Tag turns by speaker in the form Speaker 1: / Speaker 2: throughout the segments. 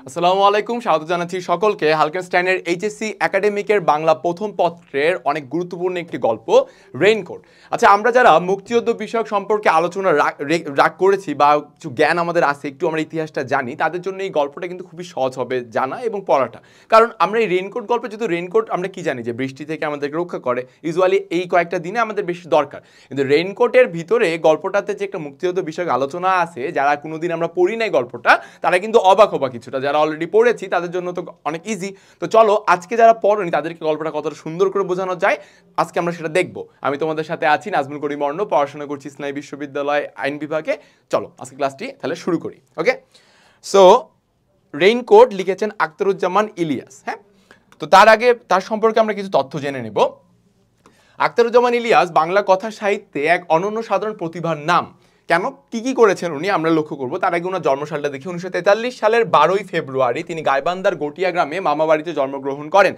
Speaker 1: আসসালামু আলাইকুম, স্বাগত জানাচ্ছি সকলকে হালকেনস্টাইনের এইচএসসি একাডেমিকের বাংলা প্রথম পত্রের অনেক গুরুত্বপূর্ণ একটি গল্প রেইনকোট। আচ্ছা, আমরা যারা মুক্তিযুদ্ধ বিষয়ক সম্পর্কে আলোচনা রাগ করেছি বা কিছু জ্ঞান আমাদের আছে, একটু আমরা ইতিহাসটা জানি, তাদের জন্য এই গল্পটা কিন্তু খুবই সহজ হবে জানা এবং পড়াটা। কারণ আমরা এই রেইনকোট গল্পে যেহেতু রেইনকোট আমরা কি জানি যে বৃষ্টি থেকে আমাদেরকে রক্ষা করে, ইউজুয়ালি এই কয়েকটা দিনে আমাদের বেশি দরকার। কিন্তু রেইনকোটের ভিতরে গল্পটাতে যে একটা মুক্তিযুদ্ধ বিষয়ক আলোচনা আছে, যারা কোনোদিন আমরা পড়ি নাই গল্পটা, তারা কিন্তু অবাক হবা কিছুটা। যারা অলরেডি পড়েছি তাদের জন্য তো অনেক ইজি। তো চলো, আজকে যারা পড়েনি তাদেরকে গল্পটা কতটা সুন্দর করে বোঝানো যায় আজকে আমরা সেটা দেখব। আমি তোমাদের সাথে আছি নাজমুল করিম অর্ণ, পড়াশোনা করছি ইসলামী বিশ্ববিদ্যালয় আইন বিভাগে। চলো আজকে ক্লাসটি তাহলে শুরু করি। ওকে, সো রেইনকোট লিখেছেন আখতারুজ্জামান ইলিয়াস। হ্যাঁ, তো তার আগে তার সম্পর্কে আমরা কিছু তথ্য জেনে নেব। আখতারুজ্জামান ইলিয়াস বাংলা কথা সাহিত্যে এক অনন্য সাধারণ প্রতিভার নাম। কেন, কি করেছেন উনি আমরা লক্ষ্য করবো। তার আগে ওনার জন্মসালটা দেখি। 1943 সালের 12ই ফেব্রুয়ারি তিনি গাইবান্ধার গটিয়া গ্রামে মামা বাড়িতে জন্মগ্রহণ করেন।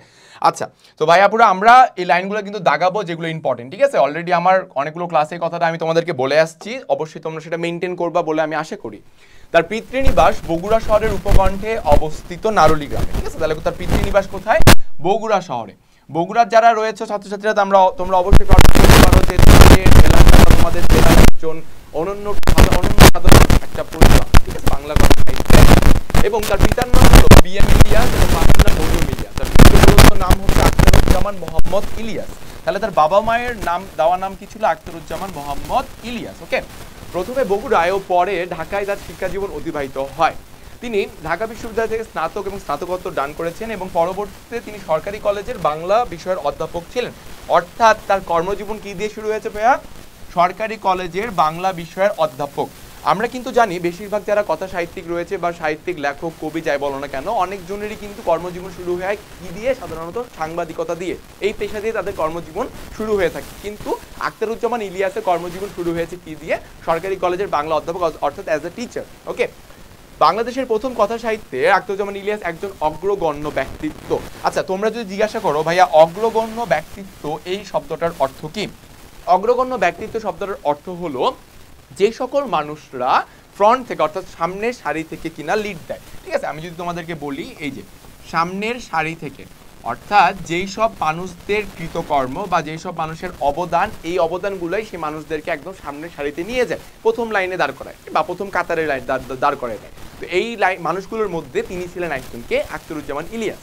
Speaker 1: আচ্ছা, তো ভাইয়াপুরা আমরা এই লাইনগুলো কিন্তু দাগাবো যেগুলো ইম্পর্টেন্ট, ঠিক আছে? অলরেডি আমার অনেকগুলো ক্লাসে কথাটা আমি তোমাদেরকে বলে আসছি, অবশ্যই তোমরা সেটা মেনটেন করবা বলে আমি আশা করি। তার পিতৃনিবাস বগুড়া শহরের উপকণ্ঠে অবস্থিত নারুলি গ্রামে, ঠিক আছে? তাহলে তার পিতৃনিবাস কোথায়? বগুড়া শহরে। বগুড়ার যারা রয়েছে ছাত্রছাত্রীরা, তোমরা অবশ্যই তোমাদের জেলার একজন অনন্য সাধারণ একটা পরিবার, ঠিক আছে, বাংলা কথা সাহিত্যে। এবং তার পিতার নাম হলো বিএম ইলিয়াস এবং মাতার নাম মরিয়ম ইলিয়াস। তার পিতার নাম হচ্ছে আখতারুজ্জামান মোহাম্মদ ইলিয়াস। তাহলে তার বাবা মায়ের নাম দেওয়া নাম কি ছিল? আখতারুজ্জামান মোহাম্মদ ইলিয়াস। ওকে, প্রথমে বগুড়ায় ও পরে ঢাকায় তার শিক্ষা জীবন অতিবাহিত হয়। তিনি ঢাকা বিশ্ববিদ্যালয় থেকে স্নাতক এবং স্নাতকোত্তর দান করেছেন এবং পরবর্তীতে তিনি সরকারি কলেজের বাংলা বিষয়ের অধ্যাপক ছিলেন। অর্থাৎ তার কর্মজীবন কি দিয়ে শুরু হয়েছে ভাইয়া? সরকারি কলেজের বাংলা বিষয়ের অধ্যাপক। আমরা কিন্তু জানি বেশিরভাগ যারা কথা সাহিত্যিক রয়েছে বা সাহিত্যিক লেখক কবি যাই বলো না কেন, অনেকজনেরই কিন্তু কর্মজীবন শুরু হয় কি দিয়ে? সাধারণত সাংবাদিকতা দিয়ে, এই পেশা দিয়ে তাদের কর্মজীবন শুরু হয়ে থাকে। কিন্তু আখতারুজ্জামান ইলিয়াসের কর্মজীবন শুরু হয়েছে কি দিয়ে? সরকারি কলেজের বাংলা অধ্যাপক, অর্থাৎ অ্যাজ এ টিচার। ওকে, বাংলাদেশের প্রথম কথা সাহিত্যে আখতারুজ্জামান ইলিয়াস একজন অগ্রগণ্য ব্যক্তিত্ব। আচ্ছা, তোমরা যদি জিজ্ঞাসা করো ভাইয়া অগ্রগণ্য ব্যক্তিত্ব এই শব্দটার অর্থ কি? অগ্রগণ্য ব্যক্তিত্ব শব্দটার অর্থ হলো যে সকল মানুষরা ফ্রন্ট থেকে অর্থাৎ সামনের সারি থেকে কিনা লিড দেয়, ঠিক আছে? আমি যদি তোমাদেরকে বলি এই যে সামনের সারি থেকে, অর্থাৎ যেই সব মানুষদের কৃতকর্ম বা যেই সব মানুষের অবদান, এই অবদানগুলোই সেই মানুষদেরকে একদম সামনের সারিতে নিয়ে যায়, প্রথম লাইনে দাঁড় করায় বা প্রথম কাতারে দাঁড় করায় দেয়। তো এই মানুষগুলোর মধ্যে তিনি ছিলেন একজনকে আখতারুজ্জামান ইলিয়াস।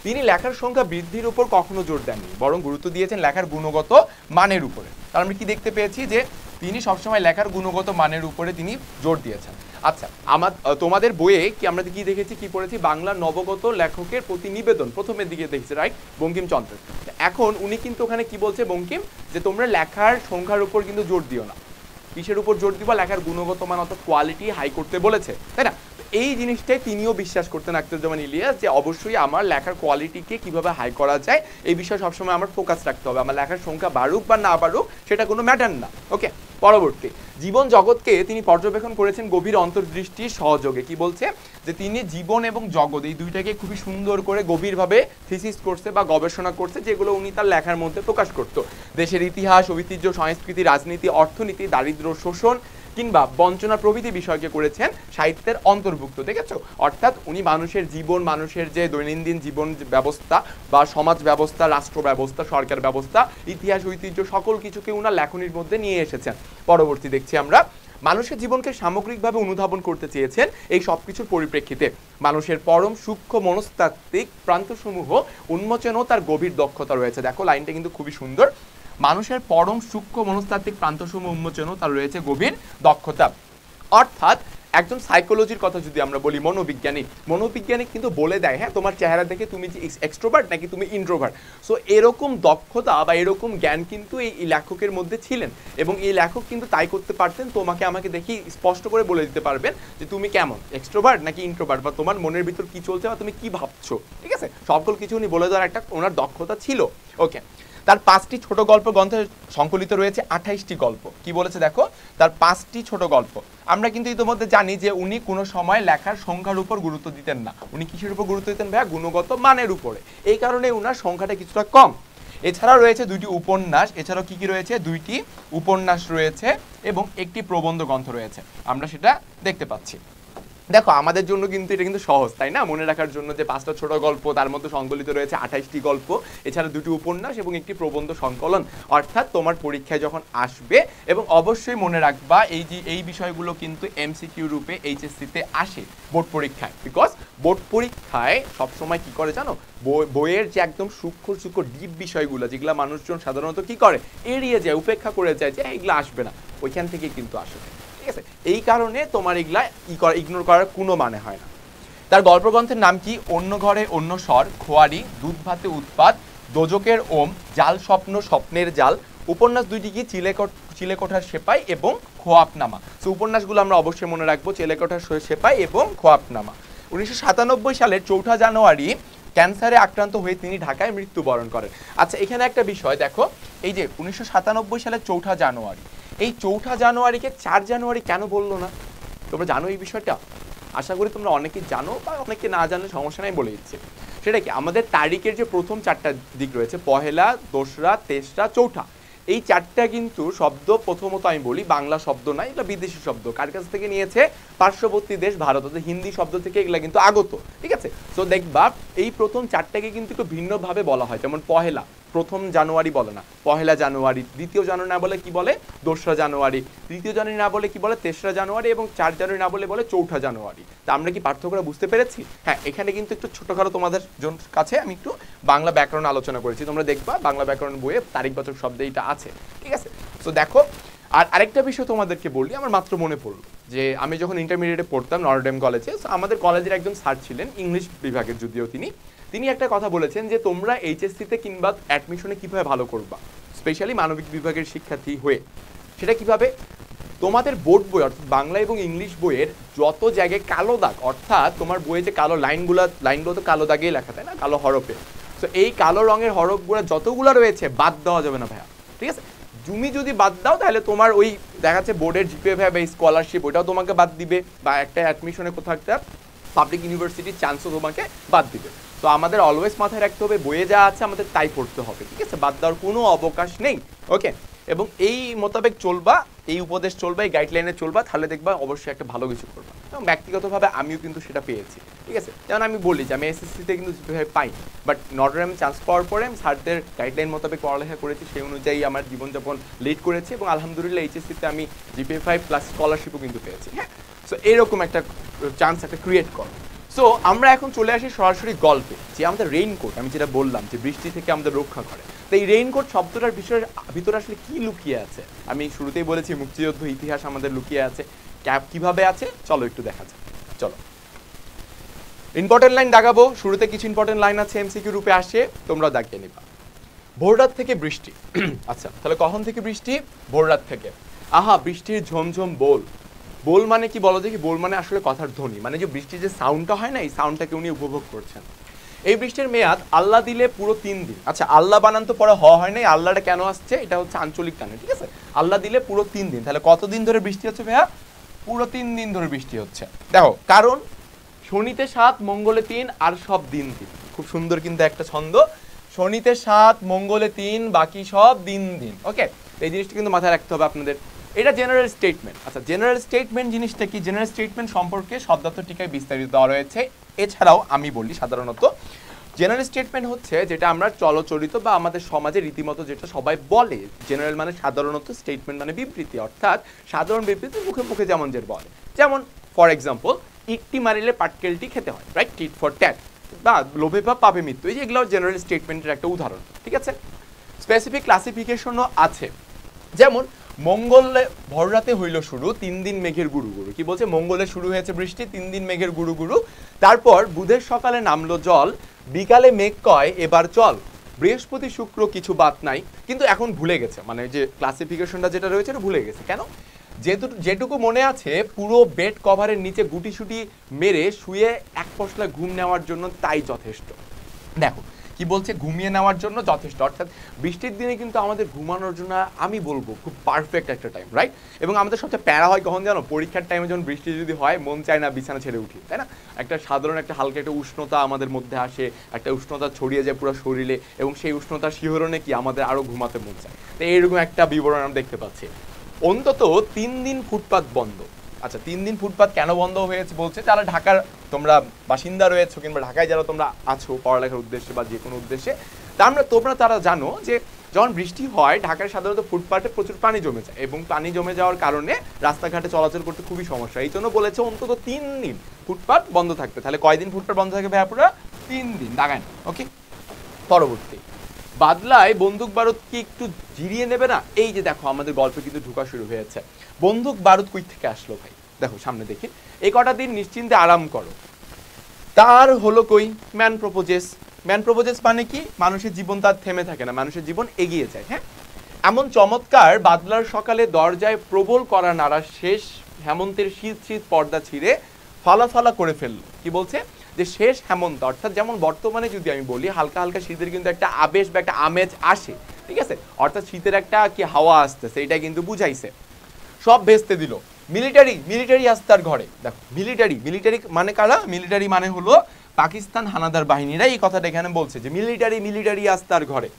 Speaker 1: তিনি লেখার সংখ্যা বৃদ্ধির উপর কখনো জোর দেননি, বরং গুরুত্ব দিয়েছেন লেখার গুণগত মানের উপরে। তার আমরা কি দেখতে পেয়েছি যে তিনি সবসময় লেখার গুণগত মানের উপরে তিনি জোর দিয়েছেন। আচ্ছা, তোমাদের বইয়ে কি আমরা কি দেখেছি, কি পড়েছি? বাংলা নবগত লেখকের প্রতিনিবেদন প্রথমের দিকে দেখেছি, রাইট? বঙ্কিমচন্দ্রের। এখন উনি কিন্তু ওখানে কি বলছে বঙ্কিম, যে তোমরা লেখার সংখ্যার উপর কিন্তু জোর দিও না, কিসের উপর জোর দিবা? লেখার গুণগত মান অর্থাৎ কোয়ালিটি হাই করতে বলেছে, তাই না? এই জিনিসটাই তিনিও বিশ্বাস করতেন আখতারুজ্জামান ইলিয়াস, যে অবশ্যই আমার লেখার কোয়ালিটিকে কিভাবে হাই করা যায় এই বিষয়ে সবসময় আমার ফোকাস রাখতে হবে। আমার লেখার সংখ্যা বাড়ুক বা না বাড়ুক সেটা কোনো ম্যাটার না। ওকে, পরবর্তী জীবন জগৎকে তিনি পর্যবেক্ষণ করেছেন গভীর অন্তর্দৃষ্টির সহযোগে। কি বলছে? যে তিনি জীবন এবং জগৎ এই দুইটাকে খুবই সুন্দর করে গভীরভাবে থিসিস করছে বা গবেষণা করছে, যেগুলো উনি তার লেখার মধ্যে প্রকাশ করত। দেশের ইতিহাস, ঐতিহ্য, সংস্কৃতি, রাজনীতি, অর্থনীতি, দারিদ্র্য, শোষণ কিংবা বঞ্চনা প্রভৃতি বিষয়কে করেছেন সাহিত্যের অন্তর্ভুক্ত। দেখেছো? অর্থাৎ উনি মানুষের জীবন, মানুষের যে দৈনন্দিন জীবন ব্যবস্থা বা সমাজ ব্যবস্থা, রাষ্ট্র ব্যবস্থা, সরকার ব্যবস্থা, ইতিহাস, ঐতিহ্য সকল কিছুকে উনার লেখনীর মধ্যে নিয়ে এসেছেন। পরবর্তী দেখছি আমরা মানুষের জীবনকে সামগ্রিকভাবে অনুধাবন করতে চেয়েছেন এই সব কিছুর পরিপ্রেক্ষিতে মানুষের পরম সূক্ষ্ম মনস্তাত্ত্বিক প্রান্তসমূহ উন্মোচনও তার গভীর দক্ষতা রয়েছে। দেখো লাইনটা কিন্তু খুবই সুন্দর। মানুষের পরম সূক্ষ্ম মনস্তাত্ত্বিক প্রান্তসমূহ উন্মোচনও তার রয়েছে গভীর দক্ষতা। অর্থাৎ একজন সাইকোলজির কথা যদি আমরা বলি, মনোবিজ্ঞানী কিন্তু বলে দেয়, হ্যাঁ, তোমার চেহারা দেখে তুমি যে এক্সট্রোভার্ট নাকি তুমি ইন্ট্রোভার্ট। সো এরকম দক্ষতা বা এরকম জ্ঞান কিন্তু এই লেখকের মধ্যে ছিলেন, এবং এই লেখক কিন্তু তাই করতে পারতেন, তোমাকে আমাকে দেখি স্পষ্ট করে বলে দিতে পারবেন যে তুমি কেমন, এক্সট্রোভার্ট নাকি ইন্ট্রোভার্ট, বা তোমার মনের ভিতর কি চলছে বা তুমি কি ভাবছো, ঠিক আছে? সকল কিছু উনি বলে দেওয়ার একটা ওনার দক্ষতা ছিল। ওকে, তার 5টি ছোট গল্প গ্রন্থে সংকলিত রয়েছে 28টি গল্প। কি বলেছে দেখো, তার 5টি ছোট গল্প। আমরা কিন্তু ইতিমধ্যে জানি যে উনি কোনো সময় লেখার সংখ্যার উপর গুরুত্ব দিতেন না, উনি কিসের উপর গুরুত্ব দিতেন ভাইয়া? গুণগত মানের উপরে। এই কারণে উনার সংখ্যাটা কিছুটা কম। এছাড়াও রয়েছে 2টি উপন্যাস, এছাড়াও কি রয়েছে? 2টি উপন্যাস রয়েছে এবং একটি প্রবন্ধ গ্রন্থ রয়েছে, আমরা সেটা দেখতে পাচ্ছি। দেখো আমাদের জন্য কিন্তু এটা কিন্তু সহজ, তাই না? মনে রাখার জন্য যে 5টা ছোট গল্প, তার মধ্যে সংকলিত রয়েছে 28টি গল্প, এছাড়া 2টি উপন্যাস এবং একটি প্রবন্ধ সংকলন। অর্থাৎ তোমার পরীক্ষায় যখন আসবে, এবং অবশ্যই মনে রাখবা এই বিষয়গুলো কিন্তু এমসিকিউ রূপে এইচএসসিতে আসে বোর্ড পরীক্ষায়। বিকজ বোর্ড পরীক্ষায় সবসময় কি করে জানো, বইয়ের যে একদম সূক্ষ্ম সূক্ষ্ম ডিপ বিষয়গুলো, যেগুলো মানুষজন সাধারণত কি করে, এড়িয়ে যায়, উপেক্ষা করে যায়, যে এগুলো আসবে না, ওইখান থেকেই কিন্তু আসে। ঠিক আছে, এই কারণে তোমার এগুলা ইগনোর করার কোনো মানে হয় না। তার গল্পগ্রন্থের নাম কি? অন্য ঘরে অন্য স্বর, খোয়ারি, দুধ ভাতে উৎপাত, দোজকের ওম, জাল স্বপ্ন, স্বপ্নের জাল। উপন্যাস দুইটি কি? চিলেকোঠার সেপাই এবং খোয়াবনামা। সো উপন্যাসগুলো আমরা অবশ্যই মনে রাখবো, চিলেকোঠার সেপাই এবং খোয়াবনামা। 1997 সালের 4 জানুয়ারি ক্যান্সারে আক্রান্ত হয়ে তিনি ঢাকায় মৃত্যুবরণ করেন। আচ্ছা, এখানে একটা বিষয় দেখো, এই যে 1997 সালের 4 জানুয়ারি, এই 4 জানুয়ারিকে 4 জানুয়ারি কেন বললো না? তোমরা জানো এই বিষয়টা? আশা করি তোমরা অনেকেই জানো, বা অনেকে না জানলে সমস্যা নাই, বলে দিচ্ছে। সেটা কি, আমাদের তারিখের যে প্রথম 4টা দিক রয়েছে, পহেলা, দোসরা, তেসরা, চৌঠা, এই 4টা কিন্তু শব্দ, প্রথমত আমি বলি বাংলা শব্দ নাই, এটা বিদেশি শব্দ। কার কাছ থেকে নিয়েছে? পার্শ্ববর্তী দেশ ভারত, হিন্দি শব্দ থেকে এগুলা কিন্তু আগত। ঠিক আছে, তো দেখবা এই প্রথম 4টাকে কিন্তু একটু ভিন্নভাবে বলা হয়। যেমন পহেলা, 1 জানুয়ারি বলে না, পহেলা জানুয়ারি। 2 জানুয়ারি না বলে কি বলে? 2রা জানুয়ারি। 3 জানুয়ারি না বলে কি বলে? 3রা জানুয়ারি। এবং 4 জানুয়ারি না বলে 4 জানুয়ারি। তা আমরা কি পার্থক্যটা বুঝতে পেরেছি? হ্যাঁ, এখানে কিন্তু একটু ছোটখাটো তোমাদের কাছে আমি একটু বাংলা ব্যাকরণ আলোচনা করেছি। তোমরা দেখবা বাংলা ব্যাকরণ বইয়ে তারিখবাচক শব্দ এটা আছে। ঠিক আছে, তো দেখো, আর আরেকটা বিষয় তোমাদেরকে বলি, আমার মাত্র মনে পড়লো যে আমি যখন ইন্টারমিডিয়েটে পড়তাম নটরডেম কলেজে, আমাদের কলেজের একজন স্যার ছিলেন, ইংলিশ বিভাগের, যদিও তিনি একটা কথা বলেছেন যে তোমরা এইচএসসিতে কিংবা অ্যাডমিশনে কিভাবে ভালো করবা, স্পেশালি মানবিক বিভাগের শিক্ষার্থী হয়ে। সেটা কিভাবে? তোমাদের বোর্ড বই অর্থাৎ বাংলা এবং ইংলিশ বইয়ের যত জায়গায় কালো দাগ, অর্থাৎ তোমার বইয়ে যে কালো লাইনগুলো তো কালো দাগেই লেখা, তাই না, কালো হরফে। তো এই কালো রঙের হরফগুলো যতগুলো রয়েছে বাদ দেওয়া যাবে না ভাইয়া। ঠিক আছে, তুমি যদি বাদ দাও তাহলে তোমার ওই দেখাচ্ছে বোর্ডের জিপিএ বা স্কলারশিপ, ওইটাও তোমাকে বাদ দিবে, বা একটা অ্যাডমিশনে কোথাও একটা পাবলিক ইউনিভার্সিটির চান্সও তোমাকে বাদ দিবে। তো আমাদের অলওয়েজ মাথায় রাখতে হবে, বইয়ে যা আছে আমাদের তাই পড়তে হবে। ঠিক আছে, বাদ দেওয়ার কোনো অবকাশ নেই। ওকে, এবং এই মোতাবেক চলবা, এই উপদেশ চলবা, এই গাইডলাইনে চলবা, তাহলে দেখবা অবশ্যই একটা ভালো কিছু করবা। এবং ব্যক্তিগতভাবে আমিও কিন্তু সেটা পেয়েছি। ঠিক আছে, যেমন আমি বলি যে আমি এসএসসিতে কিন্তু জিপিএ পাই, বাট নটরডেমে চান্স পাওয়ার পরে আমি স্যারদের গাইডলাইন মোতাবেক পড়ালেখা করেছি, সেই অনুযায়ী আমার জীবনযাপন লিড করেছি, এবং আলহামদুলিল্লাহ এইচএসসিতে আমি জিপিএ 5 প্লাস স্কলারশিপও কিন্তু পেয়েছি। হ্যাঁ, সো এরকম একটা চান্স একটা ক্রিয়েট করো। সো আমরা এখন চলে আসি সরাসরি গল্পে, যে আমাদের রেইনকোট, আমি যেটা বললাম যে বৃষ্টি থেকে আমাদের রক্ষা করে। তো এই রেইনকোট শব্দটার ভিতরে আসলে কি লুকিয়ে আছে? আমি শুরুতেই বলেছি মুক্তিযুদ্ধ ইতিহাস আমাদের লুকিয়ে আছে। ক্যাপ কিভাবে আছে চলো একটু দেখা যাক। চলো, ইম্পর্টেন্ট লাইন দাগাবো। শুরুতে কিছু ইম্পর্টেন্ট লাইন আছে, এমসিকিউ রূপে আসে, তোমরা দাগিয়ে নিবা। ভোররাত থেকে বৃষ্টি। আচ্ছা, তাহলে কখন থেকে বৃষ্টি? ভোররাত থেকে। আহা বৃষ্টির ঝমঝম বোল। বোল মানে কি বলো দেখি? বোল মানে আসলে কথার ধ্বনি, মানে যে বৃষ্টির যে সাউন্ডটা হয় না, এই সাউন্ডটাকে উনি উপভোগ করছেন। এই বৃষ্টির মেয়াদ আল্লাহ দিলে পুরো 3 দিন। আচ্ছা, আল্লাহ বানান তো পরে হয় নাই, আল্লাহটা কেন আসছে? এটা হচ্ছে আঞ্চলিক টানে। ঠিক আছে, আল্লাহ দিলে পুরো 3 দিন। তাহলে কতদিন ধরে বৃষ্টি হচ্ছে ভাইয়া? পুরো 3 দিন ধরে বৃষ্টি হচ্ছে। দেখো, কারণ শনিতে 7, মঙ্গলে 3, আর সব দিন 3। খুব সুন্দর কিন্তু একটা ছন্দ, শনিতে 7, মঙ্গলে 3, বাকি সব দিন দিন। ওকে, এই জিনিসটা কিন্তু মাথায় রাখতে হবে আপনাদের। এটা জেনারেল স্টেটমেন্ট। আচ্ছা, জেনারেল স্টেটমেন্ট জিনিসটা কি? জেনারেল স্টেটমেন্ট সম্পর্কে শব্দার্থ টিকায় বিস্তারিত দেওয়া রয়েছে। এছাড়াও আমি বলি, সাধারণত জেনারেল স্টেটমেন্ট হচ্ছে যেটা আমরা চলচরিত বা আমাদের সমাজে রীতিমতো যেটা সবাই বলে। জেনারেল মানে সাধারণত, স্টেটমেন্ট মানে বিবৃতি, অর্থাৎ সাধারণ বিবৃতি, মুখে মুখে যেমন যে বলে। যেমন ফর এক্সাম্পল, ইটটি মারিলে পাটকেলটি খেতে হয়, রাইট? টিট ফর ট্যাট, বা লোভে বা পাবে মৃত্যু, এই যে এগুলো জেনারেল স্টেটমেন্টের একটা উদাহরণ। ঠিক আছে, স্পেসিফিক ক্লাসিফিকেশনও আছে। যেমন মঙ্গলে ভররাতে হইল শুরু, 3 দিন মেঘের গুরু গুরু। কি বলছে? মঙ্গলে শুরু হয়েছে বৃষ্টি, 3 দিন মেঘের গুরু গুরু। তারপর বুধের সকালে নামলো জল, বিকালে মেঘ কয় এবার চল, বৃহস্পতি শুক্র কিছু বাদ নাই। কিন্তু এখন ভুলে গেছে, মানে যে ক্লাসিফিকেশনটা যেটা রয়েছে এটা ভুলে গেছে। কেন? যেটুকু মনে আছে, পুরো বেড কভারের নিচে গুটি সুটি মেরে শুয়ে এক পশলা ঘুম নেওয়ার জন্য তাই যথেষ্ট। দেখো কি বলছে, ঘুমিয়ে নেওয়ার জন্য যথেষ্ট। অর্থাৎ বৃষ্টির দিনে কিন্তু আমাদের ঘুমানোর জন্য আমি বলবো খুব পারফেক্ট একটা টাইম, রাইট? এবং আমাদের সবচেয়ে প্যারা হয় কখন জানো? পরীক্ষার টাইমে যখন বৃষ্টি যদি হয়, মন চায় না বিছানা ছেড়ে উঠি, তাই না? একটা সাধারণ একটা হালকা একটা উষ্ণতা আমাদের মধ্যে আসে, একটা উষ্ণতা ছড়িয়ে যায় পুরো শরীরে, এবং সেই উষ্ণতার শিহরণে কি আমাদের আরও ঘুমাতে মন চায়। তো এইরকম একটা বিবরণ আমরা দেখতে পাচ্ছি। অন্তত 3 দিন ফুটপাত বন্ধ। আচ্ছা 3 দিন ফুটপাত কেন বন্ধ হয়েছে বলছে, যারা ঢাকার তোমরা বাসিন্দা রয়েছো কিংবা ঢাকায় যারা তোমরা আছো পড়ালেখার উদ্দেশ্যে বা যে কোনো উদ্দেশ্যে, তোমরা তারা জানো যে যখন বৃষ্টি হয় ঢাকায় সাধারণত ফুটপাতে প্রচুর পানি জমে যায় এবং পানি জমে যাওয়ার কারণে রাস্তাঘাটে চলাচল করতে খুবই সমস্যা। এই জন্য বলেছে অন্তত 3 দিন ফুটপাত বন্ধ থাকবে। তাহলে কয়দিন ফুটপাত বন্ধ থাকবে ভাইয়া? পুরো 3 দিন, দাগান। ওকে, পরবর্তী, বাদলায় বন্দুক বারুদ কি একটু জিরিয়ে নেবে না? এই যে দেখো আমাদের গল্পে কিন্তু ঢোকা শুরু হয়েছে। বন্দুক বারুদ কই থেকে আসলো ভাই? দেখো সামনে দেখি, এই কটা দিন নিশ্চিন্তে আরাম করো। তার হলো কই ম্যান প্রপোজেস। ম্যান প্রপোজেস মানে কি? মানুষের জীবন তার থেমে থাকে না, মানুষের জীবন এগিয়ে যায়। হ্যাঁ, এমন চমৎকার বাদলার সকালে দরজায় প্রবল করা নাড়া শেষ হেমন্তের শীত শীত পর্দা ছিঁড়ে ফালা ফালা করে ফেললো। কি বলছে? যে শেষ হেমন্ত, অর্থাৎ যেমন বর্তমানে যদি আমি বলি হালকা হালকা শীতের কিন্তু একটা আবেশ বা একটা আমেজ আসে, ঠিক আছে, অর্থাৎ শীতের একটা কি হাওয়া আসতেছে, এটা কিন্তু বুঝাইছে। সব ভেস্তে দিল। মিলিটারি আস্তার ঘরে। দেখো মিলিটারি মানে কারা? মিলিটারি মানে হলো পাকিস্তান হানাদার বাহিনীরা। এই কথাটা এখানে বলছে যে মিলিটারি আস্তার ঘরে।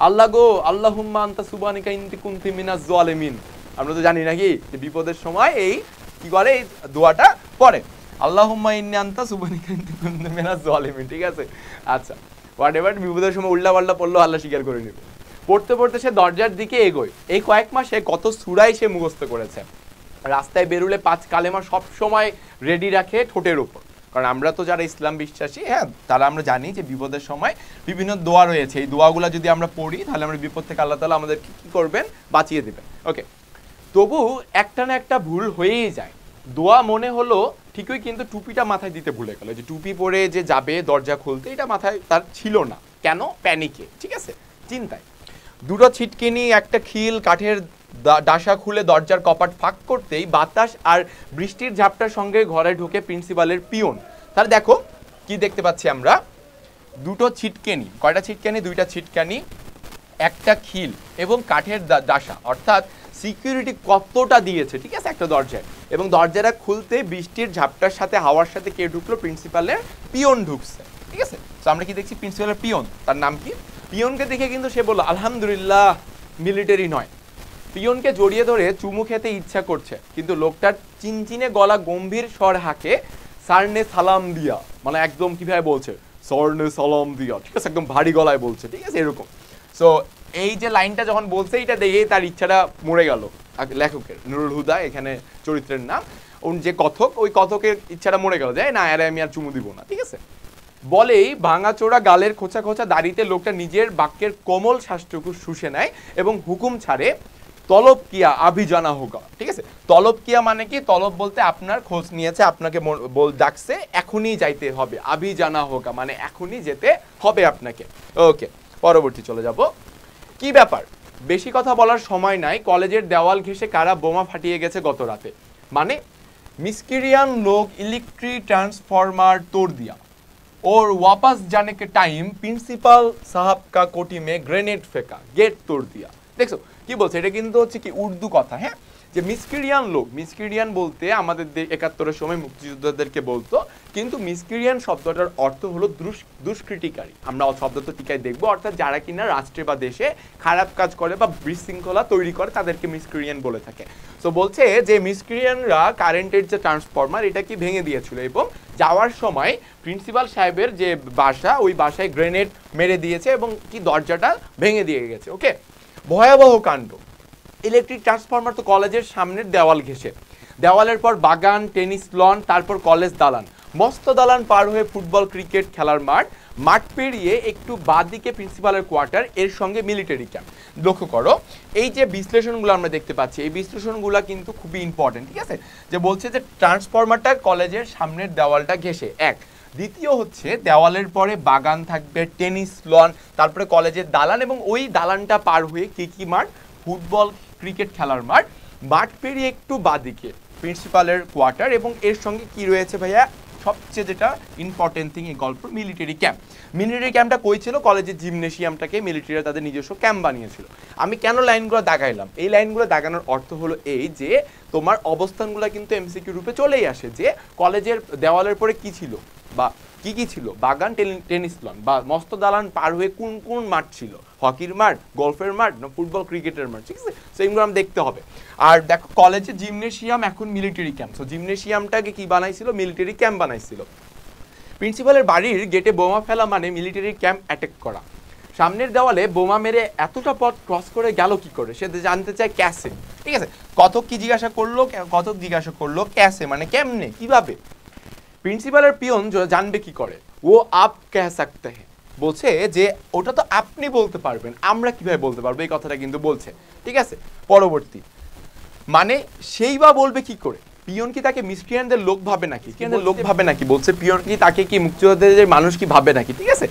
Speaker 1: আল্লাহ গো আল্লাহুম্মা আনতা সুবহানাকা ইন্নী কুনতু মিনাজ জালিমিন। আমরা তো জানি নাকি যে বিপদের সময় এই কি করে, এই দোয়াটা পড়ে, আল্লাহুম্মা ইন্নী আনতা সুবহানাকা ইন্নী কুনতু মিনাজ জালিমিন। ঠিক আছে, আচ্ছা হোয়াটএভার, বিপদের সময় উল্টা পাল্টা পড়লো আল্লাহ স্বীকার করে নেবে। পড়তে পড়তে সে দরজার দিকে এগোয়। এই কয়েক মাসে কত সূরাই সে মুখস্থ করেছে। রাস্তায় বেরুলে 5 কালেমা সব সময় রেডি রাখে ঠোঁটের উপর, কারণ আমরা তো যারা ইসলাম বিশ্বাসী, হ্যাঁ, তারা আমরা জানি যে বিপদের সময় বিভিন্ন দোয়া রয়েছে। এই দোয়াগুলো যদি আমরা পড়ি তাহলে আমরা বিপদ থেকে আল্লাহ তাআলা আমাদেরকে কি করবেন? বাঁচিয়ে দিবেন। ওকে, তবু একটা না একটা ভুল হয়েই যায়। দোয়া মনে হলো ঠিকই, কিন্তু টুপিটা মাথায় দিতে ভুলে গেল। যে টুপি পরে যে যাবে দরজা খুলতে, এটা মাথায় তার ছিল না। কেন? প্যানিকে, ঠিক আছে, চিন্তায়। দুটো ছিটকিনি, একটা খিল, কাঠের ডাসা খুলে দরজার কপাট ফাঁক করতেই বাতাস আর বৃষ্টির ঝাপটার সঙ্গে ঘরে ঢুকে প্রিন্সিপালের পিয়ন। তাহলে দেখো কি দেখতে পাচ্ছি আমরা, দুটো ছিটকেনি। কয়টা ছিটকেনি? 2টা ছিটকানি, একটা খিল এবং কাঠের ডাসা, অর্থাৎ সিকিউরিটি কতটা দিয়েছে, ঠিক আছে, একটা দরজায়। এবং দরজাটা খুলতে বৃষ্টির ঝাপটার সাথে হাওয়ার সাথে কে ঢুকলো? প্রিন্সিপালের পিয়ন ঢুকছে। ঠিক আছে, তো আমরা কি দেখছি? প্রিন্সিপালের পিয়ন। তার নাম কি? পিয়নকে দেখে কিন্তু সে বললো আলহামদুলিল্লাহ, মিলিটারি নয়। পিয়নকে জড়িয়ে ধরে চুমু খেতে ইচ্ছা করছে, কিন্তু লোকটার চিনচিনে গলা গম্ভীর স্বর হাঁকে সারনে সালাম দিয়া, মানে একদম কিভাবে বলছে? সরনে সালাম দিয়া, ঠিক আছে, একদম ভারী গলায় বলছে, ঠিক আছে, এরকম। সো এই যে লাইনটা যখন বলছে, এটা দেখে তার ইচ্ছাটা মরে গেল। লেখকের নুরুল হুদা এখানে চরিত্রের নাম, যে কথক, ওই কথকের ইচ্ছাটা মরে গেল, যে না আরে আমি আর চুমু দিব না, ঠিক আছে। বলেই ভাঙাচোরা গালের খোঁচা খোঁচা দাড়িতে লোকটা নিজের বাক্যের কোমল শ্বাসটুকু শুষে নেয় এবং হুকুম ছাড়ে, তলব কিয়া আভি জানা হোগা। ঠিক আছে, তলব কিয়া মানে কি? তলব বলতে আপনার খোঁজ নিয়েছে, আপনাকে ডাকছে, এখনই যাইতে হবে। আভি জানা হোগা মানে এখনই যেতে হবে আপনাকে। ওকে, পরবর্তী চলে যাব। কি ব্যাপার? বেশি কথা বলার সময় নাই। কলেজের দেওয়াল ঘেঁষে কারা বোমা ফাটিয়ে গেছে গত রাতে। মানে মিস্কিরিয়ান লোক ইলেকট্রিক ট্রান্সফরমার তোড় দিয়া और वापस जाने के टाइम प्रिंसिपल साहब का कोठी में ग्रेनेड फेंका, गेट तोड़ दिया। দেখছো কি বলছে? এটা কিন্তু হচ্ছে কি উর্দু কথা। হ্যাঁ, যে মিসকিরিয়ান লোক, মিসকিরিয়ান বলতে আমাদের 71-এর সময় মুক্তিযোদ্ধাদেরকে বলতো, কিন্তু মিসকিরিয়ান শব্দটার অর্থ হলো দুষ্কৃতিকারী। আমরা শব্দটা টিকায় দেখবো, অর্থাৎ যারা কিনা রাষ্ট্রে বা দেশে খারাপ কাজ করে বা বিশৃঙ্খলা তৈরি করে তাদেরকে মিসকিরিয়ান বলে থাকে। তো বলছে যে মিসকিরিয়ানরা কারেন্টের যে ট্রান্সফরমার এটা কি ভেঙে দিয়েছিল এবং যাওয়ার সময় প্রিন্সিপাল সাহেবের যে বাসা, ওই বাসায় গ্রেনেড মেরে দিয়েছে এবং কি দরজাটা ভেঙে দিয়ে গেছে। ওকে, ভয়াবহ কাণ্ড। ইলেকট্রিক ট্রান্সফরমার তো কলেজের সামনের দেওয়াল ঘেঁষে, দেওয়ালের পর বাগান, টেনিস লন, তারপর কলেজ দালান, মস্ত দালান পার হয়ে ফুটবল ক্রিকেট খেলার মাঠ, মাঠ পেরিয়ে একটু বাঁদিকে প্রিন্সিপালের কোয়ার্টার, এর সঙ্গে মিলিটারি ক্যাম্প। লক্ষ্য করো এই যে বিশ্লেষণগুলো আমরা দেখতে পাচ্ছি, এই বিশ্লেষণগুলো কিন্তু খুবই ইম্পর্টেন্ট। ঠিক আছে, যে বলছে যে ট্রান্সফরমারটা কলেজের সামনের দেওয়ালটা ঘেঁষে, এক। দ্বিতীয় হচ্ছে দেওয়ালের পরে বাগান থাকবে, টেনিস লন, তারপরে কলেজের দালান এবং ওই দালানটা পার হয়ে কি মাঠ? ফুটবল ক্রিকেট খেলার মাঠ, মাঠ পেরিয়ে একটু বাঁদিকে প্রিন্সিপালের কোয়ার্টার এবং এর সঙ্গে কি রয়েছে ভাইয়া? সবচেয়ে যেটা ইম্পর্টেন্ট থিং এই গল্প, মিলিটারি ক্যাম্প। মিলিটারি ক্যাম্পটা কই ছিল? কলেজের জিমনেশিয়ামটাকে মিলিটারিরা তাদের নিজস্ব ক্যাম্প বানিয়েছিল। আমি কেন লাইনগুলো দাগাইলাম? এই লাইনগুলো দাগানোর অর্থ হলো এই যে তোমার অবস্থানগুলো কিন্তু এমসিকিউ রূপে চলেই আসে, যে কলেজের দেওয়ালের পরে কি ছিল বা কি ছিল? বাগান, টেনিস লন বা মস্ত দালান পার হয়ে কোন কোন মাঠ ছিল, হকির মাঠ, গলফের মাঠ না ফুটবল ক্রিকেটের মাঠ, ঠিক আছে? সো এগুলো আমরা দেখতে হবে। আর দেখো কলেজে জিমনেশিয়াম এখন মিলিটারি ক্যাম্প, সো জিমনেশিয়ামটাকে কি বানাইছিল? Military camp বানাইছিল। প্রিন্সিপালের বাড়ির গেটে বোমা ফেলা মানে মিলিটারি ক্যাম্প অ্যাটাক করা। সামনের দেওয়ালে বোমা মেরে এতটা পথ ক্রস করে গেল কি করে, সে জানতে চায় ক্যাসে, ঠিক আছে? কতক জিজ্ঞাসা করলো ক্যাসে মানে কেমনে, কিভাবে? প্রিন্সিপালের পিয়ন জানবে কি করে? ও আপ কহ সকতে হ্যায়, বলছে যে ওটা তো আপনি বলতে পারবেন, আমরা কিভাবে বলতে পারবো, এই কথাটা কিন্তু বলছে, ঠিক আছে? পরবর্তী মানে সেই বা বলবে কি করে? পিয়ন কি তাকে মিস্ট্রিয়ানদের লোক ভাবে নাকি? বলছে পিয়ন কি তাকে কি মুক্তিযোদ্ধাদের মানুষ কি ভাবে নাকি, ঠিক আছে?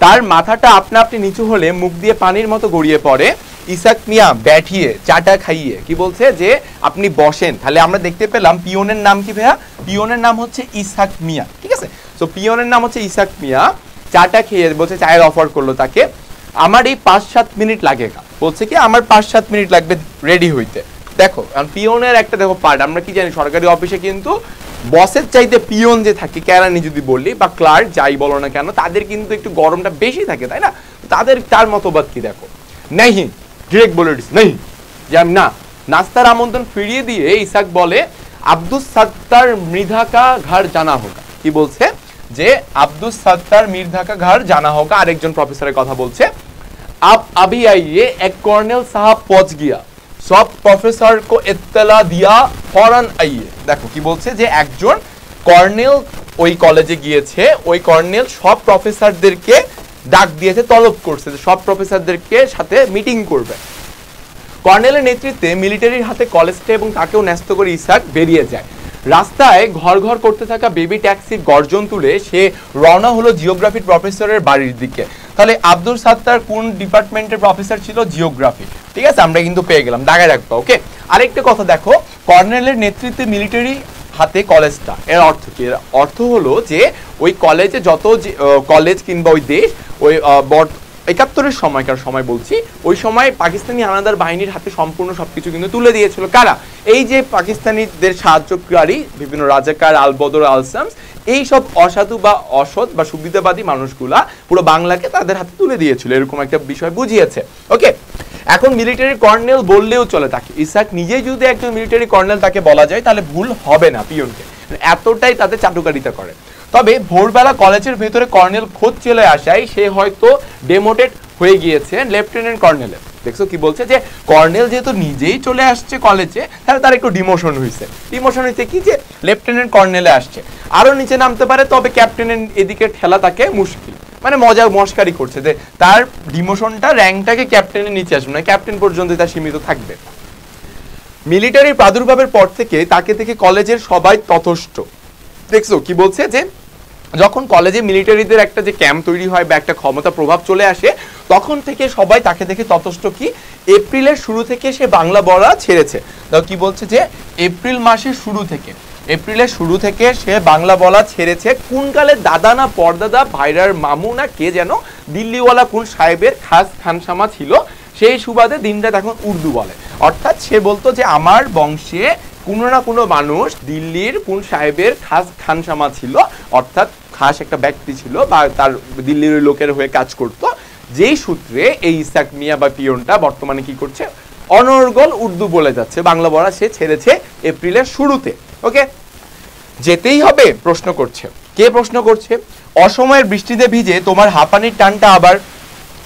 Speaker 1: তার মাথাটা আপনা আপনি নিচু হলে মুখ দিয়ে পানির মতো গড়িয়ে পড়ে। ইসাক মিয়া ব্যাঠিয়ে চাটা খাইয়ে, কি বলছে যে আপনি বসেন। তাহলে আমরা দেখতে পেলাম পিয়নের নাম কি ভাইয়া? পিয়নের নাম হচ্ছে ইসাক মিয়া, ঠিক আছে? সো পিয়নের নাম হচ্ছে ইসাক মিয়া। চাটা খেয়ে বলছে, চায়ের অফার করলো তাকে। আমার এই 5-7 মিনিট লাগে, বলছে কি আমার 5-7 মিনিট লাগবে রেডি হইতে। দেখো পিয়নের একটা দেখো পার্ট, আমরা কি জানি সরকারি অফিসে কিন্তু বসের চাইতে পিয়ন যে থাকে, কেরানি যদি বললি বা ক্লার্ক যাই বলো না কেন, তাদের কিন্তু একটু গরমটা বেশি থাকে, তাই না? তার মতবাদ কি দেখো, নেই ডিরেক্ট বলে দিস নেই, যে আমি না। নাস্তার আমন্ত্রণ ফিরিয়ে দিয়ে ইসাক বলে আব্দুস সাত্তার মৃধা কা ঘর জানা হোগা। কি বলছে? যে আব্দুস সাত্তার মৃধা কা ঘর জানা হোগা। আরেকজন প্রফেসরের কথা বলছে, আপ আভি আইয়ে এক কর্নেল সাহাব পৌঁছ গিয়া, সব প্রফেসর কো ইত্তলা দিয়া ফরান আইয়ে। দেখো কি বলছে যে একজন কর্নেল ওই কলেজে গিয়েছে, ওই কর্নেল সব প্রফেসরদেরকে ডাক দিয়েছে, তলব করছে যে সব প্রফেসরদেরকে সাথে মিটিং করবে। কর্নেলের নেতৃত্বে মিলিটারির হাতে কলেজটা এবং তাকেও ন্যস্ত করে ইসাক বেরিয়ে যায়। রাস্তায় ঘর ঘর করতে থাকা বেবি ট্যাক্সির গর্জন তুলে সে রওনা হলো জিওগ্রাফির প্রফেসরের বাড়ির দিকে। তাহলে আব্দুল সাত্তার কোন ডিপার্টমেন্টের প্রফেসর ছিল? জিওগ্রাফি, ঠিক আছে? আমরা কিন্তু পেয়ে গেলাম, দাগায় রাখবো, ওকে? আরেকটা কথা দেখো, কর্নেলের নেতৃত্বে মিলিটারি হাতে কলেজটা, এর অর্থ কি? এর অর্থ হলো যে ওই কলেজে যত কলেজ কিংবা ওই দেশ ওই ৭১-এর সময়কার সময় বলছি, ওই সময় পাকিস্তানি হানাদার বাহিনীর হাতে সম্পূর্ণ সবকিছু কিন্তু তুলে দিয়েছিল। কারা? এই যে পাকিস্তানিদের সাহায্যকারী বিভিন্ন রাজাকার, আলবদর, আলসামস, এই সব অসাধু বা অসৎ বা সুবিধাবাদী মানুষগুলা পুরো বাংলাকে তাদের হাতে তুলে দিয়েছিল, এরকম একটা বিষয় বুঝিয়েছে, ওকে? এখন মিলিটারি কর্নেল বললেও চলে তাকে। ইসাক নিজেই যদি একজন মিলিটারি কর্নেল তাকে বলা যায় তাহলে ভুল হবে না পিয়নকে, এতটাই তাদের চাটুকারিতা করে। তবে ভোরবেলা কলেজের ভেতরে কর্নেল খোঁজ চলে আসায় সে হয়তো ডেমোটেড হয়ে গিয়েছে লেফটেন্যান্ট কর্নেলে। দেখছো কি বলছে? যে কর্নেল যেহেতু নিজেই চলে আসছে কলেজে, তাহলে তার একটু ডিমোশন হয়েছে। ডিমোশন হয়েছে কি? যে লেফটেন্যান্ট কর্নেলে আসছে, আরো নিচে নামতে পারে, তবে ক্যাপ্টেনের এদিকে ঠেলা তাকে মুশকিল। মানে মস্কারি করছে যে তার ডিমোশনটা র্যাঙ্কটাকে ক্যাপ্টেনের নিচে আসবে না, ক্যাপ্টেন পর্যন্ত তার সীমিত থাকবে। মিলিটারির প্রাদুর্ভাবের পর থেকে তাকে দেখে কলেজের সবাই তথস্থ। দেখছো কি বলছে? যে যখন কলেজে মিলিটারিদের একটা যে ক্যাম্প তৈরি হয় বা একটা ক্ষমতা প্রভাব চলে আসে, তখন থেকে সবাই তাকে দেখে তথস্থ। কি? এপ্রিলের শুরু থেকে সে বাংলা বলা ছেড়েছে। কি বলছে? যে এপ্রিল মাসের শুরু থেকে, এপ্রিলের শুরু থেকে সে বাংলা বলা ছেড়েছে। কোন কালে দাদা না পরদাদা, ভাইরার মামু না কে যেন দিল্লিওয়ালা কোন সাহেবের খাস খানসামা ছিল, সেই সুবাদে দিনরাত এখন উর্দু বলে। অর্থাৎ সে বলতো যে আমার বংশে কোনো না কোনো মানুষ দিল্লির কোন সাহেবের খাস খানসামা ছিল, অর্থাৎ খাস একটা ব্যক্তি ছিল বা তার দিল্লির লোকের হয়ে কাজ করত, যেই সূত্রে এই ইসাক মিয়া বা পিয়নটা বর্তমানে কি করছে? অনর্গল উর্দু বলে যাচ্ছে। বাংলা বলা সে ছেড়েছে এপ্রিলের শুরুতে, ওকে? যেতেই হবে প্রশ্ন করছে। কে প্রশ্ন করছে? অসময়ের বৃষ্টিতে ভিজে তোমার হাঁপানির টানটা আবার।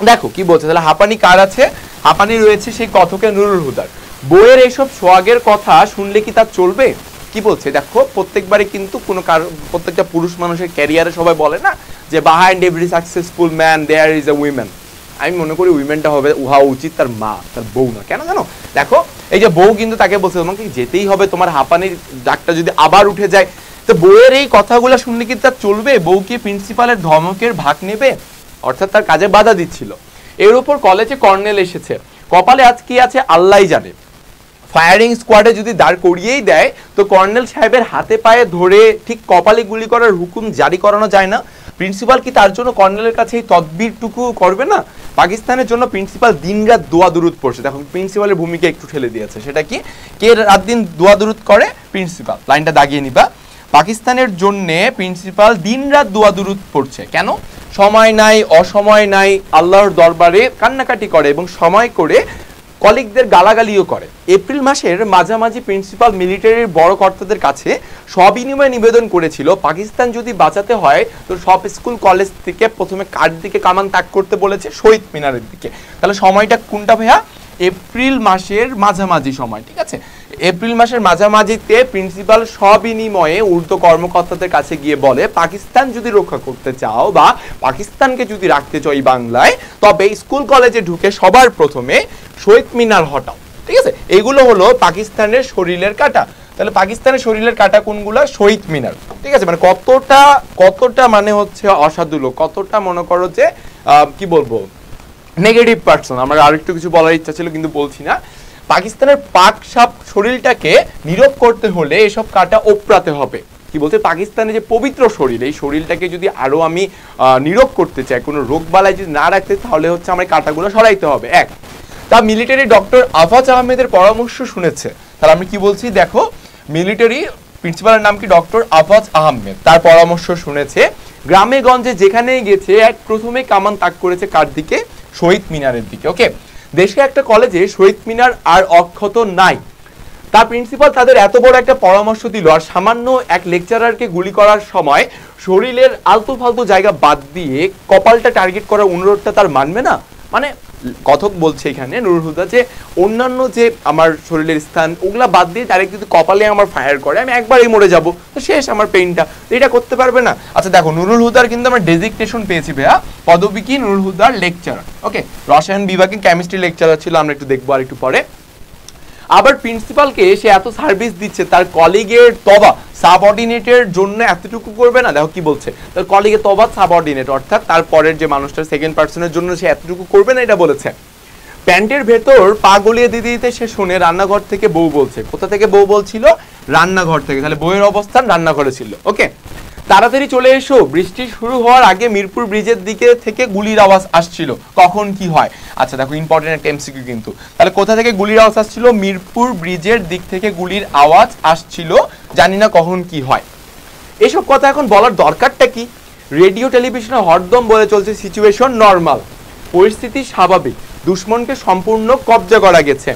Speaker 1: দেখো কি বলছে? তাহলে হাঁপানি কার আছে? হাঁপানি রয়েছে সেই কথকে নুরুল হুদার। বইয়ের এইসব সোয়াগের কথা শুনলে কি তা চলবে? কি বলছে দেখো, প্রত্যেকবারই কিন্তু প্রত্যেকটা পুরুষ মানুষের ক্যারিয়ারে সবাই বলে না যে behind every successful man there is a women. আমি মনে করি উইমেনটা হওয়া উচিত তার মা, তার বউ না। কেন জানো? দেখো এই যে বউ কিন্তু তাকে বলছে তোমাকে যেতেই হবে, তোমার হাঁপানির ডাকটা যদি আবার উঠে যায়। তো বউয়ের এই কথাগুলো শুনলে কি তার চলবে? বউ কি প্রিন্সিপালের ধমকের ভাগ নেবে? অর্থাৎ তার কাজে বাধা দিচ্ছিল। এর উপর কলেজে কর্নেল এসেছে, কপালে আজ কি আছে আল্লাহই জানে। ফায়ারিং স্কোয়াডে যদি দাঁড় করিয়েই দেয় তো কর্নেল সাহেবের হাতে পায়ে ধরে ঠিক কপালে গুলি করার হুকুম জারি করানো যায় না? প্রিন্সিপাল কি তার জন্য কর্নেলের কাছে এই তদবিরটুকু করবে না? পাকিস্তানের জন্য প্রিন্সিপাল দিনরাত দোয়া দুরুদ পড়ছে। দেখো প্রিন্সিপালের ভূমিকা একটু ঠেলে দিয়েছে। সেটা কি? কে রাত দিন দোয়া দুরুদ করে? প্রিন্সিপাল। লাইনটা দাগিয়ে নিবা। পাকিস্তানের জন্য প্রিন্সিপাল দিনরাত দোয়া দুরুদ পড়ছে। কেন? সময় নাই, অসময় নাই, আল্লাহর দরবারে কান্নাকাটি করে এবং সময় করে কলিগদের গালাগালিও করে। এপ্রিল মাসের মাঝামাঝি প্রিন্সিপাল মিলিটারির বড় কর্তাদের কাছে সবিনিময়ে নিবেদন করেছিল, পাকিস্তান যদি বাঁচাতে হয় তো সব স্কুল কলেজ থেকে প্রথমে কার দিকে কামান তাক করতে বলেছে? শহীদ মিনারের দিকে। তাহলে সময়টা কোনটা ভাইয়া? এপ্রিল মাসের মাঝামাঝি সময়, ঠিক আছে? এপ্রিল মাসের মাঝামাঝিতে প্রিন্সিপাল সবিনিময়ে ঊর্ধ্ব কর্মকর্তাদের কাছে গিয়ে বলে, পাকিস্তান যদি রক্ষা করতে চাও বা পাকিস্তানকে যদি রাখতে চাও এই বাংলায়, তবে স্কুল কলেজে ঢুকে সবার প্রথমে শহীদ মিনার হটাও। ঠিক আছে, এগুলো হলো পাকিস্তানের শরীরের কাটা। তাহলে পাকিস্তানের শরীরের কাটা কোনগুলো? শহীদ মিনার। ঠিক আছে, মানে কতটা মানে হচ্ছে অসাধু লোক, কতটা মনে করো যে কি বলবো নেগেটিভ পার্সন। আমার আরেকটু কিছু বলার ইচ্ছা ছিল কিন্তু বলছি না। পাকিস্তানের পাক সাপ শরীরটাকে নীরব করতে হলে এসব কাটা ওপরাতে হবে। কি বলতে? পাকিস্তানের যে পবিত্র শরীর, এই শরীরটাকে যদি আরো আমি নীরব করতে চাই, কোনো রোগ বালাই যদি না রাখতে, তাহলে হচ্ছে আমার কাটাগুলো সরাইতে হবে। এক, তা মিলিটারি ডক্টর আফাজ আহমেদের পরামর্শ শুনেছে। তাহলে আমি কি বলছি দেখো, মিলিটারি প্রিন্সিপালের নাম কি? ডক্টর আফাজ আহমেদ। তার পরামর্শ শুনেছে, গ্রামে গঞ্জে যেখানেই গেছে এক প্রথমে কামান তাক করেছে কার দিকে? শহীদ মিনারের দিকে। ওকে, দেশে একটা কলেজে শহীদ মিনার আর অক্ষত নাই। তার প্রিন্সিপাল তাদের এত বড় একটা পরামর্শ দিল, আর সামান্য এক লেকচারারকে গুলি করার সময় শরীরের আলতু ফালতু জায়গা বাদ দিয়ে কপালটা টার্গেট করার অনুরোধটা তার মানবে না? মানে কথক বলছে এখানে নুরুল হুদা যে অন্যান্য যে আমার শরীরের স্থান ওগুলা বাদ দিয়ে ডাইরেক্ট যদি কপালে আমার ফায়ার করে, আমি একবারই মরে যাব, তো শেষ আমার পেইনটা। এটা করতে পারবে না। আচ্ছা দেখো, নুরুল হুদার কিন্তু আমরা ডেজিগনেশন পেয়েছি ভাইয়া, পদবী কি? নুরুল হুদার লেকচারার। ওকে, রসায়ন বিভাগে কেমিস্ট্রি লেকচারার ছিল, আমরা একটু দেখবো আর একটু পরে। আবার প্রিন্সিপালকে সে এত সার্ভিস দিচ্ছে, তার কলিগের তবা সাবঅর্ডিনেটের জন্য এতটুকু করবে না? দেখো কি বলছে, তার কলিগের তবা সাবঅর্ডিনেট, অর্থাৎ তার পরের যে মানুষটার সেকেন্ড পার্সনের জন্য সে এতটুকু করবে না, এটা বলেছে। প্যান্টের ভেতর পা গলিয়ে দিতে দিতে সে শুনে রান্নাঘর থেকে বউ বলছে। কোথা থেকে বউ বলছিল? রান্নাঘর থেকে। তাহলে বউয়ের অবস্থান রান্নাঘরে ছিল। ওকে, তাড়াতাড়ি চলে এসো, বৃষ্টি শুরু হওয়ার আগে মিরপুর ব্রিজের দিকে থেকে গুলির আওয়াজ আসছিল। কখন কি হয়? আচ্ছা দেখো, ইম্পর্টেন্ট একটা এমসিকিউ কিন্তু। তাহলে কোথা থেকে গুলির আওয়াজ আসছিল? মিরপুর ব্রিজের দিক থেকে গুলির আওয়াজ আসছিল, জানি না কখন কি হয়। এসব কথা এখন বলার দরকারটা কি? রেডিও টেলিভিশনে হরদম বলে চলছে সিচুয়েশন নরমাল, পরিস্থিতি স্বাভাবিক, দুশ্মনকে সম্পূর্ণ কবজা করা গেছে,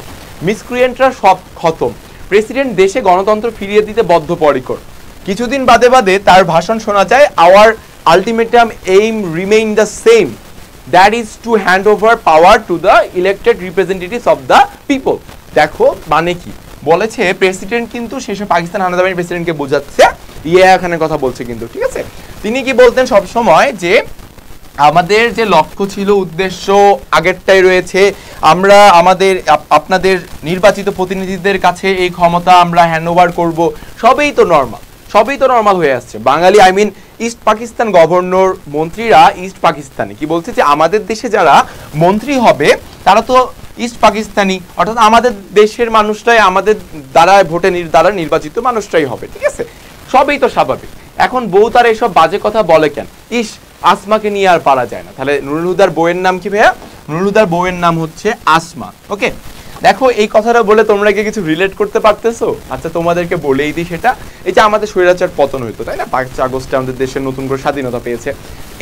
Speaker 1: মিসক্রিয়েন্টরা সব খতম, প্রেসিডেন্ট দেশে গণতন্ত্র ফিরিয়ে দিতে বদ্ধপরিকর। কিছুদিন বাদে বাদে তার ভাষণ শোনা যায়, our ultimate aim remain the same, that is to hand over power to the elected representatives of the people. দেখো মানে কি বলেছে, প্রেসিডেন্ট কিন্তু শেষে পাকিস্তান হানাদারের প্রেসিডেন্টকে বোঝাচ্ছে, এখানে কথা বলছে কিন্তু। ঠিক আছে, তিনি কি বলতেন সবসময় যে আমাদের যে লক্ষ্য ছিল, উদ্দেশ্য আগেরটাই রয়েছে, আমরা আমাদের আপনাদের নির্বাচিত প্রতিনিধিদের কাছে এই ক্ষমতা আমরা হ্যান্ড ওভার করবো, সবই তো নর্মাল হয়ে আসছে। বাঙালি ইস্ট পাকিস্তান গভর্নর মন্ত্রীরা ইস্ট পাকিস্তানি। কি বলছে যে আমাদের দেশে যারা মন্ত্রী হবে তারা তো ইস্ট পাকিস্তানি, অর্থাৎ আমাদের দেশের মানুষটাই, আমাদের দ্বারা নির্বাচিত মানুষটাই হবে। ঠিক আছে, সবই তো স্বাভাবিক। এখন বউ তার এসব বাজে কথা বলে কেন? আসমাকে নিয়ে আর পারা যায় না। তাহলে নুরুল হুদার বউয়ের নাম কি ভাইয়া? নুরুল হুদার বউয়ের নাম হচ্ছে আসমা। ওকে, দেখো এই কথাটা বলে তোমরা কি কিছু রিলেট করতে পারতেছো? আচ্ছা তোমাদেরকে বলেই দিই সেটা, এই যে আমাদের স্বৈরাচার পতন হইতো, তাই না? 5 আগস্টে আমাদের দেশের নতুন করে স্বাধীনতা পেয়েছে।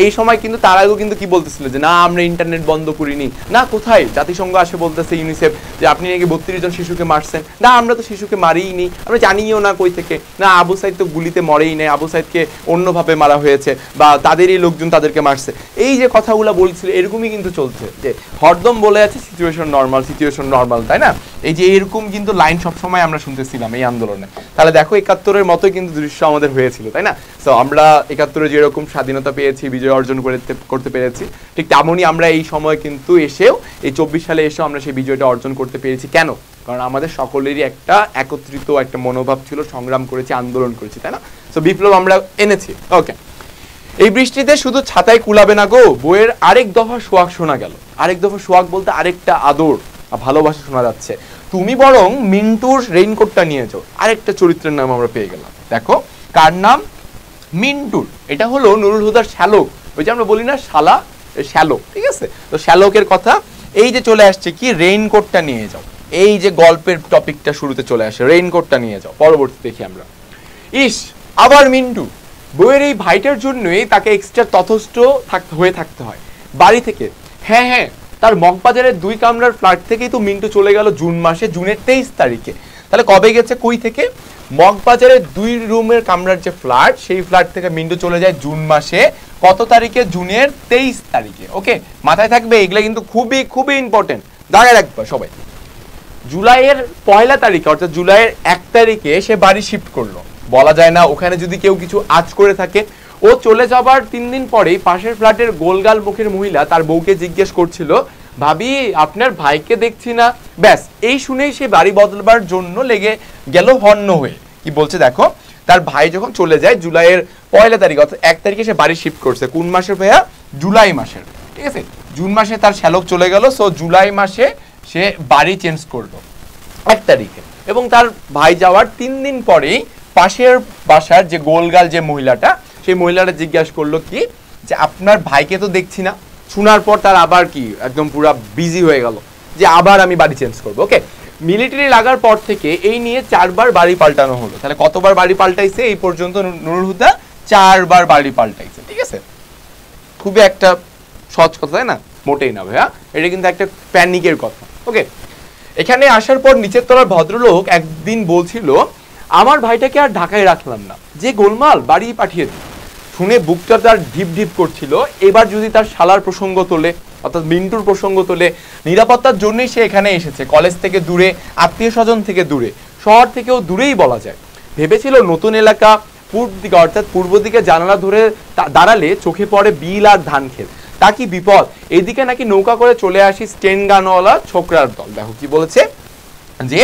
Speaker 1: এই সময় কিন্তু তার আগেও কিন্তু কি বলতেছিল যে না আমরা ইন্টারনেট বন্ধ করিনি, না কোথায় জাতিসংঘ আসে বলতেছে ইউনিসেফ যে আপনি নাকি 32 জন শিশুকে মারছেন, না আমরা তো শিশুকে মারিনি, আমরা জানিও না কই থেকে, না আবু সাইদ তো গুলিতে মরেই নাই, আবু সাইদকে অন্যভাবে মারা হয়েছে বা তাদেরই লোকজন তাদেরকে মারছে। এই যে কথাগুলো বলছিল এরকমই কিন্তু চলছে, যে হরদম বলে আছে সিচুয়েশন নর্মাল, তাই না? এই যে এরকম কিন্তু লাইন সবসময় আমরা শুনতেছিলাম এই আন্দোলনে। তাহলে দেখো 71-এর মতোই কিন্তু দৃশ্য আমাদের হয়েছিল, তাই না? সো আমরা 71-এ যেরকম স্বাধীনতা পেয়েছি, বিজয় অর্জন করতে পেরেছি, ঠিক তেমনই আমরা এই সময় কিন্তু এসেও, এই 24 সালে এসেও আমরা সেই বিজয়টা অর্জন করতে পেরেছি। কেন? কারণ আমাদের সকলেরই একটা একত্রিত একটা মনোভাব ছিল, সংগ্রাম করেছি, আন্দোলন করেছি, তাই না? সো বিপ্লব আমরা এনেছি। ওকে, এই বৃষ্টিতে শুধু ছাতায় কুলাবে না গো, বইয়ের আরেক দফা সোহাগ শোনা গেল। আরেক দফা সোহাগ বলতে আরেকটা আদর, ভালোবাসা শোনা যাচ্ছে। তুমি বরং মিন্টুর রেইনকোটটা নিয়ে যাও। আরেকটা চরিত্রের নাম আমরা পেয়ে গেলাম। দেখো কার নাম? মিন্টুর। এটা হলো নুরুল হুদার শ্যালক, ওই যে আমরা বলি না শালা, শ্যালক। ঠিক আছে, তো শ্যালকের কথা এই যে চলে আসছে কি, রেইনকোটটা নিয়ে যাও। এই যে গল্পের টপিকটা শুরুতে চলে আসে, রেইনকোটটা নিয়ে যাও। পরবর্তী দেখি আমরা, আবার মিন্টু, বউয়ের এই ভাইটার জন্যই তাকে এক্সট্রা তথস্থ হয়ে থাকতে হয় বাড়ি থেকে। হ্যাঁ হ্যাঁ, তার মগবাজারের 2 কামরার ফ্ল্যাট থেকেই তো মিন্টু চলে গেল জুন মাসে, জুনের 23 তারিখে। তাহলে কবে গেছে, কই থেকে? মগবাজারের 2 রুমের কামরার যে ফ্ল্যাট, সেই ফ্ল্যাট থেকে মিন্টু চলে যায় জুন মাসে কত তারিখে? জুনের 23 তারিখে। ওকে, মাথায় থাকবে, এগুলো কিন্তু খুবই খুবই ইম্পর্টেন্ট, দাঁড়ায় রাখবে সবাই। জুলাইয়ের 1 তারিখে অর্থাৎ জুলাইয়ের 1 তারিখে সে বাড়ি শিফট করলো। বলা যায় না ওখানে যদি কেউ কিছু আজ করে থাকে। ও চলে যাবার 3 দিন পরেই পাশের ফ্ল্যাটের গোলগাল মুখের মহিলা তার বউকে জিজ্ঞেস করছিল, ভাবি আপনার ভাইকে দেখছি না। ব্যাস এই শুনেই সে বাড়ি বদলবার জন্য লেগে গেল হন্য হয়ে। কি বলছে দেখো, তার ভাই যখন চলে যায় জুলাইয়ের 1 তারিখ অর্থাৎ 1 তারিখে সে বাড়ি শিফট করছে। কোন মাসের ভাইয়া? জুলাই মাসের। ঠিক আছে, জুন মাসে তার শ্যালক চলে গেল, সো জুলাই মাসে সে বাড়ি চেঞ্জ করলো 1 তারিখে। এবং তার ভাই যাওয়ার 3 দিন পরেই পাশের বাসার যে গোলগাল যে মহিলাটা, সেই মহিলাটা জিজ্ঞাসা করলো কি যে আপনার ভাইকে তো দেখছি না। শোনার পর তার আবার কি একদম পুরো বিজি হয়ে গেল যে আবার আমি বাড়ি চেঞ্জ করবো। ওকে, মিলিটারি লাগার পর থেকে এই নিয়ে 4 বার বাড়ি পাল্টানো হলো। তাহলে কতবার বাড়ি পাল্টাইছে এই পর্যন্ত? নুরুল হুদা 4 বার বাড়ি পাল্টাইছে। ঠিক আছে, খুবই একটা সহজ কথা, তাই না? মোটেই না ভাইয়া, এটা কিন্তু একটা প্যানিকের কথা। ওকে, এখানে আসার পর নিচের তলার ভদ্রলোক একদিন বলছিল, আমার ভাইটাকে আর ঢাকায় রাখলাম না, যে গোলমাল বাড়ি পাঠিয়ে দিই। শুনে বুকটা তার ঢিপ ঢিপ করছিল। এবার যদি তার শালার প্রসঙ্গ তোলে, অর্থাৎ মিন্টুর প্রসঙ্গ তোলে, নিরাপত্তার জন্যই সে এখানে এসেছে, কলেজ থেকে দূরে, আত্মীয় স্বজন থেকে দূরে, শহর থেকেও দূরেই বলা যায়। ভেবেছিল নতুন এলাকা, পূর্ব দিকে অর্থাৎ পূর্ব দিকে জানালা ধরে দাঁড়ালে চোখে পড়ে বিল আর ধান ক্ষেত। তা কি বিপদ, এদিকে নাকি নৌকা করে চলে আসি স্টেন গানওয়ালা ছোকরার দল। দেখো কি বলেছে, যে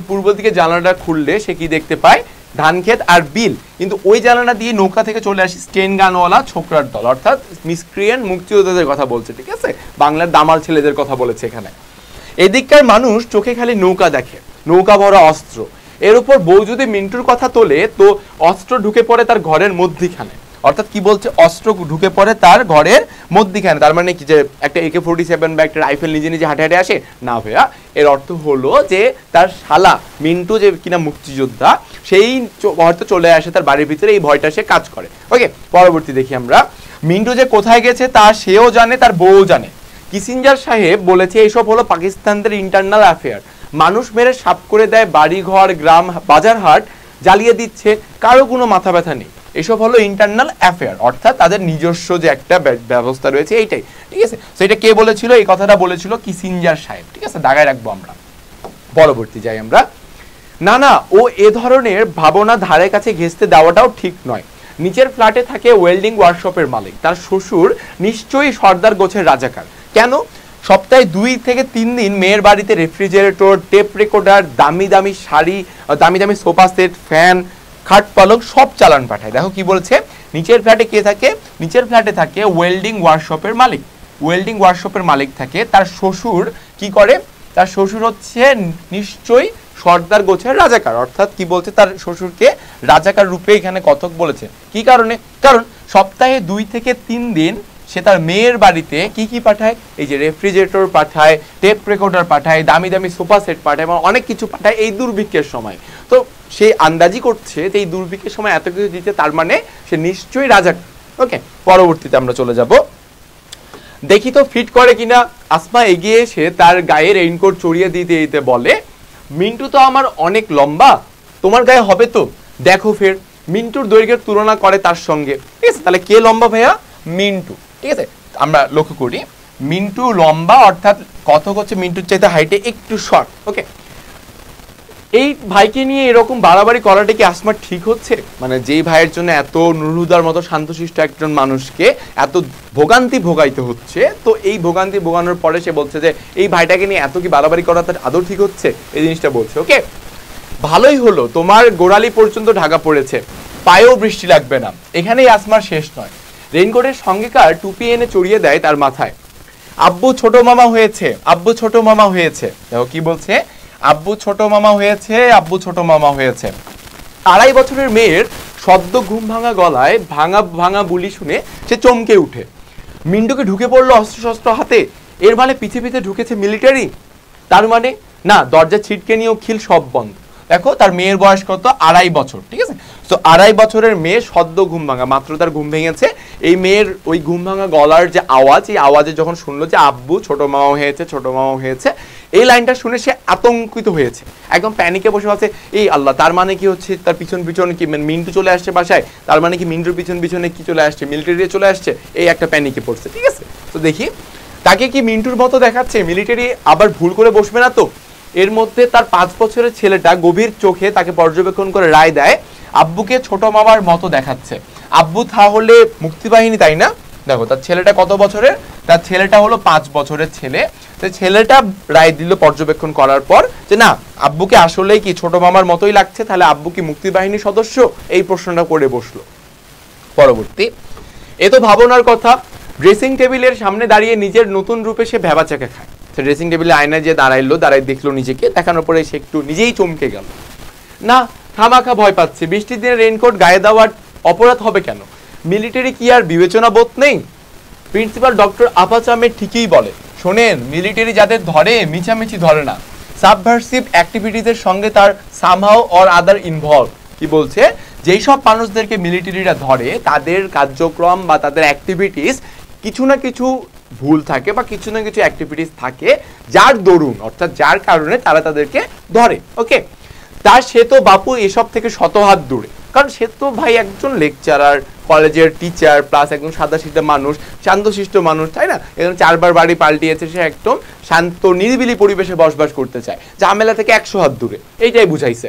Speaker 1: পূর্ব দিকে জানালাটা খুললে সে কি দেখতে পায়? ধান ক্ষেত আর বিল। কিন্তু ওই জানালা দিয়ে নৌকা থেকে চলে আসি স্টেন গানওয়ালা ছোকরার দল, অর্থাৎ মিসক্রিয়েন্ট মুক্তিযোদ্ধাদের কথা বলছে। ঠিক আছে, বাংলার দামাল ছেলেদের কথা বলেছে এখানে। এদিককার মানুষ চোখে খালি নৌকা দেখে, নৌকা ভরা অস্ত্র। এর উপর বউ যদি মিন্টুর কথা তোলে তো অস্ত্র ঢুকে পড়ে তার ঘরের মধ্যিখানে। অর্থাৎ কি বলছে, অস্ত্র ঢুকে পড়ে তার ঘরের মধ্যিখানে। তার মানে কি যে একটা AK-47 বা একটা রাইফেল নিজে নিজে হাঁটে হাঁটে আসে না ভাইয়া, এর অর্থ হলো যে তার শালা মিন্টু যে কিনা মুক্তিযোদ্ধা, সেই হয়তো চলে আসে তার বাড়ির ভিতরে, এই ভয়টা সে কাজ করে। ওকে, পরবর্তী দেখি আমরা। মিন্টু যে কোথায় গেছে তা সেও জানে, তার বউও জানে। কিসিঞ্জার সাহেব বলেছে এইসব হলো পাকিস্তানদের ইন্টারনাল অ্যাফেয়ার। মানুষ মেরে সাফ করে দেয়, বাড়ি ঘর গ্রাম বাজার হাট জ্বালিয়ে দিচ্ছে, কারো কোনো মাথা ব্যথা নেই। এসব হলো ইন্টারনাল অ্যাফেয়ার, অর্থাৎ তাদের নিজস্ব যে একটা ব্যবস্থা রয়েছে এইটাই। ঠিক আছে, সেটা কে বলেছিল? এই কথাটা বলেছিল কিসিঞ্জার সাহেব। ঠিক আছে, দাগায় রাখবো আমরা। পরবর্তী যাই আমরা। না না, ও এ ধরনের ভাবনা ধারে কাছে ঘেঁচতে দেওয়াটাও ঠিক নয়। নিচের ফ্ল্যাটে থাকে ওয়েল্ডিং ওয়ার্কশপের মালিক, তার শ্বশুর নিশ্চয়ই সর্দার গোছের রাজাকার। কেন? সপ্তাহে 2 থেকে 3 দিন মেয়ের বাড়িতে রেফ্রিজারেটর, টেপ রেকর্ডার, দামি দামি শাড়ি, দামি দামি সোফা সেট, ফ্যান, খাট পালক সব চালান পাঠায়। দেখো কি বলছে, নিচের ফ্ল্যাটে কে থাকে? নিচের ফ্ল্যাটে থাকে ওয়েল্ডিং ওয়ার্কশপের মালিক। ওয়েল্ডিং ওয়ার্কশপের মালিক থাকে, তার শ্বশুর কি করে? তার শ্বশুর হচ্ছে নিশ্চয়ই সর্দার গোছের রাজাকার। অর্থাৎ কি বলছে, তার শ্বশুরকে রাজাকার রূপে এখানে কথক বলেছে। কি কারণে? কারণ সপ্তাহে 2 থেকে 3 দিন সে তার মেয়ের বাড়িতে কি কি পাঠায়? এই যে রেফ্রিজারেটর পাঠায়, টেপ রেকর্ডার পাঠায়, দামি দামি সোফা সেট পাঠায়, এবং অনেক কিছু পাঠায় এই দুর্ভিক্ষের সময়। তো সে আন্দাজি করছে যে এই দুর্ভিক্ষের সময় এত কিছু দিতে, তার মানে সে নিশ্চয়ই রাজাকার। ওকে, পরবর্তীতে আমরা চলে যাব। দেখি তো ফিট করে কিনা। আসমা এগিয়ে এসে তার গায়ে রেইনকোট চড়িয়ে দিতে দিতে বলে, মিন্টু তো আমার অনেক লম্বা, তোমার গায়ে হবে তো? দেখো ফের। মিন্টুর দৈর্ঘ্যের তুলনা করে তার সঙ্গে। ঠিক আছে, তাহলে কে লম্বা ভাইয়া? মিন্টু। ঠিক আছে, আমরা লক্ষ্য করি মিন্টু লম্বা, অর্থাৎ কথক হচ্ছে মিন্টুর চাইতে হাইটে একটু শর্ট। ওকে, এই ভাইকে নিয়ে এরকম বাড়াবাড়ি করাটা কি আসমার ঠিক হচ্ছে? মানে যেই ভাইয়ের জন্য এত নুরুদার মতো শান্তশিষ্ট একজন মানুষকে এত ভোগান্তি ভোগাইতে হচ্ছে, তো এই ভোগান্তি ভোগানোর পরে সে বলছে যে এই ভাইটাকে নিয়ে এত কি বাড়াবাড়ি করা তার আদৌ ঠিক হচ্ছে? এই জিনিসটা বলছে। ওকে, ভালোই হলো তোমার গোড়ালি পর্যন্ত ঢাকা পড়েছে, পায়েও বৃষ্টি লাগবে না। এখানেই আসমার শেষ নয়। রেইনকোটের সঙ্গেকার টুপি এনে চড়িয়ে দেয় তার মাথায়। আব্বু ছোট মামা হয়েছে, আব্বু ছোট মামা হয়েছে। দেখো কি বলছে, আব্বু ছোট মামা হয়েছে, আব্বু ছোট মামা হয়েছে। 2.5 বছরের মেয়ের সদ্য ঘুম ভাঙা গলায় ভাঙা ভাঙা বুলি শুনে সে চমকে উঠে। মিন্টুকে ঢুকে পড়লো অস্ত্র শস্ত্র হাতে। এর মানে পিছে পিছে ঢুকেছে মিলিটারি। তার মানে না, দরজা ছিটকে নিয়েও খিল সব বন্ধ। দেখো তার মেয়ের বয়স কত? 2.5 বছর। ঠিক আছে, সো 2.5 বছরের মেয়ে সদ্য ঘুম ভাঙা, মাত্র তার ঘুম ভেঙেছে। এই মেয়ের ওই ঘুম ভাঙা গলার যে আওয়াজ, এই আওয়াজে যখন শুনলো যে আব্বু ছোট মামাও হয়েছে, ছোট মামাও হয়েছে, এই লাইনটা শুনে সে আতঙ্কিত হয়েছে, একদম প্যানিকে বসে আছে। এই আল্লাহ, তার মানে কি হচ্ছে তার পিছন পিছন কি মিন্টু চলে আসছে বাসায়, তার মানে কি মিন্টুর পিছন পিছনে কি চলে আসছে, মিলিটারি চলে আসছে, এই একটা প্যানিকে পড়ছে। ঠিক আছে, তো দেখি তাকে কি মিন্টুর মতো দেখাচ্ছে, মিলিটারি আবার ভুল করে বসবে না তো। এর মধ্যে তার 5 বছরের ছেলেটা গভীর চোখে তাকে পর্যবেক্ষণ করে রায় দেয় আব্বুকে ছোট মামার মতো দেখাচ্ছে। আব্বু তাহলে মুক্তিবাহিনী, তাই না? দেখো তার ছেলেটা কত বছরের, তার ছেলেটা হলো 5 বছরের ছেলে। তো ছেলেটা রায় দিল পর্যবেক্ষণ করার পর যে না, আব্বুকে আসলেই কি ছোট মামার মতোই লাগছে, তাহলে আব্বু কি মুক্তিবাহিনীর সদস্য, এই প্রশ্নটা করে বসলো। পরবর্তী, এ তো ভাবনার কথা। ড্রেসিং টেবিলের সামনে দাঁড়িয়ে নিজের নতুন রূপে সে ভেবাচাকা খায়। সে ড্রেসিং টেবিলে আয়নায় যে দাঁড়ায় দেখলো নিজেকে, দেখানোর পরে সে একটু নিজেই চমকে গেল। না, খামাখা ভয় পাচ্ছে, বৃষ্টির দিনে রেইনকোট গায়ে দেওয়ার অপরাধ হবে কেন? মিলিটারি কি আর বিবেচনা বোধ নেই? প্রিন্সিপাল ডক্টর আপাচ আহমেদ ঠিকই বলে, শোনেন, মিলিটারি যাদের ধরে মিছামিছি ধরে না, সাবভার্সিভ অ্যাক্টিভিটিজের সঙ্গে তার সামহাউ অর আদার ইনভলভ। কি বলছে, যেই সব মানুষদেরকে মিলিটারিরা ধরে তাদের কার্যক্রম বা তাদের অ্যাক্টিভিটিস কিছু না কিছু ভুল থাকে বা কিছু না কিছু অ্যাক্টিভিটিস থাকে যার দরুন, অর্থাৎ যার কারণে তারা তাদেরকে ধরে। ওকে, তার সে তো বাপু এসব থেকে শতহাত দূরে, কারণ সে তো ভাই একজন লেকচারার, কলেজের টিচার, প্লাস একদম সাদাসিধা মানুষ, শান্তশিষ্ট মানুষ, তাই না? একদম 4 বার বাড়ি পাল্টিয়েছে, সে একদম শান্ত নিরিবিলি পরিবেশে বসবাস করতে চায়, ঝামেলা থেকে 100 হাত দূরে, এইটাই বুঝাইছে।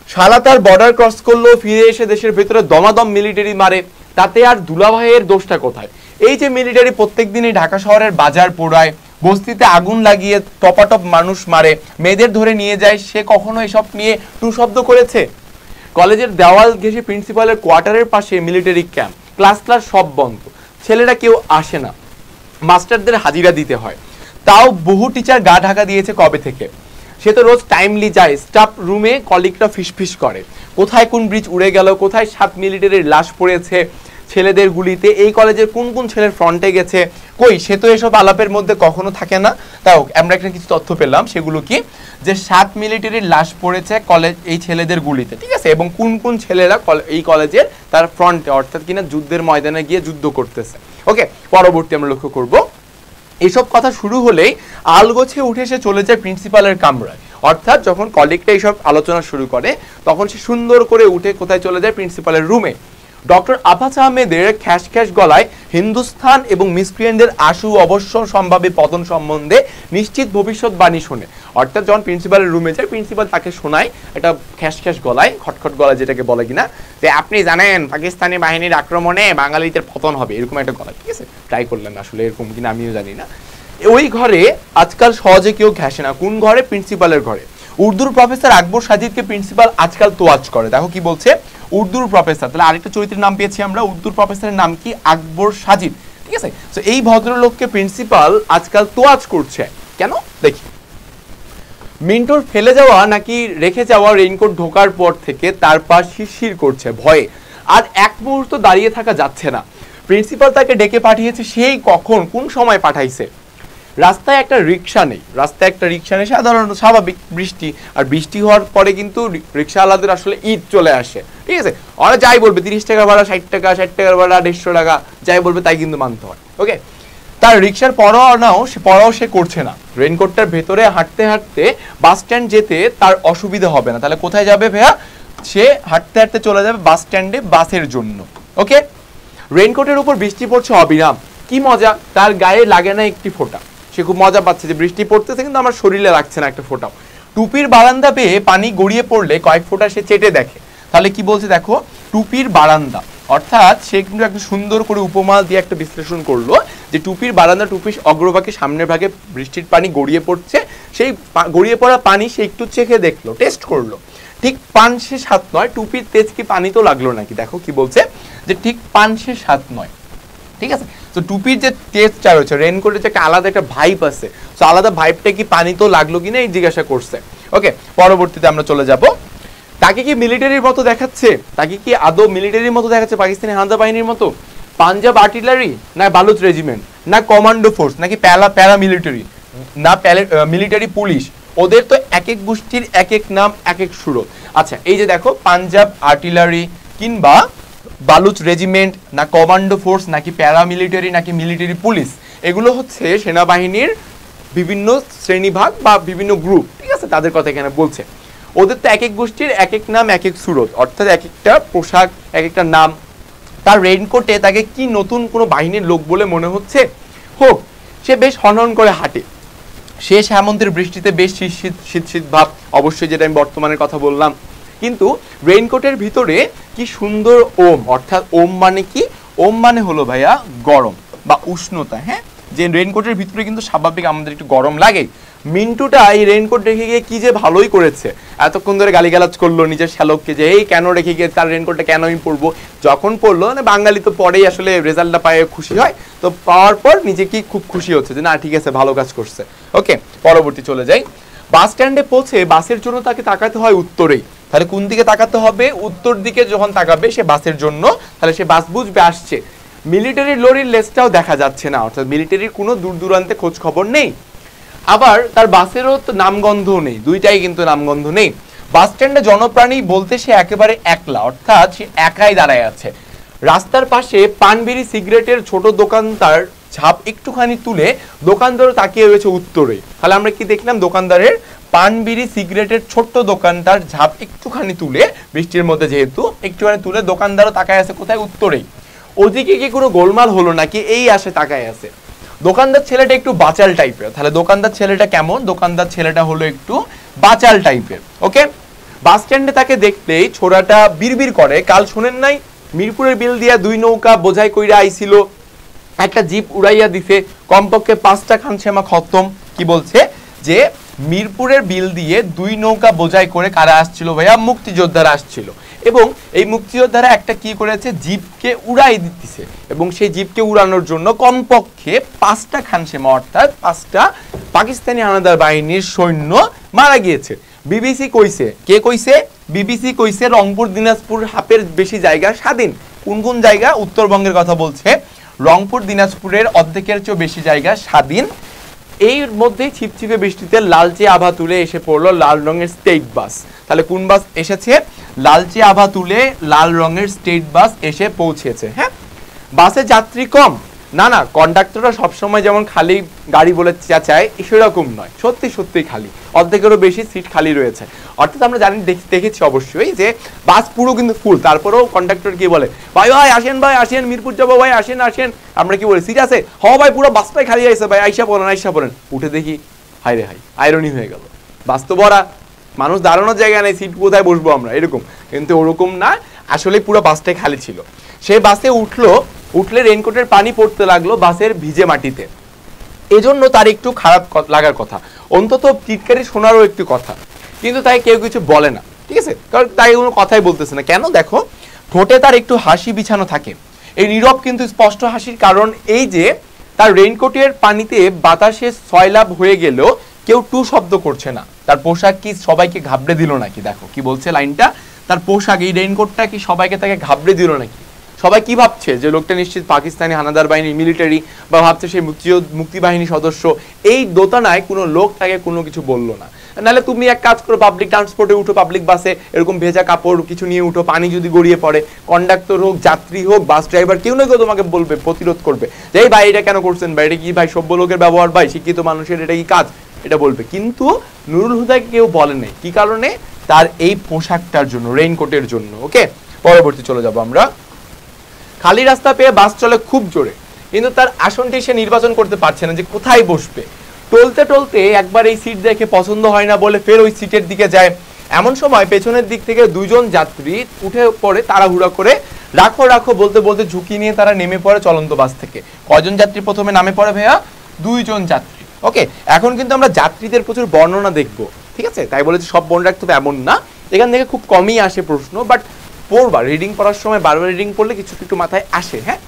Speaker 1: শালা তার বর্ডার ক্রস করলো, ফিরে এসে দেশের ভেতরে দমাদম মিলিটারি মারে, তাতে আর দুলাভাইয়ের দোষটা কোথায়? এই যে মিলিটারি প্রত্যেক দিনই ঢাকা শহরের বাজার পোড়ায়, বস্তিতে আগুন লাগিয়ে টপাটপ মানুষ মারে, মেয়েদের ধরে নিয়ে যায়, সে কখনো এসব নিয়ে টু শব্দ করেছে? কলেজের দেওয়াল ঘেঁষে প্রিন্সিপালের কোয়ার্টারের পাশে মিলিটারি ক্যাম্প, ক্লাস সব বন্ধ, ছেলেরা কেউ আসে না, মাস্টারদের হাজিরা দিতে হয়, তাও বহু টিচার গা ঢাকা দিয়েছে কবে থেকে। সে তো রোজ টাইমলি যায়, স্টাফ রুমে কলিগরা ফিসফিস করে, কোথায় কোন ব্রিজ উড়ে গেল, কোথায় 7 মিলিটারির লাশ পড়েছে ছেলেদের গুলিতে, এই কলেজের কোন কোন ছেলের ফ্রন্টে গেছে, কই সে তো এসব আলাপের মধ্যে কখনো থাকে না। তাও আমরা একটা কিছু তথ্য পেলাম, সেগুলো কি, যে 7 মিলিটারির লাশ পড়েছে কলেজ এই ছেলেদের গুলিতে, ঠিক আছে, এবং কোন কোন ছেলেরা এই কলেজের তার ফ্রন্টে, অর্থাৎ কিনা যুদ্ধের ময়দানে গিয়ে যুদ্ধ করতেছে। ওকে, পরবর্তী আমরা লক্ষ্য করব, এসব কথা শুরু হলেই আলগোছে উঠে সে চলে যায় প্রিন্সিপালের কামরায়, অর্থাৎ যখন কলিগটা এইসব আলোচনা শুরু করে তখন সে সুন্দর করে উঠে কোথায় চলে যায়, প্রিন্সিপালের রুমে। ডক্টর আপাচ আহমেদের খ্যাস খ্যাস গলায় হিন্দুস্তান এবং মিসক্রিয়েন্টদের আশু অবশ্য সম্ভাব্য পতন সম্বন্ধে নিশ্চিত ভবিষ্যৎবাণী শোনে। অর্থাৎ যখন প্রিন্সিপালের রুমে যায়, প্রিন্সিপাল তাকে শোনায় একটা খ্যাস খ্যাস গলায়, খটখট গলায় যেটাকে বলে কিনা, যে আপনি জানেন পাকিস্তানি বাহিনীর আক্রমণে বাঙালিদের পতন হবে, এরকম একটা গলা। ঠিক আছে, ট্রাই করলেন, আসলে এরকম কিনা আমিও জানি না। ওই ঘরে আজকাল সহজে কেউ ঘেঁষে না। কোন ঘরে? প্রিন্সিপালের ঘরে। উর্দুর প্রফেসর আকবর সাজিদকে প্রিন্সিপাল আজকাল তোয়াজ করে। দেখো কি বলছে, উর্দুর প্রফেসর, তাহলে আরেকটা চরিত্রের নাম পেয়েছি আমরা। উর্দুর প্রফেসরের নাম কি? আকবর সাজিদ। ঠিক আছে, তো এই ভদ্রলোককে প্রিন্সিপাল আজকাল তোয়াজ করছে। কেন? দেখি। মিন্টুর ফেলে যাওয়া নাকি রেখে যাওয়া রেইনকোট ঢোকার পর থেকে তার পা শিরশির করছে ভয়ে, আর এক মুহূর্ত দাঁড়িয়ে থাকা যাচ্ছে না। প্রিন্সিপাল তাকে ডেকে পাঠিয়েছে, সেই কখন কোন সময় পাঠাইছে। রাস্তায় একটা রিক্সা নেই, সাধারণত স্বাভাবিক বৃষ্টি, আর বৃষ্টি হওয়ার পরে কিন্তু রিক্সাওয়ালাদের আসলে ঈদ চলে আসে। ঠিক আছে, ওরা যাই বলবে 30 টাকা ভাড়া, 60 টাকার ভাড়া, 150 টাকা, যাই বলবে তাই কিন্তু মানতে হয়। ওকে, তার রিক্সার পড়াও সে করছে না। রেইনকোটটার ভেতরে হাঁটতে হাঁটতে বাস স্ট্যান্ড যেতে তার অসুবিধা হবে না। তাহলে কোথায় যাবে ভাইয়া? সে হাঁটতে হাঁটতে চলে যাবে বাস স্ট্যান্ডে বাসের জন্য। ওকে, রেইনকোটের উপর বৃষ্টি পড়ছে অবিরাম, কি মজা, তার গায়ে লাগে না একটি ফোঁটা। সে খুব মজা পাচ্ছে যে বৃষ্টি পড়তেছে কিন্তু আমার শরীরে লাগছে না একটা ফোঁটাও। টুপির বারান্দা পেয়ে পানি গড়িয়ে পড়লে কয়েক ফোঁটা সে চেটে দেখে। তাহলে কি বলছে দেখো, টুপির বারান্দা, অর্থাৎ সে কিন্তু একটা সুন্দর করে উপমা দিয়ে একটা বিশ্লেষণ করলো যে টুপির বারান্দা, টুপির অগ্রভাগে সামনের ভাগে বৃষ্টির পানি গড়িয়ে পড়ছে, সেই গড়িয়ে পড়া পানি সে একটু চেখে দেখলো, টেস্ট করলো। ঠিক 5-7 নয়, টুপির তেজ কি পানি তো লাগলো নাকি। দেখো কি বলছে, যে ঠিক 5-7 নয়। ঠিক আছে, তো টুপির যে টেস্টটা রয়েছে, রেইনকোটের যে একটা আলাদা একটা ভাইব আছে, তো আলাদা ভাইবটা কি পানি তো লাগলো কিনা এই জিজ্ঞাসা করছে। ওকে, পরবর্তীতে আমরা চলে যাব। তাকে কি মিলিটারির মতো দেখাচ্ছে? তাকে কি আদৌ মিলিটারির মতো দেখাচ্ছে, পাকিস্তানি হানাদার বাহিনীর মতো? পাঞ্জাব আর্টিলারি, না বালুচ রেজিমেন্ট, না কমান্ডো ফোর্স, নাকি প্যারামিলিটারি, না মিলিটারি পুলিশ? ওদের তো এক এক গোষ্ঠীর এক এক নাম, এক এক সুরত। আচ্ছা এই যে দেখো পাঞ্জাব আর্টিলারি কিংবা বালুচ রেজিমেন্ট না কমান্ডো ফোর্স নাকি প্যারামিলিটারি নাকি মিলিটারি পুলিশ, এগুলো হচ্ছে সেনাবাহিনীর বিভিন্ন শ্রেণীভাগ বা বিভিন্ন গ্রুপ, ঠিক আছে, তাদের কথা এখানে বলছে। ওদের তো এক এক গোষ্ঠীর এক এক নাম এক এক সুরত, অর্থাৎ এক একটা পোশাক এক একটা নাম। তার রেইনকোটে তাকে কি নতুন কোনো বাহিনীর লোক বলে মনে হচ্ছে হোক, সে বেশ হনহন করে হাঁটে। শেষ হেমন্তের বৃষ্টিতে বেশ শীত শীত শীত ভাব, অবশ্যই যেটা আমি বর্তমানের কথা বললাম। কিন্তু রেইনকোটের ভিতরে কি সুন্দর ওম, অর্থাৎ ওম মানে কি? ওম মানে হলো ভাইয়া গরম বা উষ্ণতা। হ্যাঁ, যে রেইনকোটের ভিতরে কিন্তু স্বাভাবিক আমাদের একটু গরম লাগে। মিন্টুটা এই রেইনকোট রেখে গিয়ে কি যে ভালোই করেছে, এতক্ষণ ধরে গালিগালাজ করলো নিজের শ্যালককে যে এই কেন রেখে গিয়ে, তার রেইনকোটটা কেন আমি পরবো। যখন পড়লো, মানে বাঙালি তো পরেই আসলে রেজাল্টটা পায় খুশি হয়, তো পাওয়ার পর নিজে কি খুব খুশি হচ্ছে যে না ঠিক আছে ভালো কাজ করছে। ওকে, পরবর্তী চলে যাই। বাস স্ট্যান্ডে পৌঁছে বাসের জন্য তাকে তাকাতে হয় উত্তরেই। তাহলে কোন দিকে তাকাতে হবে? উত্তর দিকে যখন তাকাবে সে বাসের জন্য, তাহলে সে বাস বুঝবে আসছে। মিলিটারি লরির লেজটাও দেখা যাচ্ছে না, অর্থাৎ মিলিটারির কোনো দূর দূরান্তে খোঁজ খবর নেই। আবার তার বাসেরও তো নামগন্ধ নেই, দুইটাই কিন্তু নামগন্ধ নেই। বাস স্ট্যান্ডে জনপ্রাণী বলতে সে একেবারে একলা, অর্থাৎ সে একাই দাঁড়ায় আছে। রাস্তার পাশে পান বিড়ি সিগারেটের ছোট দোকানদার ঝাপ একটুখানি তুলে দোকানদারও তাকিয়ে রয়েছে উত্তরে। তাহলে আমরা কি দেখলাম? দোকানদারের পান বিড়ি সিগারেটের ছোট্ট দোকানদার ঝাপ একটুখানি তুলে, বৃষ্টির মধ্যে যেহেতু একটুখানি তুলে দোকানদারও তাকায় আছে কোথায়? উত্তরেই। ওদিকে কি কোনো গোলমাল হলো নাকি এই আসে তাকায় আছে। দোকানদার ছেলেটা একটু বাচাল টাইপের। তাহলে দোকানদার ছেলেটা কেমন? দোকানদার ছেলেটা হলো একটু বাচাল টাইপের। ওকে, বাস স্ট্যান্ডে তাকে দেখলেই ছোড়াটা বিড়বিড় করে, কাল শুনেন নাই মিরপুরের বিল দিয়া 2 নৌকা বোঝাই কইরা আইছিল, একটা জিপ উড়াইয়া দিছে, কমপক্ষে 5টা খানসেমা খতম। কি বলছে? যে মিরপুরের বিল দিয়ে 2 নৌকা বোঝাই করে কারা আসছিল ভাইয়া? মুক্তিযোদ্ধারা আসছিল। এবং এই মুক্তিযোদ্ধারা একটা কি করেছে? জিপকে উড়াই দিতেছে, এবং সেই জিপকে উড়ানোর জন্য কমপক্ষে 5টা খানসেমা, অর্থাৎ 5টা পাকিস্তানি হানাদার বাহিনীর সৈন্য মারা গিয়েছে। বিবিসি কইছে, কে কইছে? বিবিসি কইছে রংপুর দিনাজপুর হাফের বেশি জায়গা স্বাধীন। কোন কোন জায়গা? উত্তরবঙ্গের কথা বলছে। রংপুর দিনাজপুরের অর্ধেকের চেয়েও বেশি জায়গা স্বাধীন। এর মধ্যেই ছিপছিপে বৃষ্টিতে লালচে আভা তুলে এসে পড়লো লাল রঙের স্টেট বাস। তাহলে কোন বাস এসেছে? লালচে আভা তুলে লাল রঙের স্টেট বাস এসে পৌঁছেছে। হ্যাঁ, বাসে যাত্রী কম না, না, কন্ডাক্টররা সবসময় যেমন খালি গাড়ি বলে চেঁচায় সেরকম নয়, সত্যি সত্যি খালি, অর্ধেকেরও বেশি সিট খালি রয়েছে। অর্থাৎ আমরা জানি, দেখেছি অবশ্যই যে বাস পুরো কিন্তু ফুল, তারপরেও কন্ডাক্টর কি বলে? ভাই ভাই আসেন, ভাই আসেন, মিরপুর যাবো ভাই, আসেন আসেন। আমরা কি বলি? সিট আছে? হ ভাই, পুরো বাসটাই খালি আছে ভাই, আইসা পড়েন আইসা পড়েন। উঠে দেখি হাই রে হাই, আয়রনি হয়ে গেল, বাস তো ভরা, মানুষ দাঁড়ানোর জায়গা নেই, সিট কোথায় বসবো আমরা, এরকম। কিন্তু ওরকম না, আসলে পুরো বাসটাই খালি ছিল। সে বাসে উঠলে রেইনকোটের পানি পড়তে লাগলো বাসের ভিজে মাটিতে। এজন্য তার একটু খারাপ লাগার কথা, অন্তত টিটকারি শোনারও একটু কথা, কিন্তু তাই কেউ কিছু বলে না, ঠিক আছে? কারণ তাই কোনো কথাই বলতেছে না। কেন? দেখো, ঠোঁটে তার একটু হাসি বিছানো থাকে। এই নীরব কিন্তু স্পষ্ট হাসির কারণ এই যে তার রেইনকোটের পানিতে বাতাসে সয়লাভ হয়ে গেলেও কেউ টু শব্দ করছে না। তার পোশাক কি সবাইকে ঘাবড়ে দিল নাকি? দেখো কি বলছে লাইনটা, তার পোশাক, এই রেইনকোটটা কি সবাইকে তাকে ঘাবড়ে দিল নাকি? সবাই কি ভাবছে? যে লোকটা নিশ্চিত পাকিস্তানি হানাদার বাহিনী, মিলিটারি, বা ভাবছে সেই মুক্তিবাহিনী সদস্য। এই দোতানায় কোনো লোক তাকে কোনো কিছু বললো না। নাহলে তুমি এক কাজ করো, পাবলিক ট্রান্সপোর্টে উঠো, পাবলিক বাসে এরকম ভেজা কাপড় কিছু নিয়ে উঠো, পানি যদি গড়িয়ে পড়ে, কন্ডাক্টর হোক, যাত্রী হোক, বাস ড্রাইভার, কেউ না কেউ তোমাকে বলবে, প্রতিরোধ করবে যে এই ভাই এটা কেন করছেন ভাই, এটা কি ভাই সভ্য লোকের ব্যবহার ভাই, শিক্ষিত মানুষের এটা কি কাজ, এটা বলবে। কিন্তু নুরুল হুদাকে কেউ বলে নাই। কি কারণে? তার এই পোশাকটার জন্য, রেইনকোটের জন্য। ওকে, পরবর্তী চলে যাব আমরা। খালি রাস্তা পেয়ে বাস চলে খুব জোরে, কিন্তু তার আসনটি সে নির্বাচন করতে পারছে না যে কোথায় বসবে। টলতে টলতে একবার এই সিট দেখে পছন্দ হয় না বলে ফের ওই সিটের দিকে যায়। এমন সময় পেছনের দিক থেকে 2 জন যাত্রী উঠে পড়ে তাড়াহুড়া করে, রাখো রাখো বলতে বলতে ঝুঁকি নিয়ে তারা নেমে পড়ে চলন্ত বাস থেকে। কয়জন যাত্রী প্রথমে নামে পড়ে ভাইয়া? 2 জন যাত্রী। ওকে, এখন কিন্তু আমরা যাত্রীদের প্রচুর বর্ণনা দেখব, ঠিক আছে? তাই বলেছি সব মনে রাখতে হবে এমন না, এখান থেকে খুব কমই আসে প্রশ্ন, বাট পড়বা, রিডিং পড়ার সময় বারবার রিডিং পড়লে কিছু একটু মাথায় আসে। হ্যাঁ,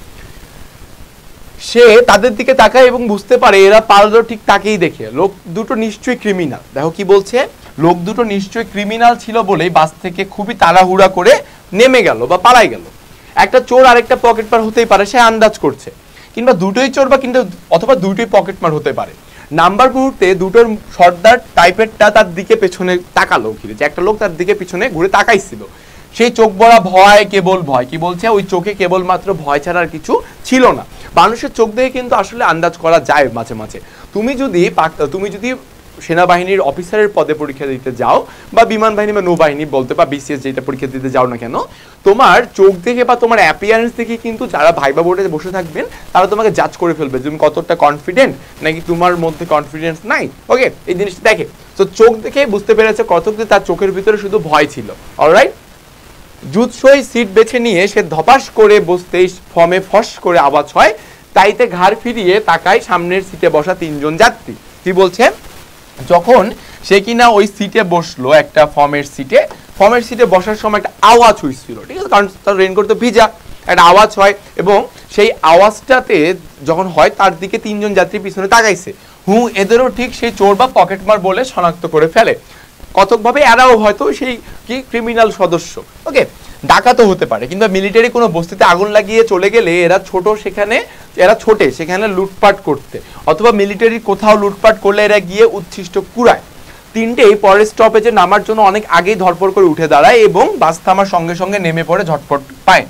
Speaker 1: সে তাদের দিকে তাকায় এবং বুঝতে পারে এরা পারলো ঠিক তাকেই দেখে। লোক দুটো নিশ্চয়ই ক্রিমিনাল। দেখো কি বলছে, লোক দুটো নিশ্চয়ই ক্রিমিনাল ছিল বলেই বাস থেকে খুবই তাড়াহুড়া করে নেমে গেল বা পালাই গেল। একটা চোর আর একটা পকেটমার হতেই পারে, সে আন্দাজ করছে, কিংবা দুটোই চোর বা কিন্তু অথবা দুটোই পকেটমার হতে পারে। নাম্বার মুহূর্তে দুটোর সর্দার টাইপেরটা তার দিকে পেছনে তাকালো ঘিরে, যে একটা লোক তার দিকে পিছনে ঘুরে তাকাইছিল, সেই চোখ ভরা ভয়, কেবল ভয়। কি বলছে, ওই চোখে কেবলমাত্র ভয় ছাড়া আর কিছু ছিল না। মানুষের চোখ দেখে কিন্তু আসলে আন্দাজ করা যায় মাঝে মাঝে। তুমি যদি সেনাবাহিনীর অফিসারের পদে পরীক্ষা দিতে যাও, বা বিমান বাহিনী বা নৌবাহিনী বলতে, বা বিসিএস যেটা পরীক্ষা দিতে যাও না কেন, তোমার চোখ দেখে বা তোমার অ্যাপিয়ারেন্স দেখে কিন্তু যারা ভাইবা বোর্ডে বসে থাকবেন তারা তোমাকে জাজ করে ফেলবে তুমি কতটা কনফিডেন্ট, নাকি তোমার মধ্যে কনফিডেন্স নাই। ওকে, এই জিনিসটা দেখে, তো চোখ দেখে বুঝতে পেরেছে কতক্ষণ তার চোখের ভিতরে শুধু ভয় ছিল। অলরাইট, জুৎসই সিট বেছে নিয়ে সে ধপাস করে বসতেই ফর্মে ফস করে আওয়াজ হয়, তাইতে ঘাড় ফিরিয়ে তাকায় সামনের সিটে বসা 3 জন যাত্রী। কি বলছে, যখন সে কিনা ওই সিটে বসলো, একটা ফর্মের সিটে বসার সময় একটা আওয়াজ হয়েছিল, ঠিক আছে, কারণ তার রেইনকোট তো ভিজা, একটা আওয়াজ হয়, এবং সেই আওয়াজটাতে যখন হয় তার দিকে 3 জন যাত্রী পিছনে তাকাইছে। এদেরও ঠিক সেই চোর বা পকেটমার বলে শনাক্ত করে ফেলে। কতকভাবে এরাও হয়তো সেই কি ক্রিমিনাল সদস্য, ওকে, ডাকাতও হতে পারে, কিংবা মিলিটারি কোনো বস্তিতে আগুন লাগিয়ে চলে গেলে এরা ছোটে সেখানে লুটপাট করতে, অথবা মিলিটারি কোথাও লুটপাট করলে এরা গিয়ে উচ্ছিষ্ট কুড়ায়। 3টেই পরের স্টপেজে নামার জন্য অনেক আগেই ধরপড় করে উঠে দাঁড়ায় এবং বাস থামার সঙ্গে সঙ্গে নেমে পড়ে ঝটপট পায়।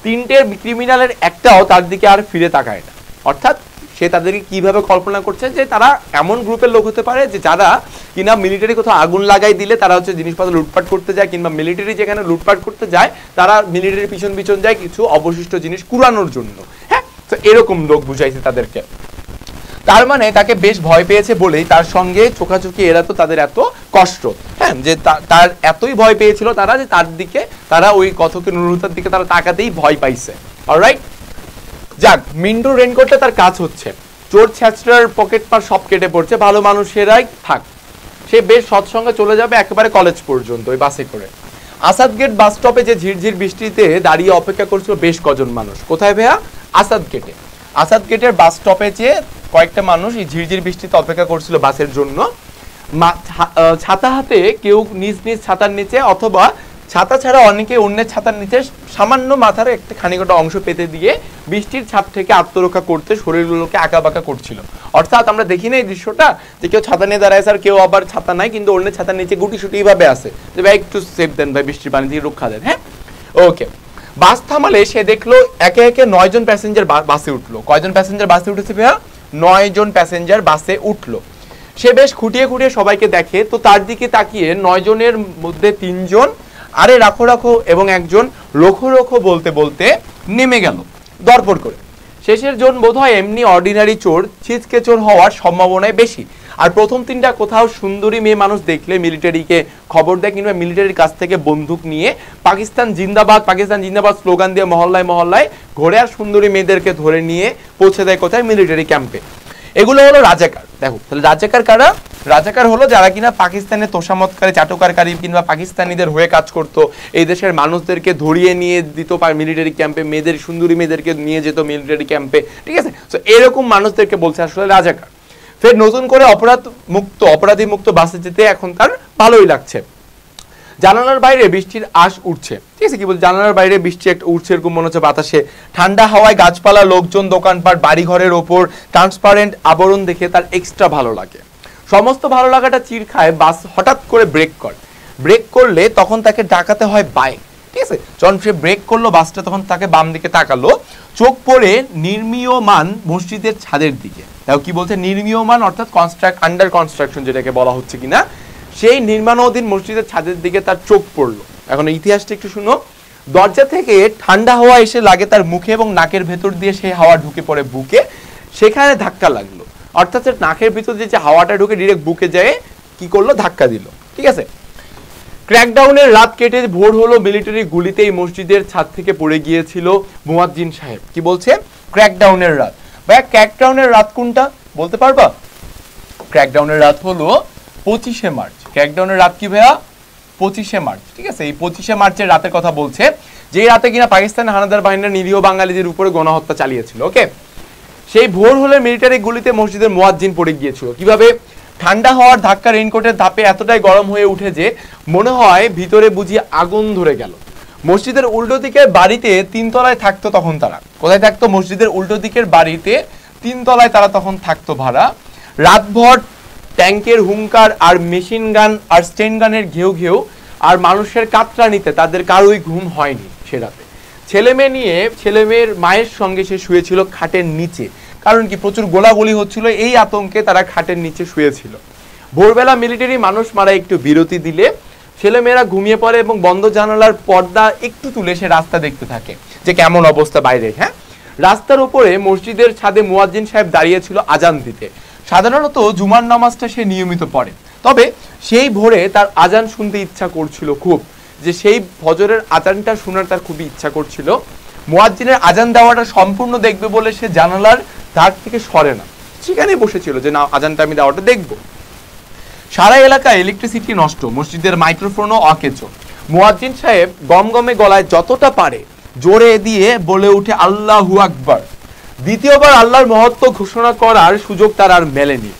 Speaker 1: 3টের ক্রিমিনালের একটাও তার দিকে আর ফিরে তাকায় না। অর্থাৎ সে তাদেরকে কিভাবে কল্পনা করছে যে তারা এমন গ্রুপের লোক হতে পারে যে যারা কিনা মিলিটারি কোথাও আগুন লাগাই দিলে তারা হচ্ছে জিনিসপত্র লুটপাট করতে যায়, কিংবা মিলিটারি যেখানে লুটপাট করতে যায় তারা মিলিটারির পিছন যায় কিছু অবশিষ্ট জিনিস কুড়ানোর জন্য। হ্যাঁ, তো এরকম লোক বুঝাইছে তাদেরকে। তার মানে তাকে বেশ ভয় পেয়েছে বলেই তার সঙ্গে চোখাচোখি এড়াতো তাদের এত কষ্ট। হ্যাঁ, যে তার এতই ভয় পেয়েছিল তারা, যে তারা ওই কথকের নুরুতার দিকে তারা তাকাতেই ভয় পাইছে। অলরাইট, যাক, মিন্টুর রেনকোটটা তার কাজ হচ্ছে, চোর ছ্যাচড়ার পকেট পার সব কেটে পড়ছে, ভালো মানুষেরাই থাক। সে বেশ সৎসঙ্গে চলে যাবে একেবারে কলেজ পর্যন্ত ওই বাসে করে। আসাদ গেট বাস স্টপে যে ঝিরঝির বৃষ্টিতে দাঁড়িয়ে অপেক্ষা করছিল বেশ কজন মানুষ। কোথায় ভাইয়া? আসাদ গেটে। আসাদ গেটের বাস স্টপে যে কয়েকটা মানুষ এই ঝিরঝির বৃষ্টিতে অপেক্ষা করছিল বাসের জন্য। ছাতা হাতে কেউ নিজ নিজ ছাতার নিচে, অথবা ছাতা ছাড়া অনেকে অন্যের ছাতার নিচে সামান্য মাথার একটা খানিকটা অংশ পেতে দিয়ে বৃষ্টির ছাপ থেকে আত্মরক্ষা করতে শরীরগুলোকে আঁকাবাঁকা করছিল। অর্থাৎ আমরা দেখি না এই দৃশ্যটা, যে কেউ ছাতা নিয়ে দাঁড়ায় আর কেউ আবার ছাতা নাই, কিন্তু অন্যের ছাতার নিচে গুটিসুটি এইভাবে আছে যে ভাই একটু সেফ দেন, ভাই বৃষ্টির পানি থেকে রক্ষা দেন। হ্যাঁ, ওকে। বাস থামালে সে দেখলো একে একে 9 জন প্যাসেঞ্জার বাসে উঠলো। কয়জন প্যাসেঞ্জার বাসে উঠেছে ভাইয়া? 9 জন প্যাসেঞ্জার বাসে উঠলো। সে বেশ খুঁটিয়ে খুঁটিয়ে সবাইকে দেখে, তো তার দিকে তাকিয়ে 9 জনের মধ্যে 3 জন আরে রাখো রাখো এবং একজন রোখো রোখো বলতে বলতে নেমে গেল দরপড় করে। শেষের জন বোধহয় এমনি অর্ডিনারি চোর, ছিচকে চোর হওয়ার সম্ভাবনাই বেশি। আর প্রথম 3টা কোথাও সুন্দরী মেয়ে মানুষ দেখলে মিলিটারিকে খবর দেয়, কিংবা মিলিটারির কাছ থেকে বন্দুক নিয়ে পাকিস্তান জিন্দাবাদ স্লোগান দিয়ে মহল্লায় মহল্লায় ঘোরে আর সুন্দরী মেয়েদেরকে ধরে নিয়ে পৌঁছে দেয় কোথায়? মিলিটারি ক্যাম্পে। এগুলো হলো রাজাকার। দেখো তাহলে রাজাকার কারা? রাজাকার হলো যারা কিনা পাকিস্তানের তোষামতকারী, চাটুকারকারী কিংবা পাকিস্তানিদের হয়ে কাজ করতো, এই দেশের মানুষদেরকে ধরিয়ে নিয়ে দিত মিলিটারি ক্যাম্পে, সুন্দরী মেয়েদেরকে নিয়ে যেত মিলিটারি ক্যাম্পে, ঠিক আছে? তো এরকম মানুষদেরকে বলছে আসলে রাজাকার। ফের নতুন করে অপরাধী মুক্ত বাসে যেতে এখন তার ভালোই লাগছে। জানালার বাইরে বৃষ্টির আশ উঠছে, ঠিক আছে? কি বলছে, জানালার বাইরে বৃষ্টি একটা উঠছে এরকম মনে হচ্ছে বাতাসে। ঠান্ডা হাওয়ায় গাছপালা, লোকজন, দোকানপাট, বাড়িঘরের ওপর ট্রান্সপারেন্ট আবরণ দেখে তার এক্সট্রা ভালো লাগে। সমস্ত ভালো লাগাটা চির খায় বাস হঠাৎ করে ব্রেক করলে তখন তাকে ডাকাতে হয় বাইক, ঠিক আছে? যখন সে ব্রেক করলো বাসটা, তখন তাকে বাম দিকে তাকালো, চোখ পড়ে নির্মীয়মান মসজিদের ছাদের দিকে। তাও কি বলছে? নির্মীয়মান অর্থাৎ আন্ডার কনস্ট্রাকশন যেটাকে বলা হচ্ছে কিনা, সেই নির্মাণাধীন মসজিদের ছাদের দিকে তার চোখ পড়লো। এখন ইতিহাসটা একটু শুনো। দরজা থেকে ঠান্ডা হাওয়া এসে লাগে তার মুখে এবং নাকের ভেতর দিয়ে সেই হাওয়া ঢুকে পড়ে বুকে, সেখানে ধাক্কা লাগলো। অর্থাৎ নাকের ভিতর দিয়ে যে হাওয়াটা ঢুকে ডিরেক্ট বুকে যায়, কি করলো? ধাক্কা দিল, ঠিক আছে? ক্র্যাকডাউনের রাত কেটে ভোর হলো, মিলিটারি গুলিতে এই মসজিদের ছাদ থেকে পড়ে গিয়েছিল মুয়াজ্জিন সাহেব। কি বলছে? ক্র্যাকডাউনের রাত। ভাইয়া ক্র্যাকডাউনের রাত কোনটা বলতে পারবা? ক্র্যাকডাউনের রাত হলো 25শে মার্চ। ক্র্যাকডাউনের রাত কি ভাইয়া? 25শে মার্চ, ঠিক আছে? এই 25শে মার্চের রাতের কথা বলছে, যে রাতে কিনা পাকিস্তানের হানাদার বাহিনীরা নিরীহ বাঙালিদের উপরে গণহত্যা চালিয়েছিল। ওকে, সেই ভোর হলে মিলিটারি গুলিতে মসজিদের মুয়াজ্জিন পড়ে গিয়েছিল। কিভাবে? ঠান্ডা হওয়ার ধাক্কা রেইনকোটের ধাপে এতটাই গরম হয়ে উঠে যে মনে হয় ভিতরে বুঝি আগুন ধরে গেল। মসজিদের উল্টো দিকের বাড়িতে 3 তলায় থাকতো তখন তারা। কোথায় থাকতো? মসজিদের উল্টো দিকের বাড়িতে 3 তলায় তারা তখন থাকতো ভাড়া। রাতভর ট্যাঙ্কের হুঙ্কার আর মেশিন গান আর স্টেন গানের ঘেউ ঘেউ আর মানুষের কাতরানিতে তাদের কারোই ঘুম হয়নি সে রাতে। ছেলে মেয়ের মায়ের সঙ্গে সে শুয়েছিল খাটের নিচে, কারণ কি প্রচুর গোলাগুলি হচ্ছিল, এই আতঙ্কে তারা খাটের নিচে শুয়েছিল। ভোরবেলা মিলিটারি মানুষ মারা একটু বিরতি দিলে ছেলেমেয়েরা ঘুমিয়ে পড়ে এবং বন্ধ জানালার পর্দা একটু তুলে সে রাস্তা দেখতে থাকে যে কেমন অবস্থা বাইরে। হ্যাঁ, রাস্তার উপরে মসজিদের ছাদে মুয়াজ্জিন সাহেব দাঁড়িয়েছিল আজান দিতে। সাধারণত জুমার নামাজটা সে নিয়মিত পড়ে, তবে সেই ভোরে তার আজান শুনতে ইচ্ছা করছিল খুব, যে সেই ফজরের আজানটা শোনার তার খুবই ইচ্ছা করছিল। মুয়াজ্জিনের আজান দেওয়াটা সম্পূর্ণ দেখবে বলে সে জানালার ধার থেকে সরে না, সেখানে বসেছিল যে না আজানটা আমি দেওয়াটা দেখব। সারা এলাকায় ইলেকট্রিসিটি নষ্ট, মসজিদের মাইক্রোফোনও অকেচো। মুয়াজ্জিন সাহেব গমগমে গলায় যতটা পারে জোরে দিয়ে বলে উঠে আল্লাহু আকবার। দ্বিতীয়বার আল্লাহর মহত্ব ঘোষণা করার সুযোগ তার আর মেলেনি।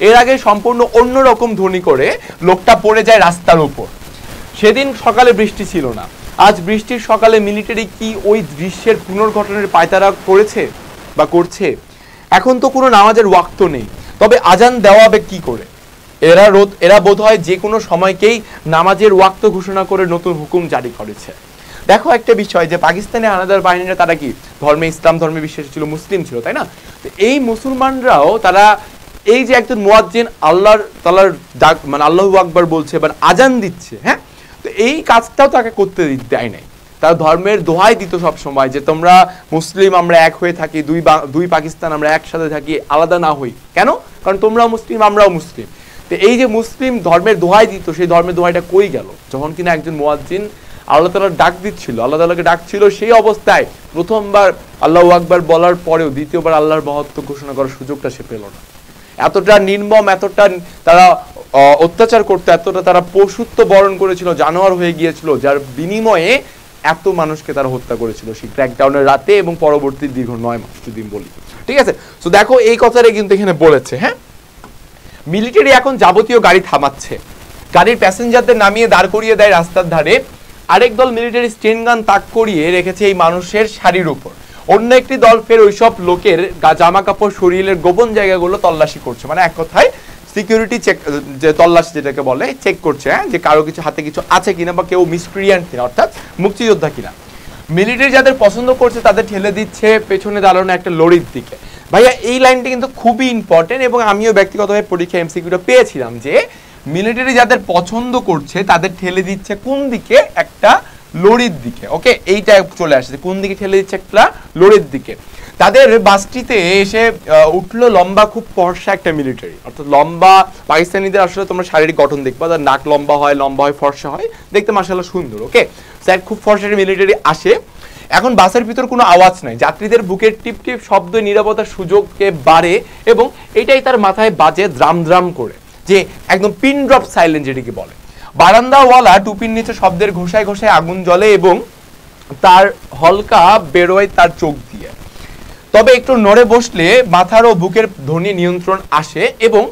Speaker 1: এর আগে সম্পূর্ণ অন্যরকম ধ্বনি করে লোকটা পড়ে যায় রাস্তার উপর। সেদিন সকালে বৃষ্টি ছিল না, আজ বৃষ্টির সকালে মিলিটারি কি ওই দৃশ্যের পুনর্গঠনের পায়তারা করেছে বা করছে? এখন তো কোনো নামাজের ওয়াক্ত নেই, তবে আজান দেওয়াবে কি করে? এরা বোধহয় যে কোনো সময়কেই নামাজের ওয়াক্ত ঘোষণা করে নতুন হুকুম জারি করেছে। দেখো একটা বিষয়, যে পাকিস্তানে হানাদার বাহিনীরা তারা কি ধর্মে ইসলাম ধর্মে বিশ্বাসী ছিল, মুসলিম ছিল, তাই না? তো এই মুসলমানরাও তারা এই যে একজন মুয়াজ্জিন আল্লাহর তাআলার ডাক মানে আল্লাহু আকবার বলছে, এবার আজান দিচ্ছে, হ্যাঁ, তো এই কাজটাও তাকে করতে দেয় নাই। তারা ধর্মের দোহাই দিত সব সময় যে তোমরা মুসলিম, আমরা এক হয়ে থাকি, দুই পাকিস্তান, আমরা একসাথে থাকি, আলাদা না হই। কেন? কারণ তোমরাও মুসলিম, আমরাও মুসলিম। তো এই যে মুসলিম ধর্মের দোহাই দিত, সেই ধর্মের দোহাইটা কই গেল যখন কিনা একজন মুয়াজ্জিন আল্লাহ তাআলার ডাক দিচ্ছিল, আল্লাহ তাআলাকে ডাকছিল, সেই অবস্থায় প্রথমবার আল্লাহু আকবার বলার পরেও দ্বিতীয়বার আল্লাহর মহত্ব ঘোষণা করার সুযোগটা সে পেল না। এতটা নির্মম, এতটা তারা অত্যাচার করতো, এতটা তারা পশুত্ব বরণ করেছিল, জানোয়ার হয়ে গিয়েছিল, যার বিনিময়ে এত মানুষকে তারা হত্যা করেছিল সেই ক্র্যাকডাউনের রাতে এবং পরবর্তী দীর্ঘ 9 মাস যদি বলি। ঠিক আছে, তো দেখো এই কথাটাই কিন্তু এখানে বলেছে। হ্যাঁ, মিলিটারি এখন যাবতীয় গাড়ি থামাচ্ছে, গাড়ির প্যাসেঞ্জারদের নামিয়ে দাঁড় করিয়ে দেয় রাস্তার ধারে। আরেক দল মিলিটারি স্টেন গান তাক করিয়ে রেখেছে এই মানুষের শাড়ির উপর। অন্য একটি দল ফের ওইসব লোকের জামা কাপড়, শরীরের গোপন জায়গাগুলো তল্লাশি করছে, মানে এক কথায় সিকিউরিটি চেক, যে তল্লাশি যেটাকে বলে, চেক করছে, হ্যাঁ, যে কারো কিছু হাতে কিছু আছে কিনা বা কেউ মিসক্রিয়েন্ট কিনা, অর্থাৎ মুক্তিযোদ্ধা কিনা। মিলিটারি যাদের পছন্দ করছে তাদের ঠেলে দিচ্ছে পেছনে দাঁড়ানো একটা লরির দিকে। ভাইয়া এই লাইনটা কিন্তু খুবই ইম্পর্টেন্ট এবং আমিও ব্যক্তিগতভাবে পরীক্ষা এমসিকিউটা পেয়েছিলাম, যে মিলিটারি যাদের পছন্দ করছে তাদের ঠেলে দিচ্ছে কোন দিকে? একটা লরির দিকে। ওকে, এইটা চলে আসছে, কোন দিকে ঠেলে দিচ্ছে? একটা লরির দিকে। তাদের বাসটিতে এসে উঠলো লম্বা খুব ফর্সা একটা মিলিটারি, অর্থাৎ লম্বা পাকিস্তানিদের আসলে তোমরা শারীরিক গঠন দেখবা, তার নাক লম্বা হয়, ফর্সা হয়, দেখতে মাশাআল্লাহ সুন্দর। ওকে, স্যার খুব ফর্সা মিলিটারি আসে। এখন বাসের ভিতর কোনো আওয়াজ নাই, যাত্রীদের বুকের টিপ টিপ শব্দ নিরাপত্তার সুযোগকে বাড়ে এবং এটাই তার মাথায় বাজে দ্রাম দ্রাম করে, যে একদম পিন ড্রপ সাইলেন্ট যেটিকে বলে। বারান্দাওয়ালা টুপির নিচে শব্দের ঘোষায় ঘোষায় আগুন জ্বলে এবং তার হলকা বেরোয় তার চোখ দিয়ে। তবে একটু নড়ে বসলে মাথার ও বুকের ধ্বনি নিয়ন্ত্রণ আসে এবং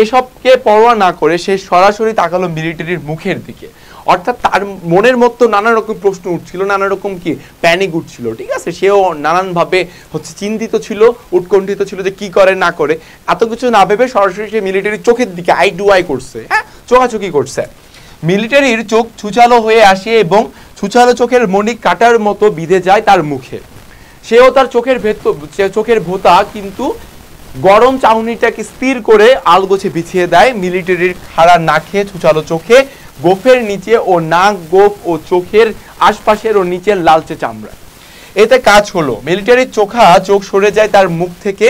Speaker 1: এসবকে পরোয়া না করে সে সরাসরি তাকালো মিলিটারির মুখের দিকে। অর্থাৎ তার মনের মতো নানা রকম প্রশ্ন উঠছিল, নানা রকম কি প্যানিক উঠছিল। ঠিক আছে, সেও নানানভাবে চিন্তিত ছিল, উৎকণ্ঠিত ছিল যে কি করে না করে। এত কিছু না ভেবে সরাসরি সে মিলিটারির চোখের দিকে আই টু আই করছে, হ্যাঁ, চোখাচোখি করছে। মিলিটারির চোখ ছুচালো হয়ে আসে এবং ছুচালো চোখের মণি কাটার মতো বিঁধে যায় তার মুখে। সেও তার চোখের ভোঁতা কিন্তু গরম চাউনিটাকে স্থির করে আলগোছে বিছিয়ে দেয় মিলিটারির খাড়া নাকে, ছুচালো চোখে, গোফের নিচে ও নাক, গোফ ও চোখের আশপাশের ও নিচের লালচে চামড়া। এতে কাজ হলো, মিলিটারির চোখ সরে যায় তার মুখ থেকে,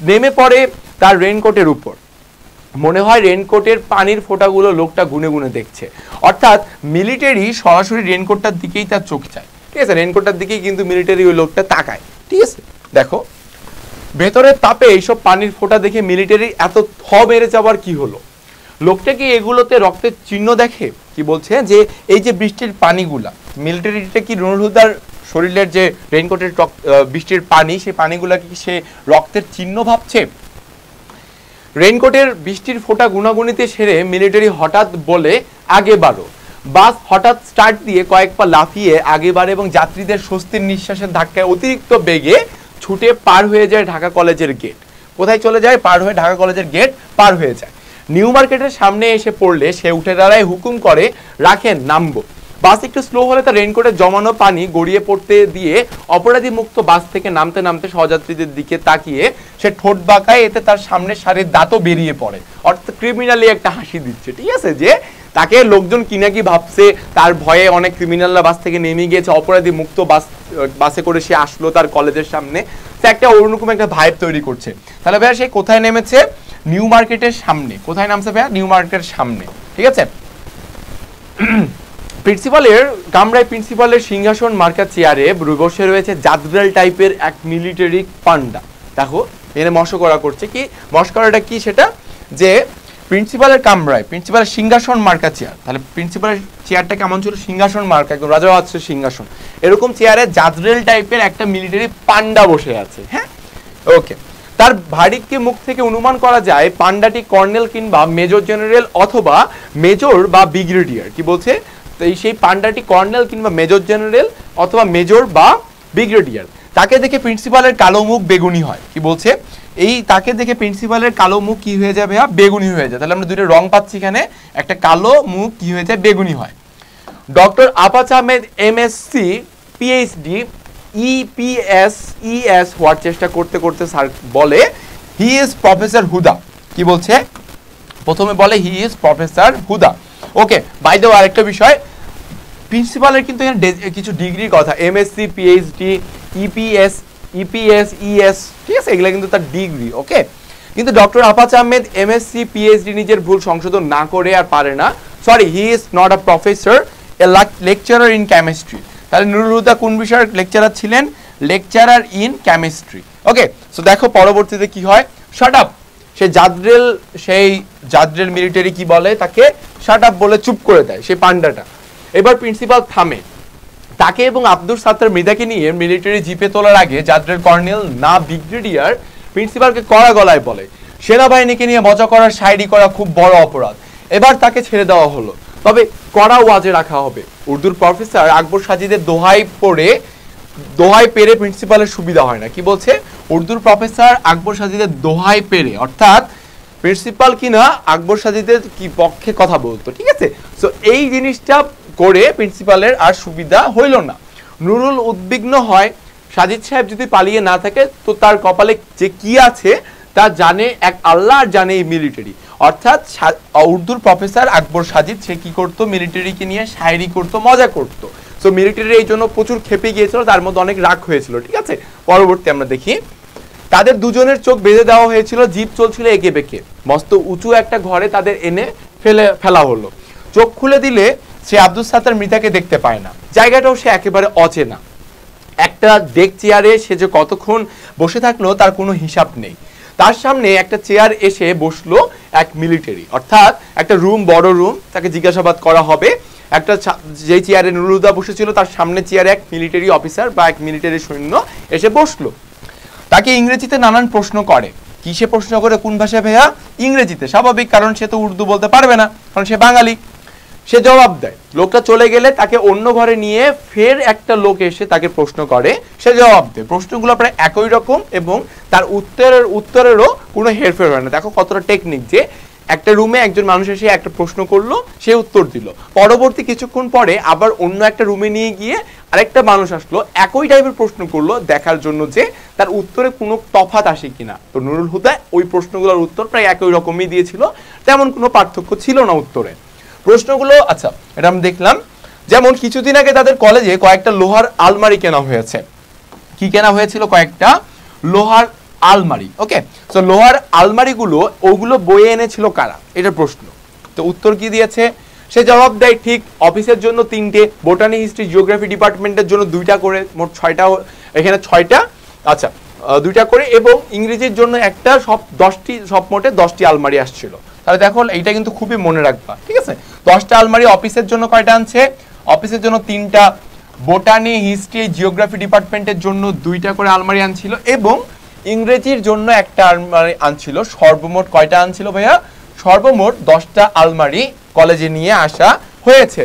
Speaker 1: নেমে পড়ে তার রেইনকোটের উপর। মনে হয় রেইনকোটের পানির ফোঁটাগুলো লোকটা গুনে গুনে দেখছে। অর্থাৎ মিলিটারি সরাসরি রেইনকোটটার দিকেই তার চোখ চায়। ঠিক আছে, রেইনকোটটার দিকেই কিন্তু মিলিটারি ওই লোকটা তাকায়। ঠিক আছে, দেখো ভেতরের তাপে এইসব পানির ফোঁটা দেখে মিলিটারি এত থ বেড়ে যাবার কি হলো? লোকটা কি এগুলোতে রক্তের চিহ্ন দেখে? কি বলছে যে এই যে বৃষ্টির পানিগুলা, মিলিটারিটা কি নুরুল হুদার শরীরের যে রেইনকোটের বৃষ্টির পানি, সেই পানিগুলা কি সে রক্তের চিহ্ন ভাবছে? রেইনকোটের বৃষ্টির ফোঁটা গুনাগুনিতে সেরে মিলিটারি হঠাৎ বলে আগে বাড়ো। বাস হঠাৎ স্টার্ট দিয়ে কয়েক পা লাফিয়ে আগে বাড়ে এবং যাত্রীদের স্বস্তির নিঃশ্বাসের ধাক্কায় অতিরিক্ত বেগে ছুটে পার হয়ে যায় ঢাকা কলেজের গেট। কোথায় চলে যায়? পার হয়ে ঢাকা কলেজের গেট পার হয়ে যায়। নিউ মার্কেটের সামনে এসে পড়লে সে উঠে দাঁড়ায়, হুকুম করে, রাখেন, নামবো। বাস একটু স্লো হলে তার রেইনকোটে জমানো পানি গড়িয়ে পড়তে দিয়ে অপরাধী মুক্ত বাস থেকে নামতে নামতে সহযাত্রীদের দিকে তাকিয়ে সে ঠোঁট বাঁকায়, এতে তার সামনের সারির দাঁতও বেরিয়ে পড়ে। অর্থাৎ ক্রিমিনালি একটা হাসি দিচ্ছে, ঠিক আছে, যে তাকে লোকজন কি না কি ভাবছে, তার ভয়ে অনেক ক্রিমিনালরা বাস থেকে নেমে গিয়েছে, অপরাধী মুক্ত বাসে করে সে আসলো তার কলেজের সামনে, সে একটা অন্যরকম একটা ভাইব তৈরি করছে। তাহলে ভাইয়া সে কোথায় নেমেছে? নিউ মার্কেটের সামনে। কোথায় নামছে ভাইয়া? নিউ মার্কেটের সামনে, ঠিক আছে। প্রিন্সিপালের কামরায় প্রিন্সিপালের সিংহাসন মার্কা চেয়ারে বসে রয়েছে জাদরেল টাইপের এক মিলিটারি পান্ডা। দেখো এখানে মস্করা করছে, কি মস্করাটা কি সেটা, যে প্রিন্সিপালের কামরায় প্রিন্সিপালের সিংহাসন মার্কা চেয়ার, তাহলে প্রিন্সিপালের চেয়ারটা কেমন ছিল? সিংহাসন মার্কা, একদম রাজা সিংহাসন, এরকম চেয়ারে জাদরেল টাইপের একটা মিলিটারি পান্ডা বসে আছে। হ্যাঁ, ওকে। তার ভারিক্কি মুখ থেকে অনুমান করা যায় পান্ডাটি কর্নেল কিংবা মেজর জেনারেল অথবা মেজর বা ব্রিগেডিয়ার। কি বলছে? সেই পান্ডাটি কর্নেল কিংবা মেজর জেনারেল অথবা মেজর বা ব্রিগেডিয়ার। তাকে দেখে প্রিন্সিপালের কালো মুখ বেগুনি হয়। কি বলছে? এই তাকে দেখে প্রিন্সিপালের কালো মুখ কি হয়ে যাবে? বেগুনি হয়ে যায়। তাহলে আমরা দুটো রং পাচ্ছি এখানে, একটা কালো মুখ কি হয়ে যায়? বেগুনি হয়। Doctor Apache Ahmed MSc PhD EPS হওয়ার চেষ্টা করতে করতে স্যার বলে হি ইজ প্রফেসর হুদা। কি বলছে? প্রথমে বলে he is professor Huda. Okay, by the way আরেকটা বিষয়, প্রিন্সিপালের কিন্তু এখানে কিছু ডিগ্রির কথা, এমএসসি পিএইচডি ইপিএস, ঠিক আছে, এগুলো কিন্তু তার ডিগ্রি। ওকে, কিন্তু doctor Apache Ahmed MSc PhD নিজের ভুল সংশোধন না করে আর পারে না। Sorry, he is not a professor, A lecturer in chemistry. তাহলে নুরুল হুদা কোন বিষয়ের লেকচারার ছিলেন? Lecturer in chemistry. Okay, so দেখো পরবর্তীতে কি হয়, শাট আপ। সেই জাদরেল মিলিটারি কি বলে? তাকে শাট আপ বলে চুপ করে দেয় সেই পান্ডাটা। এবার প্রিন্সিপাল থামে। তাকে এবং আব্দুল সাত্তার মৃধাকে নিয়ে মিলিটারি জিপে তোলার আগে জাদরেল কর্নেল না ব্রিগেডিয়ার প্রিন্সিপালকে কড়া গলায় বলে, সেনাবাহিনীকে নিয়ে মজা করার শায়েরি করা খুব বড় অপরাধ। এবার তাকে ছেড়ে দেওয়া হলো, তবে কড়া ওয়াজে রাখা হবে। উর্দুর প্রফেসর আকবর সাজিদের দোহাই পেরে প্রিন্সিপালের সুবিধা হয় না। কি বলছে? উর্দুর প্রফেসর আকবর সাজিদের দোহাই পেরে, অর্থাৎ প্রিন্সিপাল কিনা আকবর সাজিদের কি পক্ষে কথা বলতো, ঠিক আছে। সো এই জিনিসটা করে প্রিন্সিপালের আর সুবিধা হইল না। নুরুল উদ্বিগ্ন হয়, সাজিদ সাহেব যদি পালিয়ে না থাকে তো তার কপালে যে কি আছে তা জানে এক আল্লাহ, আর জানে এই মিলিটারি। অর্থাৎ উর্দুর প্রফেসর আকবর সাজিদ সে কি করতো? মিলিটারিকে নিয়ে শায়েরি করতো, মজা করতো। সো মিলিটারি এই জন্য প্রচুর খেপে গিয়েছিল, তার মধ্যে অনেক রাগ হয়েছিল, ঠিক আছে। পরবর্তী আমরা দেখি, তাদের দুজনের চোখ বেঁধে দেওয়া হয়েছিল, জিপ চলছিল এঁকে বেঁকে। মস্ত উঁচু একটা ঘরে তাদের এনে ফেলা হলো। চোখ খুলে দিলে সে আব্দুল সাত্তার মৃধাকে দেখতে পায় না। জায়গাটাও সে একেবারে অচেনা। একটা ডেক চেয়ারে সে যে কতক্ষণ বসে থাকলো তার কোনো হিসাব নেই। তার সামনে একটা চেয়ার এসে বসলো এক মিলিটারি, অর্থাৎ একটা রুম, বড় রুম, তাকে জিজ্ঞাসাবাদ করা হবে। একটা যে চেয়ারে নুরুল হুদা বসেছিল তার সামনে চেয়ারে এক মিলিটারি অফিসার বা এক মিলিটারি সৈন্য এসে বসলো। তাকে ইংরেজিতে নানান প্রশ্ন করে। কিসে প্রশ্ন করে? কোন ভাষায় ভাইয়া? ইংরেজিতে। স্বাভাবিক, কারণ সে তো উর্দু বলতে পারবে না, কারণ সে বাঙালি। সে জবাব দেয়। লোকটা চলে গেলে তাকে অন্য ঘরে নিয়ে ফের একটা লোক এসে তাকে প্রশ্ন করে, সে জবাব দেয়। প্রশ্নগুলো প্রায় একই রকম এবং তার উত্তরেরও কোনো হেরফের হয় না। দেখো কতটা টেকনিক, যে একটা রুমে একজন মানুষ এসে একটা প্রশ্ন করলো, সে উত্তর দিল, পরবর্তী কিছুক্ষণ পরে আবার অন্য একটা রুমে নিয়ে গিয়ে আরেকটা মানুষ আসলো, একই টাইপের প্রশ্ন করলো, দেখার জন্য যে তার উত্তরে কোনো তফাৎ আসে কিনা। তো নুরুল হুদা ওই প্রশ্নগুলোর উত্তর প্রায় একই রকমই দিয়েছিল, তেমন কোনো পার্থক্য ছিল না উত্তরে। প্রশ্নগুলো, আচ্ছা এটা আমি দেখলাম, যেমন কিছুদিন আগে তাদের কলেজে কয়েকটা লোহার আলমারি কেনা হয়েছে। কি কেনা হয়েছিল? কয়েকটা লোহার আলমারি। ওকে, তো লোহার আলমারিগুলো ওগুলো বয়ে এনেছিল কারা? এটা প্রশ্ন। তো উত্তর কি দিয়েছে? সে জবাব দেয় ঠিক অফিসের জন্য 3টে, বোটানি, হিস্ট্রি, জিওগ্রাফি ডিপার্টমেন্টের জন্য 2টা করে, মোট 6টা, এখানে 6টা, আচ্ছা 2টা করে, এবং ইংরেজির জন্য একটা, সব মোটে 10টি আলমারি আসছিল। তাহলে দেখো এইটা কিন্তু খুবই মনে রাখবা, ঠিক আছে। 10টা আলমারি। অফিসের জন্য কয়টা আনছে? অফিসের জন্য 3টা, বোটানি, হিস্ট্রি, জিওগ্রাফি ডিপার্টমেন্টের জন্য 2টা করে আলমারি আনছিল, এবং ইংরেজির জন্য একটা আলমারি আনছিল। সর্বমোট কয়টা আনছিল ভাইয়া? সর্বমোট 10টা আলমারি কলেজে নিয়ে আসা হয়েছে।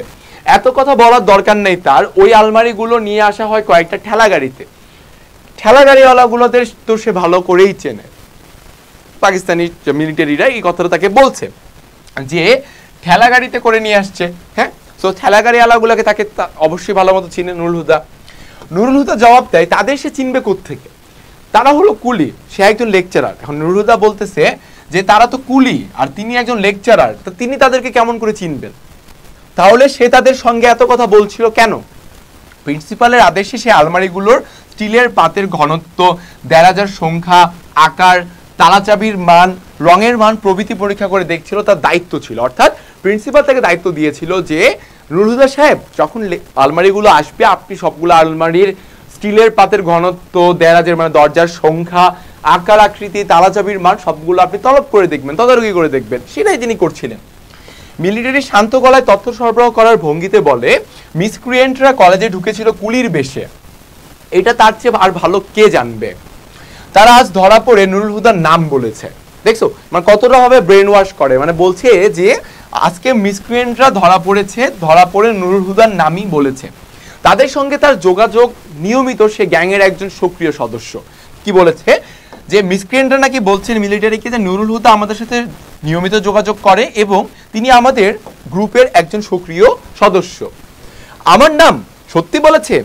Speaker 1: এত কথা বলার দরকার নেই তার, ওই আলমারিগুলো নিয়ে আসা হয় কয়েকটা ঠেলা গাড়িতে। ঠেলা গাড়িওয়ালাগুলোদের তো সে ভালো করেই চেনে। পাকিস্তানি মিলিটারিরা এই কথাটা তাকে বলছে যে ঠেলা গাড়িতে করে নিয়ে আসছে। হ্যাঁ, সো ঠেলা গাড়ি আলাগুলোকে তাকে অবশ্যই ভালো মতো চিনে নুরুল হুদা। নুরুল হুদা জবাব দেয় তাদের সে চিনবে কোত্থেকে, তারা হলো কুলি, সে একজন লেকচারার। এখন নুরুল হুদা বলতেছে যে তারা তো কুলি আর তিনি একজন লেকচারার, তো তিনি তাদেরকে কেমন করে চিনবেন? তাহলে সে তাদের সঙ্গে এত কথা বলছিল কেন? প্রিন্সিপালের আদেশে সে আলমারিগুলোর স্টিলের পাতের ঘনত্ব, দেরাজার সংখ্যা, আকার, তালাচাবির মান, রঙের মান প্রভৃতি পরীক্ষা করে দেখছিল, তার দায়িত্ব ছিল। অর্থাৎ প্রিন্সিপাল তাকে দায়িত্ব দিয়েছিল যে নুরুল হুদা সাহেব যখন আলমারিগুলো আসবে আপনি সবগুলো আলমারির স্টিলের পাতের ঘনত্ব, দেরাজের মানে দরজার সংখ্যা, আকার আকৃতি, তালাচাবির মান সবগুলো আপনি তলব করে দেখবেন, তদারকি করে দেখবেন। সেটাই তিনি করছিলেন। মিলিটারি শান্ত গলায় তথ্য সরবরাহ করার ভঙ্গিতে বলে মিসক্রিয়েন্টরা কলেজে ঢুকেছিল কুলির বেশে, এটা তার চেয়ে আর ভালো কে জানবে। তারা আজ ধরা পড়ে নুরুল হুদার নাম বলেছে। দেখছো মানে কতটা ভাবে ব্রেন ওয়াশ করে, মানে বলছে যে আজকে মিসক্রিয়েন্টরা ধরা পড়ে নুরুল হুদার নামই বলেছে। তাদের সঙ্গে তার যোগাযোগ নিয়মিত, সে গ্যাংয়ের একজন সক্রিয় সদস্য। কি বলেছে যে মিসক্রিয়েন্টরা নাকি বলছেন মিলিটারিকে যে নুরুল হুদা আমাদের সাথে নিয়মিত যোগাযোগ করে এবং তিনি আমাদের গ্রুপের একজন সক্রিয় সদস্য। আমার নাম সত্যি বলেছে,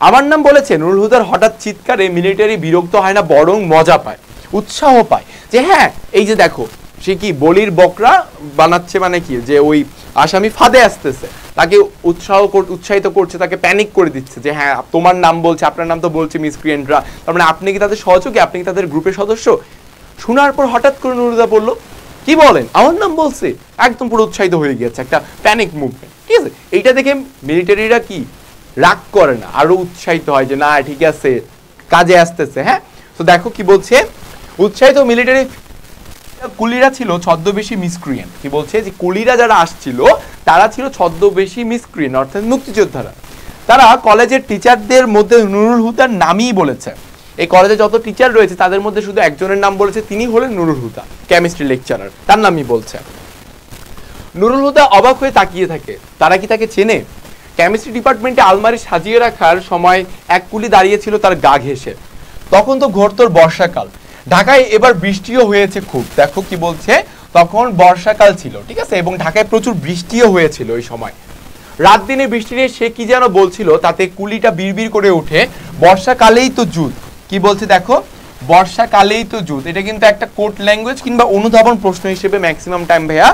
Speaker 1: আমার নাম বলেছে। নুরুল হুদার হঠাৎ চিৎকারে মিলিটারি বিরক্ত হয় না, বরং মজা পায়, উৎসাহ পায় যে হ্যাঁ এই যে দেখো সে কি বলির বকরা বানাচ্ছে, মানে কি যে ওই আসামি ফাঁদে আসতেছে, তাকে উৎসাহিত করছে, তাকে প্যানিক করে দিচ্ছে যে হ্যাঁ তোমার নাম বলছে, আপনার নাম তো বলছে মিসক্রিয়েন্টরা, তার মানে আপনি কি তাদের সহযোগী, আপনি কি তাদের গ্রুপের সদস্য। শোনার পর হঠাৎ করে নুরুল হুদা বলল কি বলেন আমার নাম বলছে, একদম পুরো উৎসাহিত হয়ে গিয়েছে, একটা প্যানিক মুভমেন্ট। ঠিক আছে, এইটা দেখে মিলিটারিরা কি রাগ করে না, আরো উৎসাহিত হয় যে না ঠিক আছে কাজে আসতেছে। হ্যাঁ, তো দেখো কি বলছে, উৎসাহিত মিলিটারি কুলিরা ছিল ছদ্মবেশী মিসক্রিয়েন্ট। কি বলছে যে কুলিরা যারা আসছিল তারা ছিল ছদ্মবেশী মিসক্রিয়েন্ট, অর্থাৎ মুক্তিযোদ্ধারা। তারা কলেজের টিচারদের মধ্যে নুরুল হুদার নামই বলেছে। এই কলেজে যত টিচার রয়েছে তাদের মধ্যে শুধু একজনের নাম বলেছে, তিনি হলেন নুরুল হুদা, কেমিস্ট্রি লেকচারার, তার নামই বলছে। নুরুল হুদা অবাক হয়ে তাকিয়ে থাকে, তারা কি তাকে চেনে? কেমিস্ট্রি ডিপার্টমেন্টে আলমারি সাজিয়ে রাখার সময় এক কুলি দাঁড়িয়েছিল তার গা ঘেঁষে। তখন তো ঘোরতোর বর্ষাকাল, ঢাকায় এবার বৃষ্টিও হয়েছে খুব। দেখো কি বলছে, তখন বর্ষাকাল ছিল, ঠিক আছে, এবং ঢাকায় প্রচুর বৃষ্টিও হয়েছিল ওই সময়। রাত দিনে বৃষ্টি নিয়ে সে কি যেন বলছিল, তাতে কুলিটা বিড়বিড় করে ওঠে সবর্ষাকালেই তো যুদ্ধ। কি বলছে দেখো, বর্ষাকালেই তো যুদ্ধ, এটা কিন্তু একটা কোড ল্যাঙ্গুয়েজ কিংবা অনুধাবন প্রশ্ন হিসেবে ম্যাক্সিমাম টাইম ভাইয়া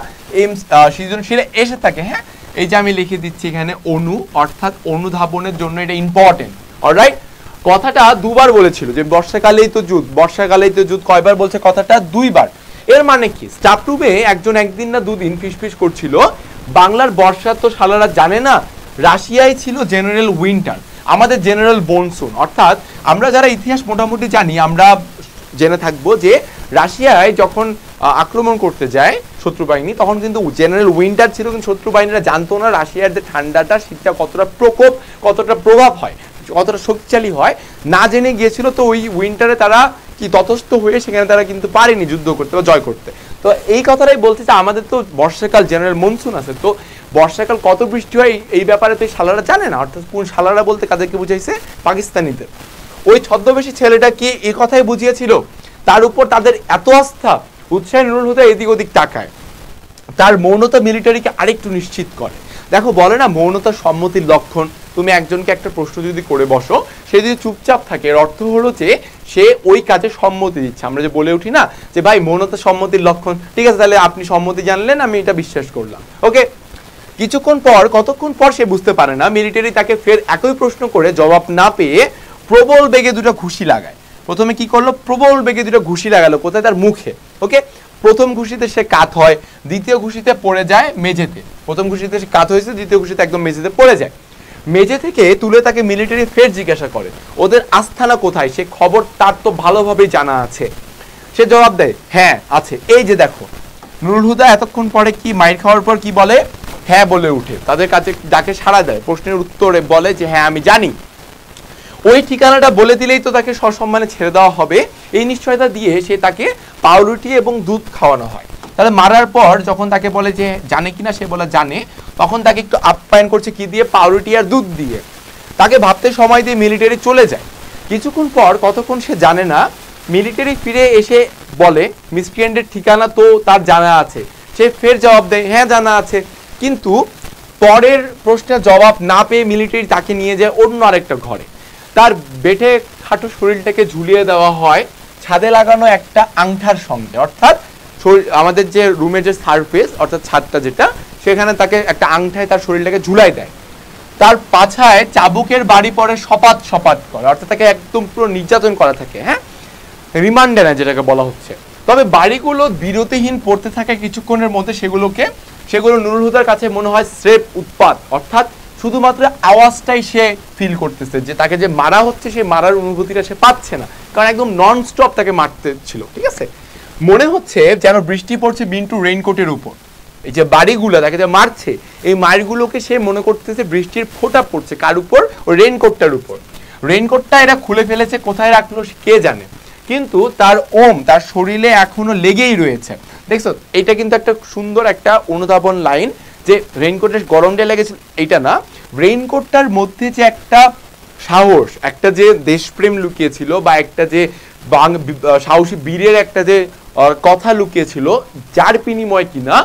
Speaker 1: সৃজনশীলে এসে থাকে। হ্যাঁ, এই যে আমি লিখে দিচ্ছি এখানে অনু, অর্থাৎ অনুধাবনের জন্য এটা ইম্পর্টেন্ট। অলরাইট, কথাটা দুবার বলেছিল যে বর্ষাকালেই তো যুদ্ধ, বর্ষাকালেই তো যুদ্ধ, কয়বার বলছে কথাটা? দুইবার। এর মানে কি, স্টাফ রুমে একজন একদিন না দুদিন ফিসফিস করছিল বাংলার বর্ষা তো শালারা জানে না, রাশিয়ায় ছিল জেনারেল উইন্টার, আমাদের জেনারেল মনসুন। অর্থাৎ আমরা যারা ইতিহাস মোটামুটি জানি আমরা জেনে থাকবো যে রাশিয়ায় যখন আক্রমণ করতে যায় শত্রু বাহিনী তখন কিন্তু জেনারেল উইন্টার ছিল, কিন্তু শত্রু বাহিনীরা জানতো না রাশিয়ার যে ঠান্ডাটা, শীতটা কতটা প্রকোপ, কতটা প্রভাব হয়, কতটা শক্তিশালী হয়, না জেনে গিয়েছিল। তো ওই উইন্টারে তারা কি ততস্থ হয়ে সেখানে তারা কিন্তু পারেনি যুদ্ধ করতে বা জয় করতে। তো এই কথাটাই বলতে যে আমাদের তো বর্ষাকাল জেনারেল মনসুন আছে, তো বর্ষাকাল কত বৃষ্টি হয় এই ব্যাপারে তো এই শালারা জানে না। অর্থাৎ কোন শালারা বলতে কাদেরকে বুঝাইছে? পাকিস্তানিদের। ওই ছদ্মবেশী ছেলেটা কি এই কথাই বুঝিয়েছিল? তার উপর তাদের এত আস্থা, উৎসাহী নুরুল হুদা এদিক ওদিক তাকায়। তার মৌনতা মিলিটারিকে আরেকটু নিশ্চিত করে। দেখো বলে না মৌনতা সম্মতির লক্ষণ। তুমি একজনকে একটা প্রশ্ন যদি করে বসো, সে যদি চুপচাপ থাকে এর অর্থ হলো যে সে ওই কাজে সম্মতি দিচ্ছে। আমরা যে বলে উঠি না যে ভাই মৌনতা সম্মতির লক্ষণ, ঠিক আছে তাহলে আপনি সম্মতি জানলেন, আমি এটা বিশ্বাস করলাম, ওকে। কতক্ষণ পর সে বুঝতে পারে না, মিলিটারি তাকে ফের একই প্রশ্ন করে জবাব না পেয়ে প্রবল বেগে দুটো ঘুষি লাগায়। প্রথমে কি করলো? প্রবল বেগে দুটো ঘুষি লাগালো, কোথায়? তার মুখে, ওকে। প্রথম ঘুষিতে সে কাত হয়, দ্বিতীয় ঘুষিতে পড়ে যায় মেঝেতে। প্রথম ঘুষিতে সে কাত হয়েছে, দ্বিতীয় ঘুষিতে একদম মেঝেতে পড়ে যায়। মেঝে থেকে তুলে তাকে মিলিটারি ফের জিজ্ঞাসা করে ওদের আস্থানা কোথায়, সে খবর তার তো ভালোভাবেই জানা আছে। সে জবাব দেয় হ্যাঁ আছে, এই যে দেখো। নুরুল হুদা এতক্ষণ পরে কি মাইর খাওয়ার পর কি বলে? হ্যাঁ বলে উঠে, তাদের কাছে ডাকে সাড়া দেয়, প্রশ্নের উত্তরে বলে যে হ্যাঁ আমি জানি। ওই ঠিকানাটা বলে দিলেই তো তাকে সসম্মানে ছেড়ে দেওয়া হবে, এই নিশ্চয়তা দিয়ে সে তাকে পাউরুটি এবং দুধ খাওয়ানো হয়। তাহলে মারার পর যখন তাকে বলে যে জানে কিনা, সে বলে জানে, তখন তাকে একটু আপ্যায়ন করছে কি দিয়ে? পাউরুটি আর দুধ দিয়ে। তাকে ভাবতে সময় দিয়ে মিলিটারি চলে যায়। কিছুক্ষণ পর, কতক্ষণ সে জানে না, মিলিটারি ফিরে এসে বলে মিসক্রিয়েন্টের ঠিকানা তো তার জানা আছে। সে ফের জবাব দেয় হ্যাঁ জানা আছে, কিন্তু পরের প্রশ্নের জবাব না পেয়ে মিলিটারি তাকে নিয়ে যায় অন্য আরেকটা ঘরে। তার বেটে খাটো শরীরটাকে ঝুলিয়ে দেওয়া হয় ছাদে লাগানো একটা আংটার সঙ্গে, অর্থাৎ আমাদের যে রুমের যে সারফেস অর্থাৎ ছাদটা যেটা, সেখানে তাকে একটা আংটায় তার শরীরটাকে ঝুলাই দেয়। তার পাছায় চাবুকের বাড়ি পরে সপাত সপাত করে, অর্থাৎ তাকে একদম পুরো নির্যাতন করা থাকে, হ্যাঁ, রিমান্ডে না যেটাকে বলা হচ্ছে। তবে বাড়িগুলো বিরতিহীন পড়তে থাকে কিছুক্ষণের মধ্যে সেগুলো নুরুল হুদার কাছে মনে হয় স্রেফ উৎপাত, অর্থাৎ শুধুমাত্র আওয়াজটাই সে ফিল করতেছে, যে তাকে যে মারা হচ্ছে সেই মারার অনুভূতিটা সে পাচ্ছে না, কারণ একদম নন স্টপ তাকে মারতে ছিল। ঠিক আছে, মনে হচ্ছে যেন বৃষ্টি পড়ছে বিন্টু রেইনকোটের উপর। এই যে বাড়িগুলো তাকে যে মারছে, এই মারগুলোকে সে মনে করতেছে বৃষ্টির ফোঁটা পড়ছে কার উপর? ওই রেইনকোটটার উপর। রেইনকোটটা এরা খুলে ফেলেছে, কোথায় রাখলো কে জানে, কিন্তু তার তার শরীরে এখনো লেগেই রয়েছে। দেখছো, এটা কিন্তু একটা সুন্দর একটা অনুধাবন লাইন, যে রেইনকোটের গরমটা লেগেছিল এইটা না, রেইনকোটটার মধ্যে যে একটা সাহস, একটা যে দেশপ্রেম লুকিয়েছিল, বা একটা যে সাহসী বীরের একটা যে কথা লুকিয়েছিল, যার বিনিময় কিনা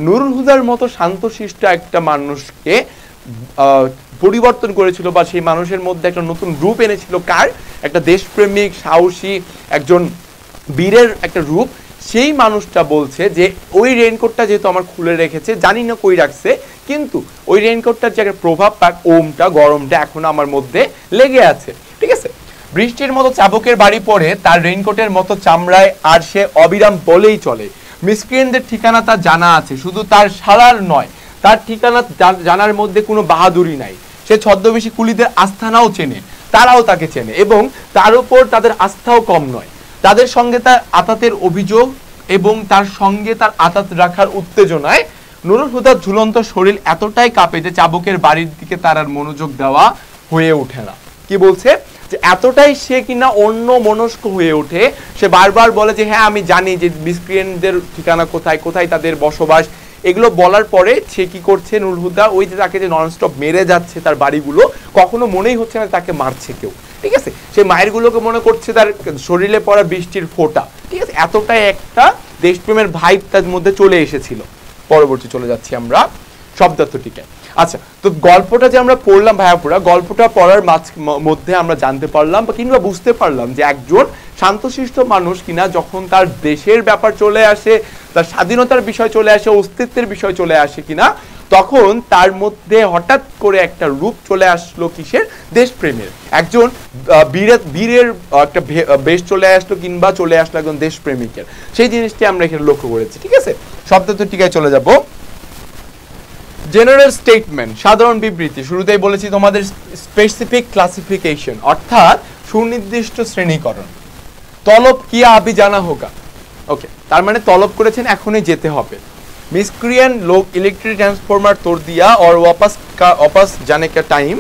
Speaker 1: নুরুল হুদার মতো শান্তশিষ্ট একটা মানুষকে পরিবর্তন করেছিল, বা সেই মানুষের মধ্যে একটা নতুন রূপ এনেছিল। কার? একটা দেশপ্রেমিক সাহসী একজন বীরের একটা রূপ। সেই মানুষটা বলছে যে ওই রেইনকোটটা যেহেতু আমার খুলে রেখেছে, জানি না কই রাখছে, কিন্তু ওই রেইনকোটটার যে একটা প্রভাব, তার ওমটা গরমটা এখনো আমার মধ্যে লেগে আছে। ঠিক আছে, বৃষ্টির মতো চাবুকের বাড়ি পড়ে তার রেইনকোটের মতো চামড়ায় আর সে অবিরাম বলেই চলে মিসক্রিয়েন্টদের ঠিকানা তার জানা আছে। শুধু তার সারার নয়, তার ঠিকানা জানার মধ্যে কোনো বাহাদুরি নাই। সে ছদ্মবেশী কুলিদের আস্থানাও চেনে, তারাও তাকে চেনে, এবং তার উপর তাদের আস্থাও কম নয়। তাদের সঙ্গে তার আতাতের অভিযোগ এবং তার সঙ্গে তার আতাত রাখার উত্তেজনায় নুরুল হুদার ঝুলন্ত শরীর এতটাই কাঁপে যে চাবুকের বাড়ির দিকে তার আর মনোযোগ দেওয়া হয়ে ওঠে না। কি বলছে? যে এতটাই সে কিনা অন্য মনস্ক হয়ে ওঠে, সে বারবার বলে যে হ্যাঁ আমি জানি যে মিসক্রিয়েন্টদের ঠিকানা কোথায়, কোথায় তাদের বসবাস। এগুলো বলার পরে সে কি করছে, নুরুল হুদা ওই যে তাকে যে ননস্টপ মেরে যাচ্ছে তার বাড়িগুলো, কখনো মনেই হচ্ছে না তাকে মারছে কেউ। ঠিক আছে, সে মায়েরগুলোকে মনে করছে তার শরীরে পড়া বৃষ্টির ফোঁটা। ঠিক আছে, এতটাই একটা দেশপ্রেমের ভাইব তার মধ্যে চলে এসেছিল। পরবর্তী চলে যাচ্ছি আমরা শব্দার্থটিকে। আচ্ছা, তো গল্পটা যে আমরা পড়লাম ভাইয়াপুরা, গল্পটা পড়ার মধ্যে আমরা জানতে পারলাম বা কিংবা বুঝতে পারলাম যে একজন শান্তশিষ্ট মানুষ কিনা যখন তার দেশের ব্যাপার চলে আসে, তার স্বাধীনতার বিষয় চলে আসে, অস্তিত্বের বিষয় চলে আসে কিনা, তখন তার মধ্যে হঠাৎ করে একটা রূপ চলে আসলো কিসের? দেশপ্রেমের। একজন বীরের একটা বেশ চলে আসলো, কিংবা চলে আসলো একজন দেশপ্রেমিকের। সেই জিনিসটি আমরা এখানে লক্ষ্য করেছি। ঠিক আছে, শব্দার্থটিকায় চলে যাব। জেনারেল স্টেটমেন্ট, সাধারণ বিবৃতি। শুরুতেই বলেছি তোমাদের স্পেসিফিক ক্লাসিফিকেশন, অর্থাৎ সুনির্দিষ্ট শ্রেণীকরণ। তলব কিয়া আবি জানা হোগা, ওকে, তার মানে তলব করেছেন এখনই যেতে হবে। मिसक्रिएंट लोग इलेक्ट्रिक ट्रांसफार्मर तोड़ दिया और वापस जाने का टाइम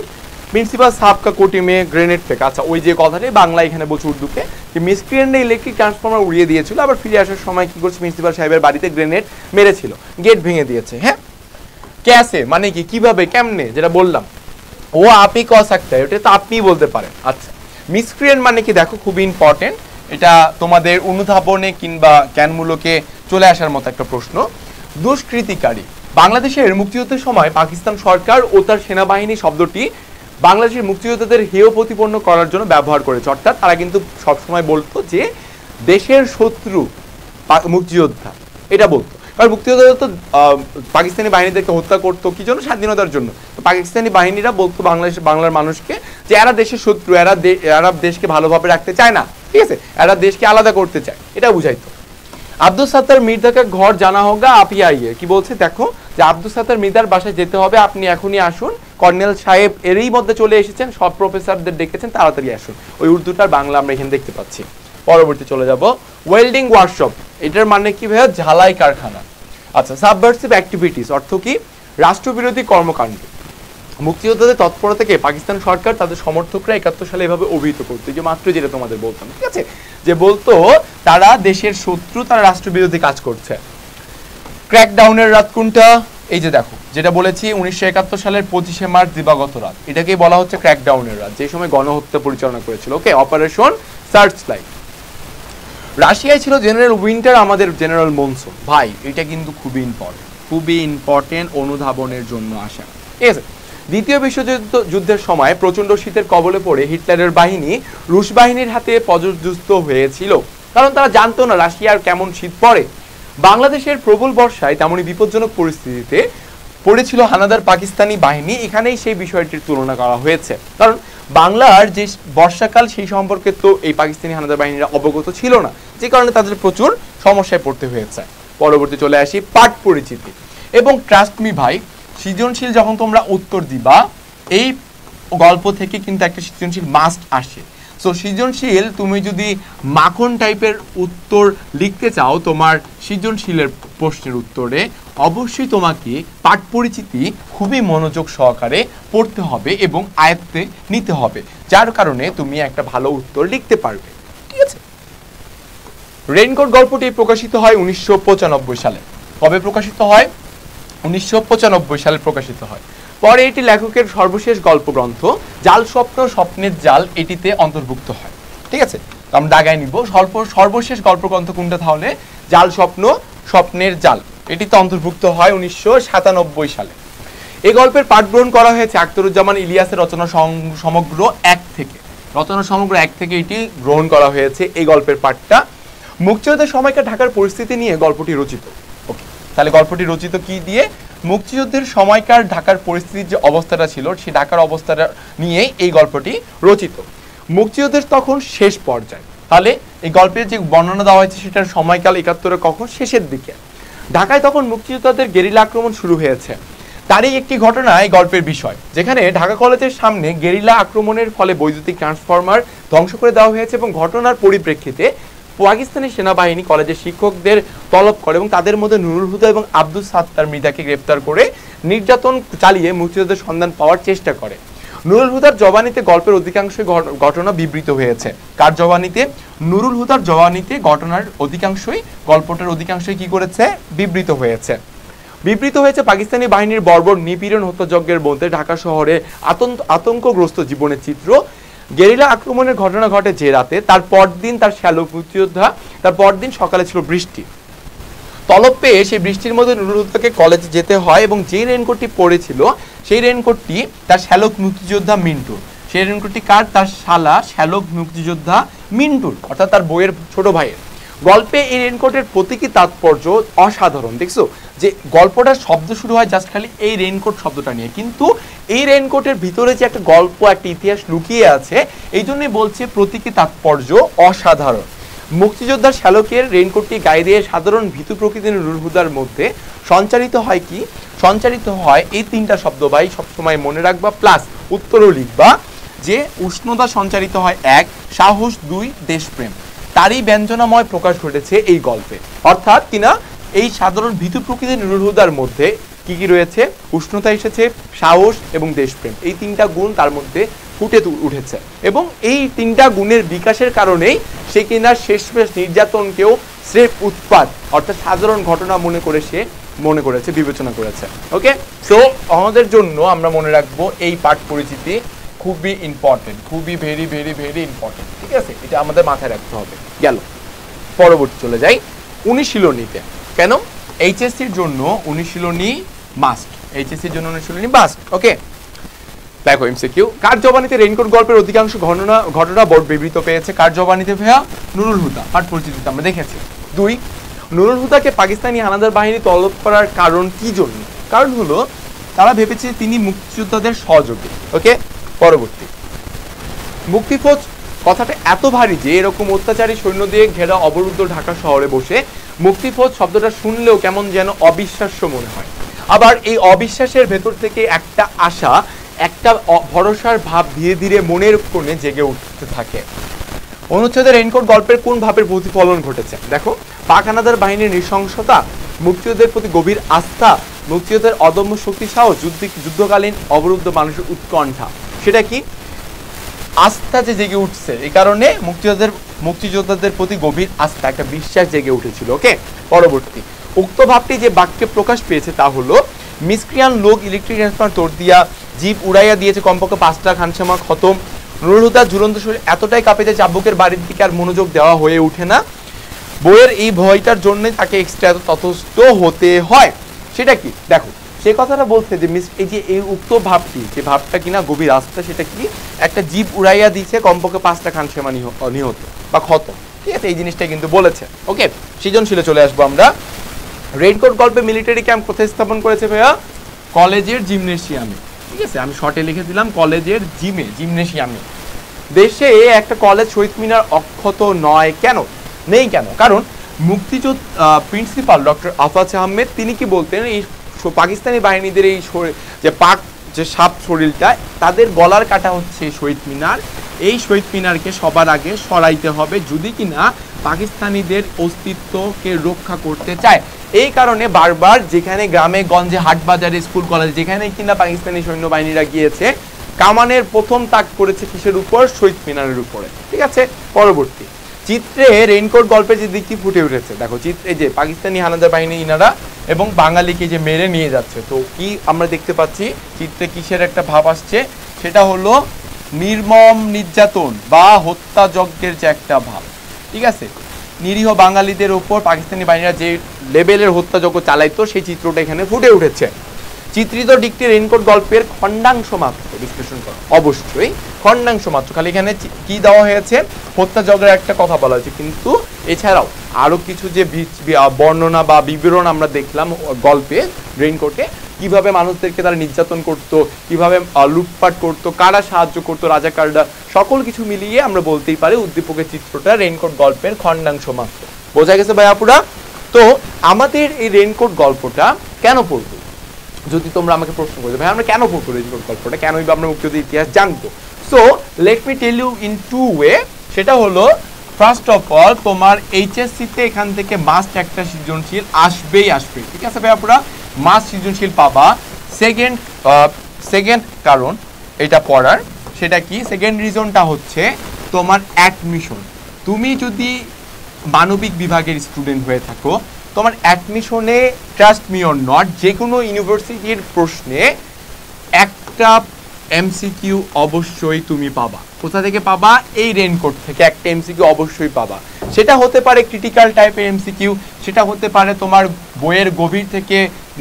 Speaker 1: प्रिंसिपल साहब का कोठी में ग्रेनेड फेंका। अच्छा, ওই যে কথাটাই বাংলা এখানে বলছে উর্দুতে, যে মিসক্রিয়েন্টরা ইলেকট্রিক ট্রান্সফরমার উড়িয়ে দিয়েছিল, আবার ফিরে আসার সময় কি করছে, প্রিন্সিপাল সাহেবের বাড়িতে গ্রেনেড মেরেছিল, গেট ভেঙে দিয়েছে। হ্যাঁ, ক্যাসে মানে কি, কিভাবে, কেমনে, যেটা বললাম ও আপনি কহ सकता है, এটা তো আপনিই বলতে পারেন। আচ্ছা, মিসক্রিয়েন্ট মানে কি দেখো, খুবই ইম্পর্টেন্ট, এটা তোমাদের অনুধাবনে কিংবা জ্ঞানমূলকে চলে আসার মতো একটা প্রশ্ন। দুষ্কৃতিকারী। বাংলাদেশের মুক্তিযুদ্ধের সময় পাকিস্তান সরকার ও তার সেনাবাহিনী শব্দটি বাংলাদেশের মুক্তিযোদ্ধাদের হেয় প্রতিপন্ন করার জন্য ব্যবহার করেছে। অর্থাৎ তারা কিন্তু সবসময় বলতো যে দেশের শত্রু মুক্তিযোদ্ধা, এটা বলতো। কারণ মুক্তিযোদ্ধারা তো পাকিস্তানি বাহিনীদেরকে হত্যা করতো কি জন্য? স্বাধীনতার জন্য। পাকিস্তানি বাহিনীরা বলতো বাংলার মানুষকে যে এরা দেশের শত্রু, এরা দেশকে ভালোভাবে রাখতে চায় না, ঠিক আছে, এরা দেশকে আলাদা করতে চায়, এটা বুঝাইতো। আব্দুল সাত্তার মির্জা কা ঘর জানা হোগা আপনি আইয়ে, কি বলছে দেখো, যে আব্দুল সাত্তার মির্জার বাসায় যেতে হবে, আপনি এখনই আসুন। কর্নেল সাহেব এরই মধ্যে চলে এসেছেন, সব প্রফেসরদের ডেকেছেন, তাড়াতাড়ি আসুন। ওই উর্দুটার বাংলা আমরা এখানে দেখতে পাচ্ছি। পরবর্তী চলে যাব, ওয়েল্ডিং ওয়ার্কশপ, এটার মানে কি ভাইয়া? ঝালাই কারখানা। আচ্ছা, সাবভার্সিভ অ্যাক্টিভিটিস অর্থ কি? রাষ্ট্রবিরোধী কর্মকাণ্ড। মুক্তিযোদ্ধাদের তৎপরতা থেকে পাকিস্তান সরকার তাদের সমর্থকরা 71 সালে এভাবে অভিহিত করতো, যে মাত্র যেটা তোমাদের বলতাম, ঠিক আছে, যে বলতো তারা দেশের শত্রু, তারা রাষ্ট্রবিরোধী কাজ করছে। ক্র্যাকডাউনের রাত কোনটা? এই যে দেখো, যেটা বলেছি 1971 সালের 25শে মার্চ দিবাগত রাত, এটাকেই বলা হচ্ছে ক্র্যাকডাউনের রাত, যে সময় গণহত্যা পরিচালনা করেছিল। ওকে, অপারেশন সার্চ লাইট। রাশিয়ায় ছিল জেনারেল উইন্টার, আমাদের জেনারেল মনসুন। ভাই এটা কিন্তু খুবই ইম্পর্টেন্ট অনুধাবনের জন্য আসা, ঠিক আছে। দ্বিতীয় বিশ্বযুদ্ধের সময় প্রচন্ড শীতের কবলে পড়ে হিটলারের বাহিনী রুশ বাহিনীর হাতে পর্যুদস্ত হয়েছিল, কারণ তারা জানতো না রাশিয়ার কেমন শীত পড়ে। বাংলাদেশের প্রবল বর্ষায় তেমনই বিপজ্জনক পরিস্থিতিতে পড়েছিল হানাদার পাকিস্তানি বাহিনী। এখানেই সেই বিষয়টির তুলনা করা হয়েছে, কারণ বাংলার যে বর্ষাকাল সেই সম্পর্কে তো এই পাকিস্তানি হানাদার বাহিনীরা অবগত ছিল না, যে কারণে তাদের প্রচুর সমস্যায় পড়তে হয়েছে। পরবর্তী চলে আসি পাঠ পরিচিতি এবং ট্রাস্ট মি ভাই, সৃজনশীল যখন তোমরা উত্তর দিবা এই গল্প থেকে কিন্তু একটা সৃজনশীল মাস্ট আসে। সো সৃজনশীল তুমি যদি মাখন টাইপের উত্তর লিখতে চাও তোমার সৃজনশীলের প্রশ্নের উত্তরে, অবশ্যই তোমাকে পাঠ পরিচিতি খুবই মনোযোগ সহকারে পড়তে হবে এবং আয়ত্তে নিতে হবে, যার কারণে তুমি একটা ভালো উত্তর লিখতে পারবে, ঠিক আছে। রেইনকোট গল্পটি প্রকাশিত হয় 1995 সালে। কবে প্রকাশিত হয়? 1995 সালে প্রকাশিত হয়। পরে এটি লেখকের সর্বশেষ গল্পগ্রন্থ জাল স্বপ্ন স্বপ্নের জাল এটিতে অন্তর্ভুক্ত হয়, ঠিক আছে। তো আমরা দাগায় নিব সর্বশেষ গল্পগ্রন্থ কোনটা, তাহলে জাল স্বপ্ন স্বপ্নের জাল, এটিতে অন্তর্ভুক্ত হয় 1997 সালে। এই গল্পের পাঠ গ্রহণ করা হয়েছে আখতারুজ্জামান ইলিয়াসের রচনা সমগ্র 1 থেকে। রচনা সমগ্র 1 থেকে এটি গ্রহণ করা হয়েছে এই গল্পের পাঠটা। মুক্তিযুদ্ধের সময়কার ঢাকার পরিস্থিতি নিয়ে গল্পটি রচিত। ওকে, তাহলে গল্পটি রচিত কি দিয়ে? মুক্তিযুদ্ধের সময়কার ঢাকার পরিস্থিতির যে অবস্থাটা ছিল সেই ঢাকার অবস্থাটা নিয়ে এই গল্পটি রচিত। মুক্তিযুদ্ধের তখন শেষ পর্যায়ে, তাহলে এই গল্পের যে বর্ণনা দেওয়া হয়েছে সেটার সময়কাল 71-এর কখন শেষের দিকে। ঢাকায় তখন মুক্তিযোদ্ধাদের গেরিলা আক্রমণ শুরু হয়েছে। তারই একটি ঘটনা এই গল্পের বিষয়, যেখানে ঢাকা কলেজের সামনে গেরিলা আক্রমণের ফলে বৈদ্যুতিক ট্রান্সফরমার ধ্বংস করে দেওয়া হয়েছে এবং ঘটনার পরিপ্রেক্ষিতে পাকিস্তানি সেনাবাহিনী কলেজের শিক্ষকদের তলব করে এবং তাদের মধ্যে নুরুল হুদা এবং আব্দুল সাত্তার মৃধাকে গ্রেপ্তার করে নির্যাতন চালিয়ে মুক্তিযুদ্ধের সন্ধান পাওয়ার চেষ্টা করে। নুরুল হুদার জবানিতে গল্পের অধিকাংশ ঘটনা বিবৃত হয়েছে। কার জবানিতে? নুরুল হুদার জবানিতে ঘটনার অধিকাংশই, গল্পটার অধিকাংশই কি করেছে? বিবৃত হয়েছে। পাকিস্তানি বাহিনীর বর্বর নিপীড়ন হত্যাযজ্ঞের মধ্যে ঢাকা শহরে আতঙ্কগ্রস্ত জীবনের চিত্র। গেরিলা আক্রমণের ঘটনা ঘটে যে রাতে, তার পরদিন তার শ্যালক মুক্তিযোদ্ধা, তার পরদিন সকালে ছিল বৃষ্টি। তলব পেয়ে সেই বৃষ্টির মধ্যে নুরুল হুদাকে কলেজে যেতে হয় এবং যে রেইনকোটটি পরেছিল সেই রেইনকোটটি তার শ্যালক মুক্তিযোদ্ধা মিন্টুর। সেই রেইনকোটটি কার? তার শালা শ্যালক মুক্তিযোদ্ধা মিন্টুর, অর্থাৎ তার বইয়ের ছোট ভাইয়ের। গল্পে এই রেইনকোটের প্রতীকী তাৎপর্য অসাধারণ। দেখছো যে গল্পটার শব্দ শুরু হয় জাস্ট খালি এই রেইনকোট শব্দটা নিয়ে, কিন্তু এই রেইনকোটের ভিতরে যে একটা গল্প, একটা ইতিহাস লুকিয়ে আছে, এই জন্যই বলছে প্রতীকী তাৎপর্য অসাধারণ। মুক্তিযোদ্ধার শ্যালকের রেইনকোটটি গায়ে দিয়ে সাধারণ ভীতু প্রকৃতির নুরুল হুদার মধ্যে সঞ্চারিত হয় কি? সঞ্চারিত হয় এই 3টা শব্দ। ভাই সবসময় মনে রাখবা, প্লাস উত্তরও লিখবা যে উষ্ণতা সঞ্চারিত হয় 1, সাহস 2, দেশপ্রেম। তারই ব্যঞ্জনাময় প্রকাশ ঘটেছে এই গল্পে, অর্থাৎ কিনা এই সাধারণ ভীতু প্রকৃতির নুরুল হুদার মধ্যে কি কি রয়েছে? উষ্ণতা এসেছে, সাহস এবং দেশপ্রেম, এই 3টা গুণ তার মধ্যে ফুটে উঠেছে এবং এই 3টা গুণের বিকাশের কারণেই সে কিনা শেষমেশ নির্যাতনকেও স্রেফ উৎপাত অর্থাৎ সাধারণ ঘটনা মনে করেছে, বিবেচনা করেছে। ওকে, সো আমাদের জন্য আমরা মনে রাখবো এই পাঠ পরিচিতি খুবই ইম্পর্টেন্ট, খুবই ভেরি ভেরি ভেরি ইম্পর্টেন্ট, ঠিক আছে? এটা আমাদের মাথায় রাখতে হবে। গেল, পরবর্তী চলে যাই অনুশীলনীতে। কেন? এইচএসসির জন্য অনুশীলনী মাস্ট, এইচএসসির জন্য অনুশীলনী মাস্ট। ওকে, দেখো এমসিকিউ, কার জবানিতে রেইনকোট গল্পের অধিকাংশ ঘটনা বিবৃত পেয়েছে? কার জবানিতে ভাইয়া? নুরুল হুদা। পাঠ পরিচিতিতে আমরা দেখেছি। 2, নুরুল হুদাকে পাকিস্তানি হানাদার বাহিনী তলব করার কারণ কি জন্য? কারণ হলো তারা ভেবেছে তিনি মুক্তিযোদ্ধাদের সহযোগী। ওকে, পরবর্তী, মুক্তিফৌজ কথাটা এত ভারী যে এরকম অত্যাচারী সৈন্য দিয়ে ঘেরা অবরুদ্ধ ঢাকা শহরে বসে মুক্তিফৌজ শব্দটা শুনলেও কেমন যেন অবিশ্বাস্য মনে হয়। আবার এই অবিশ্বাসের ভেতর থেকে একটা আশা, একটা ভরসার ভাব ধীরে ধীরে মনের কোণে জেগে উঠতে থাকে। অনুচ্ছেদের রেইনকোট গল্পের কোন ভাবের প্রতিফলন ঘটেছে? দেখো, পাক হানাদার বাহিনীর নৃশংসতা, মুক্তিযুদ্ধের প্রতি গভীর আস্থা, মুক্তিযুদ্ধের অদম্য শক্তি, সাহস, যুদ্ধকালীন অবরুদ্ধ মানুষের উৎকণ্ঠা। সেটা কি? আস্থা যে জেগে উঠছে, এই কারণে মুক্তিযোদ্ধাদের প্রতি গভীর আস্থা, একটা বিশ্বাস জেগে উঠেছিল। ওকে, পরবর্তী, উক্ত ভাবটি যে বাক্যে প্রকাশ পেয়েছে তা হলো মিসক্রিয়ান লোক ইলেকট্রিক ট্রান্সফরমার তোড় দিয়া জিপ উড়াইয়া দিয়েছে কমপক্ষে 5টা, খানসামা খতম। নুরুল হুদার ঝুলন্ত শরীর এতটাই কাঁপে যে চাব্বুকের বাড়ির দিকে আর মনোযোগ দেওয়া হয়ে ওঠে না। বইয়ের এই ভয়টার জন্য তাকে এক্সট্রা তথস্থ হতে হয়। সেটা কি দেখো, সে কথাটা বলছে যে মিস এই যে এই উক্ত ভাবটি, যে ভাবটা কিনা গভীর আস্থা, সেটা কি একটা জীব উড়াইয়া দিছে কমপক্ষে 5টা খানসেমা নিহত বা ক্ষত। ঠিক আছে, এই জিনিসটা কিন্তু বলেছে। ওকে, সৃজনশীলে চলে আসবো আমরা। রেইনকোট গল্পে মিলিটারি ক্যাম্প কোথায় স্থাপন করেছে ভাইয়া? কলেজের জিমনেশিয়ামে। ঠিক আছে, আমি শর্টে লিখে দিলাম কলেজের জিমনেশিয়ামে। দেশে একটা কলেজ শহীদ মিনার অক্ষত নয় কেন, নেই কেন? কারণ মুক্তিযোদ্ধা প্রিন্সিপাল ডক্টর আফাজ আহমেদ তিনি কি বলতেন, এই পাকিস্তানি বাহিনীদের এই যে পাক যে সাপ শরীরটা, তাদের গলার কাটা হচ্ছে শহীদ মিনার। এই শহীদ মিনারকে সবার আগে সরাইতে হবে যদি কিনা পাকিস্তানিদের অস্তিত্বকে রক্ষা করতে চায়। এই কারণে বারবার যেখানে গ্রামে গঞ্জে হাট বাজারে স্কুল কলেজ যেখানে কিনা পাকিস্তানি সৈন্যবাহিনীরা গিয়েছে, কামানের প্রথম তাক করেছে কিসের উপর? শহীদ মিনারের উপরে। ঠিক আছে, পরবর্তী চিত্রে রেইনকোট গল্পের যে দিকটি ফুটে উঠেছে, দেখো চিত্রে যে পাকিস্তানি হানাদার বাহিনী ইনারা এবং বাঙালিকে যে মেরে নিয়ে যাচ্ছে, তো কি আমরা দেখতে পাচ্ছি চিত্রে কিসের একটা ভাব আসছে? সেটা হলো নির্মম নির্যাতন বা হত্যাযজ্ঞের যে একটা ভাব। ঠিক আছে, নিরীহ বাঙালিদের উপর পাকিস্তানি বাহিনীরা যে লেভেলের হত্যাযজ্ঞ চালাইতো, সেই চিত্রটা এখানে ফুটে উঠেছে। চিত্রিত দিকটি রেইনকোট গল্পের খণ্ডাংশ মাত্র বিশ্লেষণ করো, অবশ্যই খণ্ডাংশ মাত্র। খালি এখানে কি দেওয়া হয়েছে? হত্যাযজ্ঞের একটা কথা বলা হয়েছে, কিন্তু এছাড়াও আরো কিছু যে বর্ণনা বা বিবরণ আমরা দেখলাম গল্পে রেইনকোটে, কিভাবে মানুষদেরকে তারা নির্যাতন করত, কিভাবে লুটপাট করত, কারা সাহায্য করত, রাজাকাররা, সকল কিছু মিলিয়ে আমরা বলতেই পারি উদ্দীপকের চিত্রটা রেইনকোট গল্পের খণ্ডাংশ মাত্র। বোঝা গেছে ভাইয়াপুরা? তো আমাদের এই রেইনকোট গল্পটা কেন পড়বো? যদি তোমরা আমাকে প্রশ্ন করবে ভাই আমরা কেন পড়বো রেইনকোট গল্পটা, কেনই বা আমরা মুক্তিযুদ্ধের ইতিহাস জানবো? So let me tell you in two way. সেটা হলো ফার্স্ট অফ অল তোমার এইচএসসিতে এখান থেকে মাস্ট একটা সৃজনশীল আসবেই আসবে। ঠিক আছে ভাইয়াপুরা, মাস্ট সৃজনশীল পাবা। সেকেন্ড কারণ এটা পড়ার, সেটা কি? সেকেন্ড রিজনটা হচ্ছে তোমার অ্যাডমিশন। তুমি যদি মানবিক বিভাগের স্টুডেন্ট হয়ে থাকো, তোমার অ্যাডমিশনে ট্রাস্ট মি অর নট যে কোনো ইউনিভার্সিটির প্রশ্নে একটা এমসিকিউ অবশ্যই তুমি পাবা। কোথা থেকে পাবা? এই রেইনকোট থেকে একটা এমসিকিউ অবশ্যই পাবা। সেটা হতে পারে ক্রিটিক্যাল টাইপের এমসিকিউ, সেটা হতে পারে তোমার বইয়ের গভীর থেকে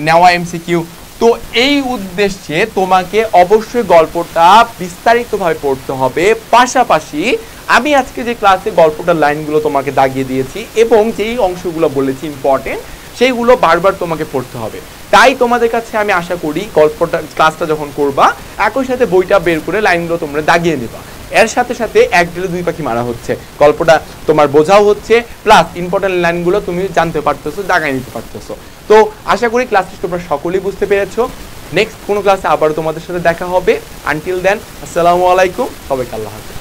Speaker 1: নেওয়া এমসিকিউ। তো এই উদ্দেশ্যে তোমাকে অবশ্যই গল্পটা বিস্তারিতভাবে পড়তে হবে। পাশাপাশি আমি আজকে যে ক্লাসে গল্পটার লাইনগুলো তোমাকে দাগিয়ে দিয়েছি এবং যেই অংশগুলো বলেছি ইম্পর্টেন্ট, সেইগুলো বারবার তোমাকে পড়তে হবে। তাই তোমাদের কাছে আমি আশা করি গল্পটা ক্লাসটা যখন করবা একই সাথে বইটা বের করে লাইনগুলো তোমরা দাগিয়ে নেবা। এর সাথে সাথে এক ঢিলে দুই পাখি মারা হচ্ছে, গল্পটা তোমার বোঝাও হচ্ছে, প্লাস ইম্পর্টেন্ট লাইনগুলো তুমি জানতে পারতেছো, দাগায় নিতে পারতেছো। তো আশা করি ক্লাসটি তোমরা সকলেই বুঝতে পেরেছো। নেক্সট কোনো ক্লাসে আবারও তোমাদের সাথে দেখা হবে। আনটিল দেন, আসসালামু আলাইকুম, সবাইকে আল্লাহ হাফেজ।